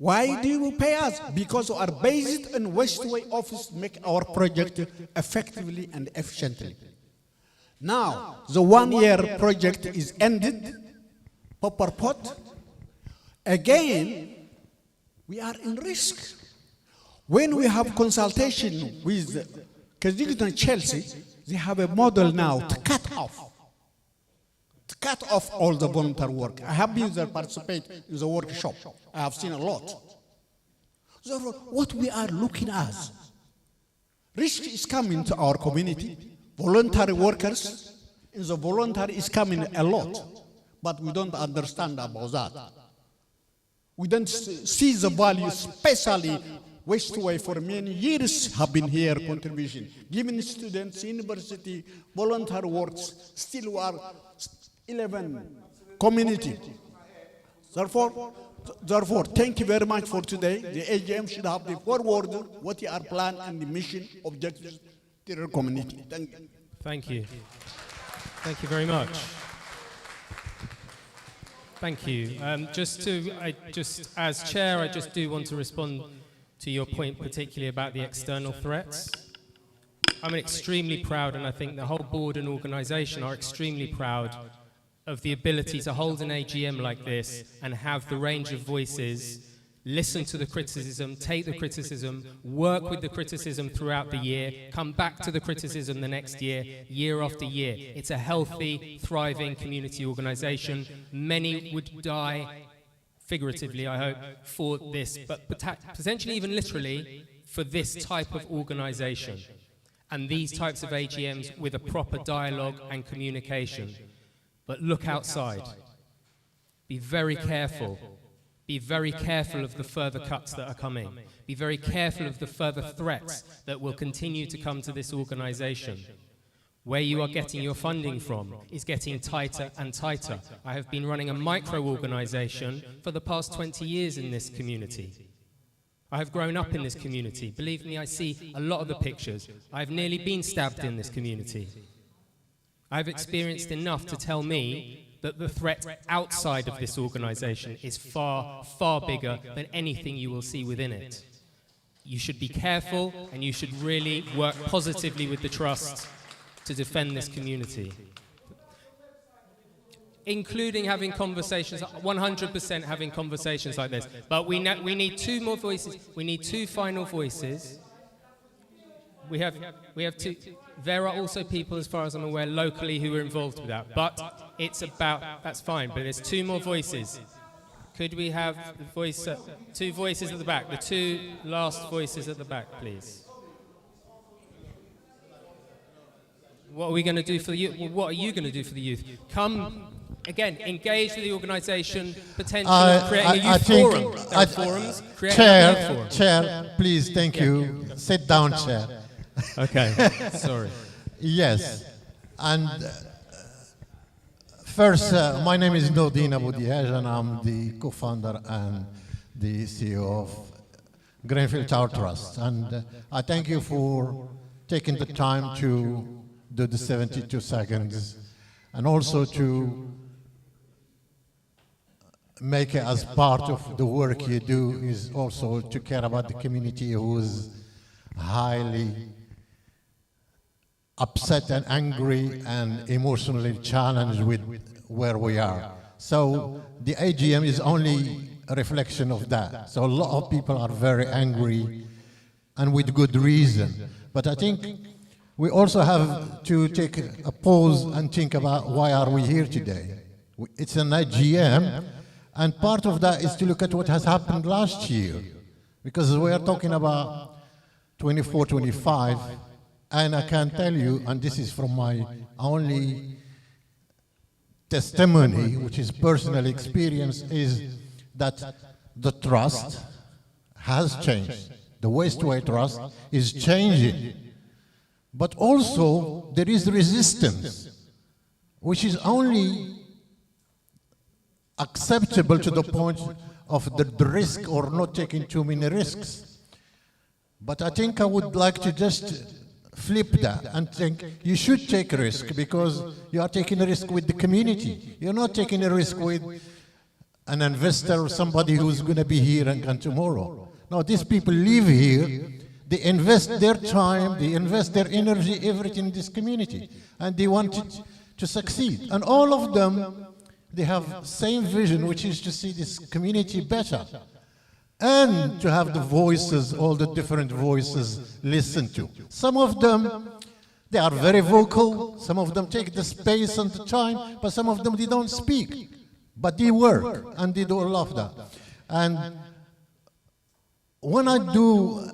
Why do you pay us? Because we are based in Westway office make our project effectively and efficiently. Now, the 1 year project is ended, paper pot. Again, we are in risk. When we have consultation with Kensington Chelsea, they have a model now to cut off all the volunteer work. I have been there, participate in the workshop. I have seen a lot. So what we are looking at, risk is coming to our community. Voluntary workers in the voluntary is coming a lot, but we don't understand about that. We don't see the value, especially Westway for many years have been here contribution, giving students, university, voluntary works, still we are 11 community. Therefore, thank you very much for today. The AGM should have the forward what you are plan and the mission objectives to the community. Thank you. Thank you. Thank you very much. Thank you. As chair, I just do want to respond to your point, particularly about the external threats. I'm extremely proud, and I think the whole board and organisation are extremely proud of the ability to hold an AGM like this and have the range of voices listen to the criticism, take the criticism, work with the criticism throughout the year, come back to the criticism the next year, year after year. It's a healthy, thriving community organisation. Many would die, figuratively I hope, for this, but potentially even literally, for this type of organisation and these types of AGMs with a proper dialogue and communication. But look outside. Be very careful. Be very careful of the further cuts that are coming. Be very careful of the further threats that will continue to come to this organisation. Where you are getting your funding from is getting tighter and tighter. I have been running a micro-organisation for the past 20 years in this community. I have grown up in this community. Believe me, I see a lot of the pictures. I have nearly been stabbed in this community. I have experienced enough to tell me that the threat outside of this organisation is far, far bigger than anything you will see within it. You should be careful and you should really work positively with the Trust to defend this community. Including having conversations, 100% having conversations like this. But we need two more voices. We need two final voices. We have two. There are also people, as far as I'm aware, locally who are involved with that. But it's about, that's fine, but there's two more voices. Could we have the voice, two voices at the back? The two last voices at the back, please. What are we going to do for the youth? Well, what are you going to do for the youth? Come, again, engage with the organisation, potentially creating a youth forum. There are forums, create a youth forum. Chair, please, thank you. Sit down, Chair. Okay, sorry. Yes, and first, my name is Nordin Abu Diaj, and I'm the co-founder and the CEO of Greenfield Tower Trust. And I thank you for taking the time to do the 72 seconds, and also to make it as part of the work you do is also to care about the community who is highly upset and angry and emotionally challenged with where we are. So the AGM is only a reflection of that. So a lot of people are very angry and with good reason. But I think we also have to take a pause and think about why are we here today. It's an AGM, and part of that is to look at what has happened last year. Because we are talking about 24, 25, and I can tell you, and this is from my only testimony, which is personal experience, is that the trust has changed. The Westway Trust is changing. But also, there is resistance, which is only acceptable to the point of the risk or not taking too many risks. But I think I would like to just flip that and think you should take a risk, because you are taking a risk with the community. You're not taking a risk with an investor or somebody who's going to be here and tomorrow. No, these people live here, they invest their time, they invest their energy, everything in this community, and they want it to succeed. And all of them, they have same vision, which is to see this community better, and to have the voices, all the different voices, listened to. Some of them, they are very vocal, some of them take the space and the time, but some of them, they don't speak. But they work, and they do all of that. And when I do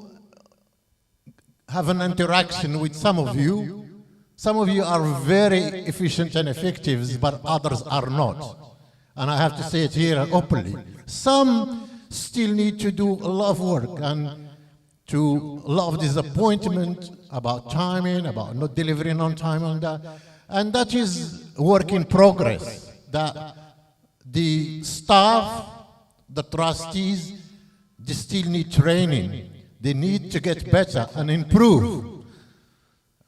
have an interaction with some of you are very efficient and effective, but others are not. And I have to say it here openly. Some still need to do a lot of work, and to a lot of disappointment about timing, about not delivering on time on that. And that is work in progress. That the staff, the trustees, they still need training. They need to get better and improve.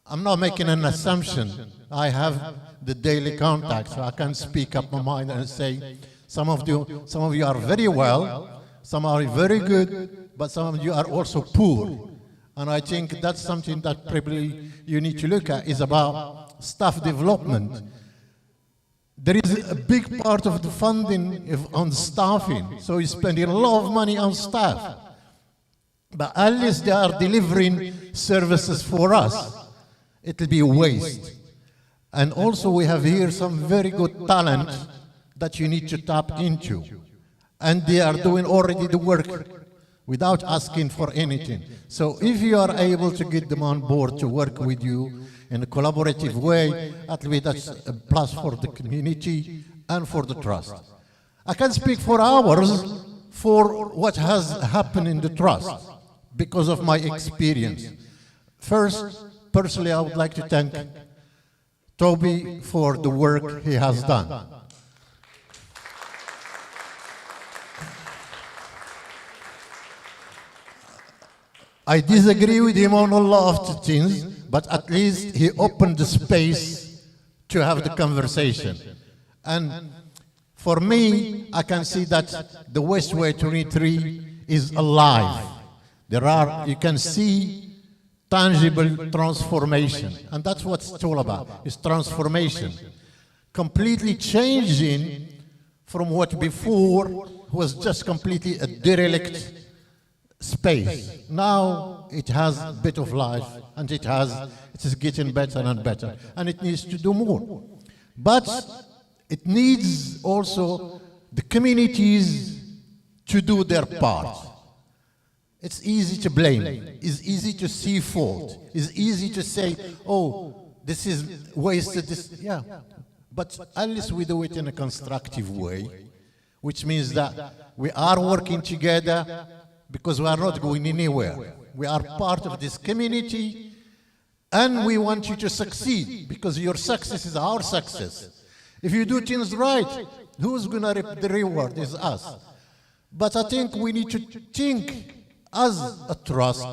I'm not making an assumption. I have the daily contact, so I can speak up my mind and say, some of you are very well, some are very good, but some of you are also poor. And I think that's something that probably you need to look at, is about staff development. there is a big part of the funding on staffing, so you're spending a lot of money on staff. But unless they are delivering services for us, it will be a waste. And also we have here some very good talent that you need to tap into. And they are doing already the work without asking for anything. So if you are able to get them on board to work with you in a collaborative way, at least that's a plus for the community and for the trust. I can speak for hours for what has happened in the trust because of my experience. First, personally, I would like to thank Toby for the work he has done. I disagree with him on a lot of things, but at least he opened the space to have the conversation. And for me, I can see that the Westway 23 is alive. You can see tangible transformation, and that's what it's all about, is transformation. Completely changing from what before was just completely a derelict space. Now it has a bit of life, and it is getting better and better, and it needs to do more. But it needs also the communities to do their part. It's easy to blame, it's easy to see fault, it's easy to say, oh, this is wasted, yeah. But unless we do it in a constructive way, which means that we are working together, because we are not going anywhere. We are part of this community, and we want you to succeed, because your success is our success. If you do things right, who's going to reap the reward is us. But I think we need to think as a trust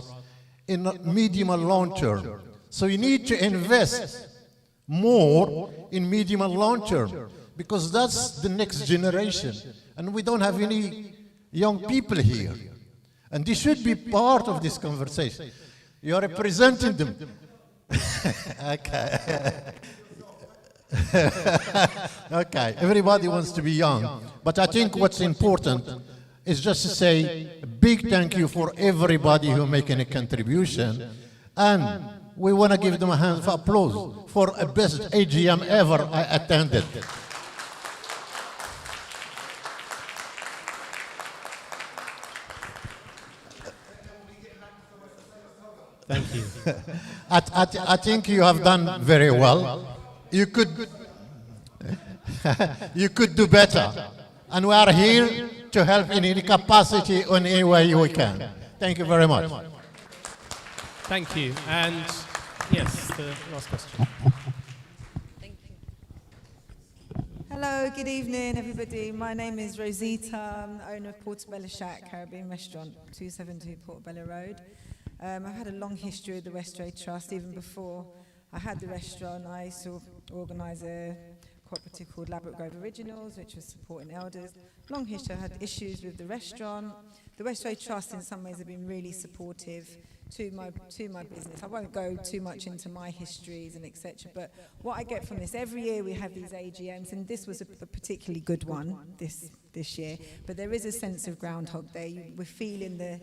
in medium and long term. So you need to invest more in medium and long term, because that's the next generation. And we don't have any young people here. And they should be part of this conversation. You are representing them. Okay. Okay, everybody wants to be young. But I think what's important is just to say a big thank you for everybody who making a contribution. And we want to give them a hand of applause for a best AGM ever I attended. Thank you. I think you have done very well. You could do better. And we are here to help in any capacity in any way we can. Thank you very much. Thank you. And yes, the last question. Hello, good evening, everybody. My name is Rosita. I'm the owner of Portobello Shack Caribbean Restaurant, 272 Portobello Road. I've had a long history with the Westway Trust. Even before I had the restaurant, I used to organise a cooperative called Labrador Grove Originals, which was supporting elders. Long history. I had issues with the restaurant. The Westway Trust, in some ways, have been really supportive to my business. I won't go too much into my histories and etc. But what I get from this, every year we have these AGMs, and this was a particularly good one this year. But there is a sense of Groundhog Day. We're feeling the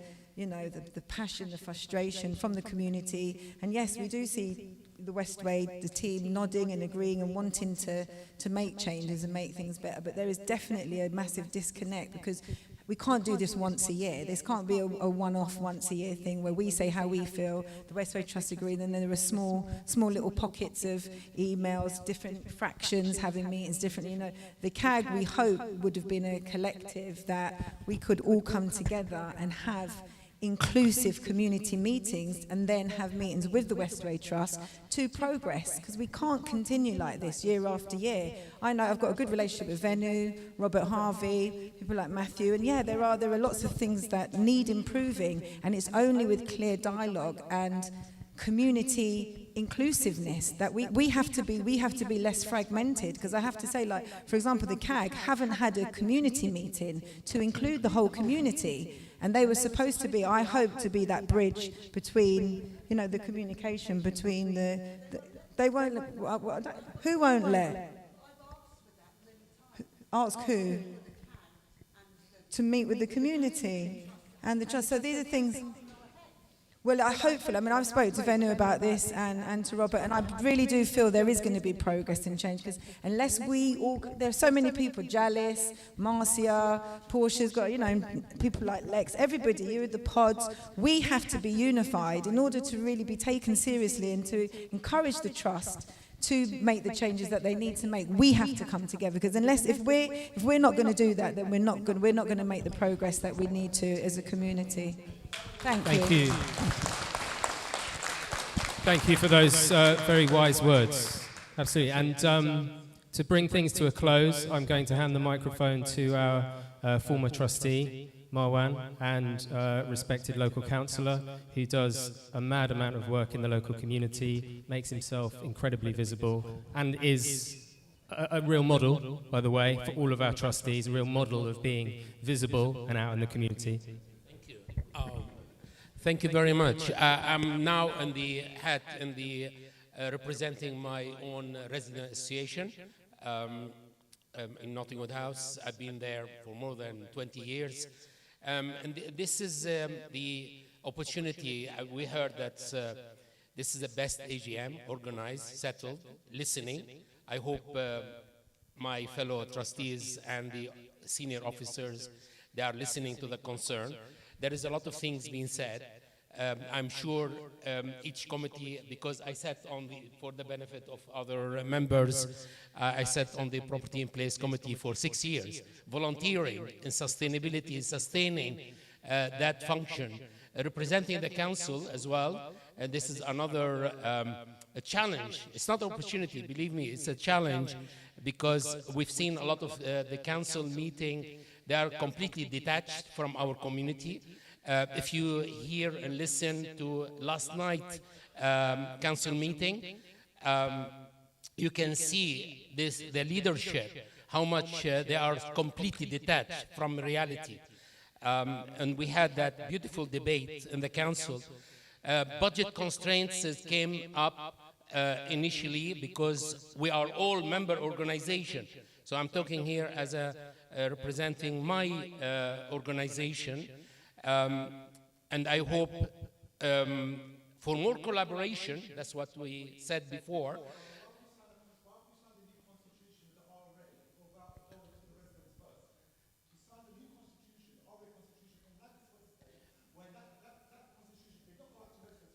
passion, the frustration from the community. And yes, we do see the Westway, the team nodding and agreeing and wanting to make changes and make things better. But there is definitely a massive disconnect, because we can't do this once a year. This can't be a one-off once a year thing where we say how we feel, the Westway Trust agree, and then there are small little pockets of emails, different fractions having meetings differently. The CAG, we hope, would have been a collective that we could all come together and have inclusive community meetings, and then have meetings with the Westway Trust to progress, because we can't continue like this year after year. I know I've got a good relationship with Venu, Robert Harvey, people like Matthew, and yeah, there are lots of things that need improving, and it's only with clear dialogue and community inclusiveness that we have to be less fragmented. Because I have to say, like, for example, the CAG haven't had a community meeting to include the whole community. And they were supposed to be, I hope, to be that bridge between, the communication between they won't, who won't let? Ask who? To meet with the community and the trust. So these are things. Well, hopefully, I mean, I've spoken to Venu about this and to Robert, and I really do feel there is going to be progress and change, because unless we all, there are so many people, Jalis, Marcia, Portia's got, you know, people like Lex, everybody, you the pods, we have to be unified in order to really be taken seriously and to encourage the trust to make the changes that they need to make. We have to come together, because if we're not going to do that, then we're not going to make the progress that we need to as a community. Thank you. Thank you for those very wise words. Absolutely. And to bring things to a close, I'm going to hand the microphone to our former trustee, Marwan, and respected local councillor, who does a mad amount of work in the local community, makes himself incredibly visible, and is a real model, by the way, for all of our trustees, a real model of being visible and out in the community. Thank you very much. I'm now in the representing my own resident association in Nottingwood House. I've been there for more than 20 years. And this is the opportunity. We heard that this is the best AGM, organized, settled, listening. I hope my fellow trustees and the senior officers, they are listening to the concern. There is a lot of things being said. I'm sure each committee, because I sat on for the benefit of other members, I sat on the Property in Place Committee for 6 years, volunteering in sustainability, sustaining that function, representing the council as well. And this is another a challenge. It's not an opportunity, believe me, it's a challenge, because we've seen a lot of the council meeting, they are completely detached from our community. If you hear and listen to last night council meeting, you can see the leadership, how much they are completely detached from reality. And we had that beautiful debate in the council. Budget constraints came up initially because we are all member organization. So I'm talking here as representing my organization. And I hope for more collaboration, that's what we said before.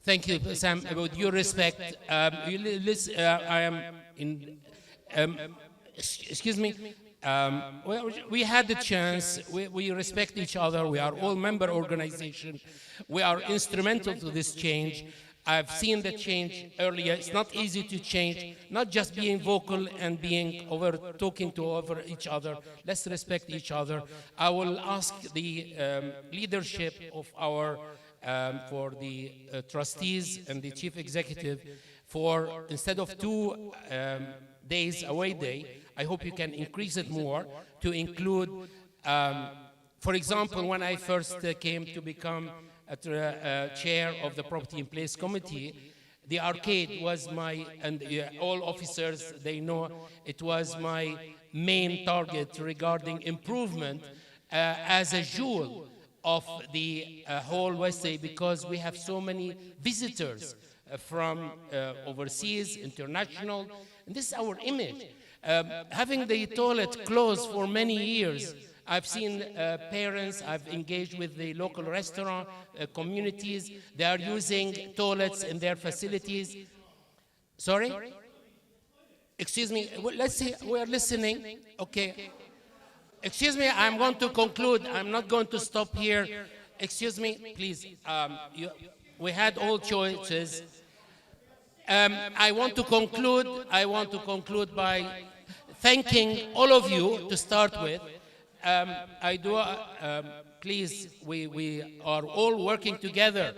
Thank you, Sam. With due respect, I am in. Excuse me. Well, we had the chance. We respect each other. We are all member organization. We are instrumental to this change. I've seen the change earlier. It's not easy to change. Not just being vocal and being talking over each other. Let's respect each other. I will ask the leadership of our for the trustees and the chief executive for, instead of 2 days away day, I hope you can increase it more to include, for example, when I first came to become chair of the Property in Place Committee, the arcade was and all officers, they know it was my main target regarding improvement as a jewel of the whole Westway, because we have so many visitors from overseas, international, and this is our image. Having the toilet closed for many years, I've seen parents, I've engaged with the local restaurant communities, they are using toilets in their facilities. Sorry? Excuse me, let's see, we're listening. Okay. Excuse me, I'm going to conclude. I'm not going to stop here. Excuse me, please. We had all choices. I want to conclude by thanking all of you to start with. Please, we are all working together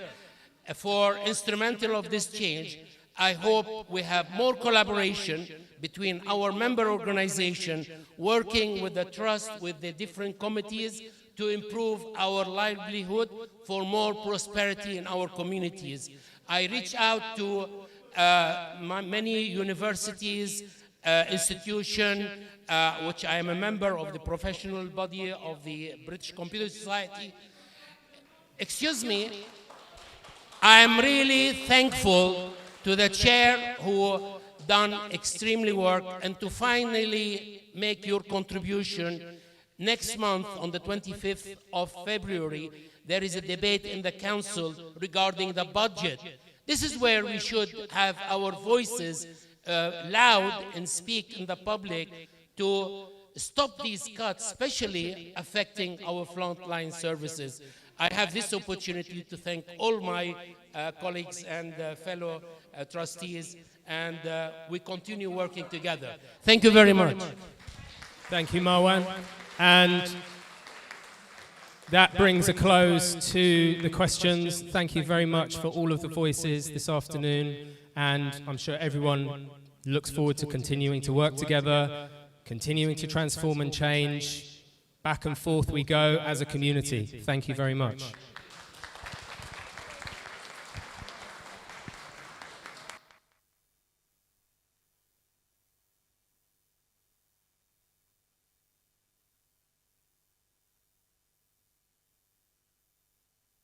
for instrumental of this change. I hope we have more collaboration between our member organization, working with the trust, with the different committees to improve our livelihood for more prosperity in our communities. I reach out to many universities, institution, which I am a member of the professional body of the British Computer Society. Excuse me, I am really thankful to the chair who done extremely work, and to finally make your contribution. Next month, on the 25th of February, there is a debate in the council regarding the budget. This is where we should have our voices loud and speak in the public to stop these cuts, especially affecting our frontline services. I have this opportunity to thank all my colleagues and fellow trustees, and we continue working together. Thank you very much. Thank you, Marwan. And that brings a close to the questions. Thank you very much for all of the voices this afternoon, and I'm sure everyone looks forward to continuing to work together, continuing to transform and change. Back and forth we go as a community. Thank you very much.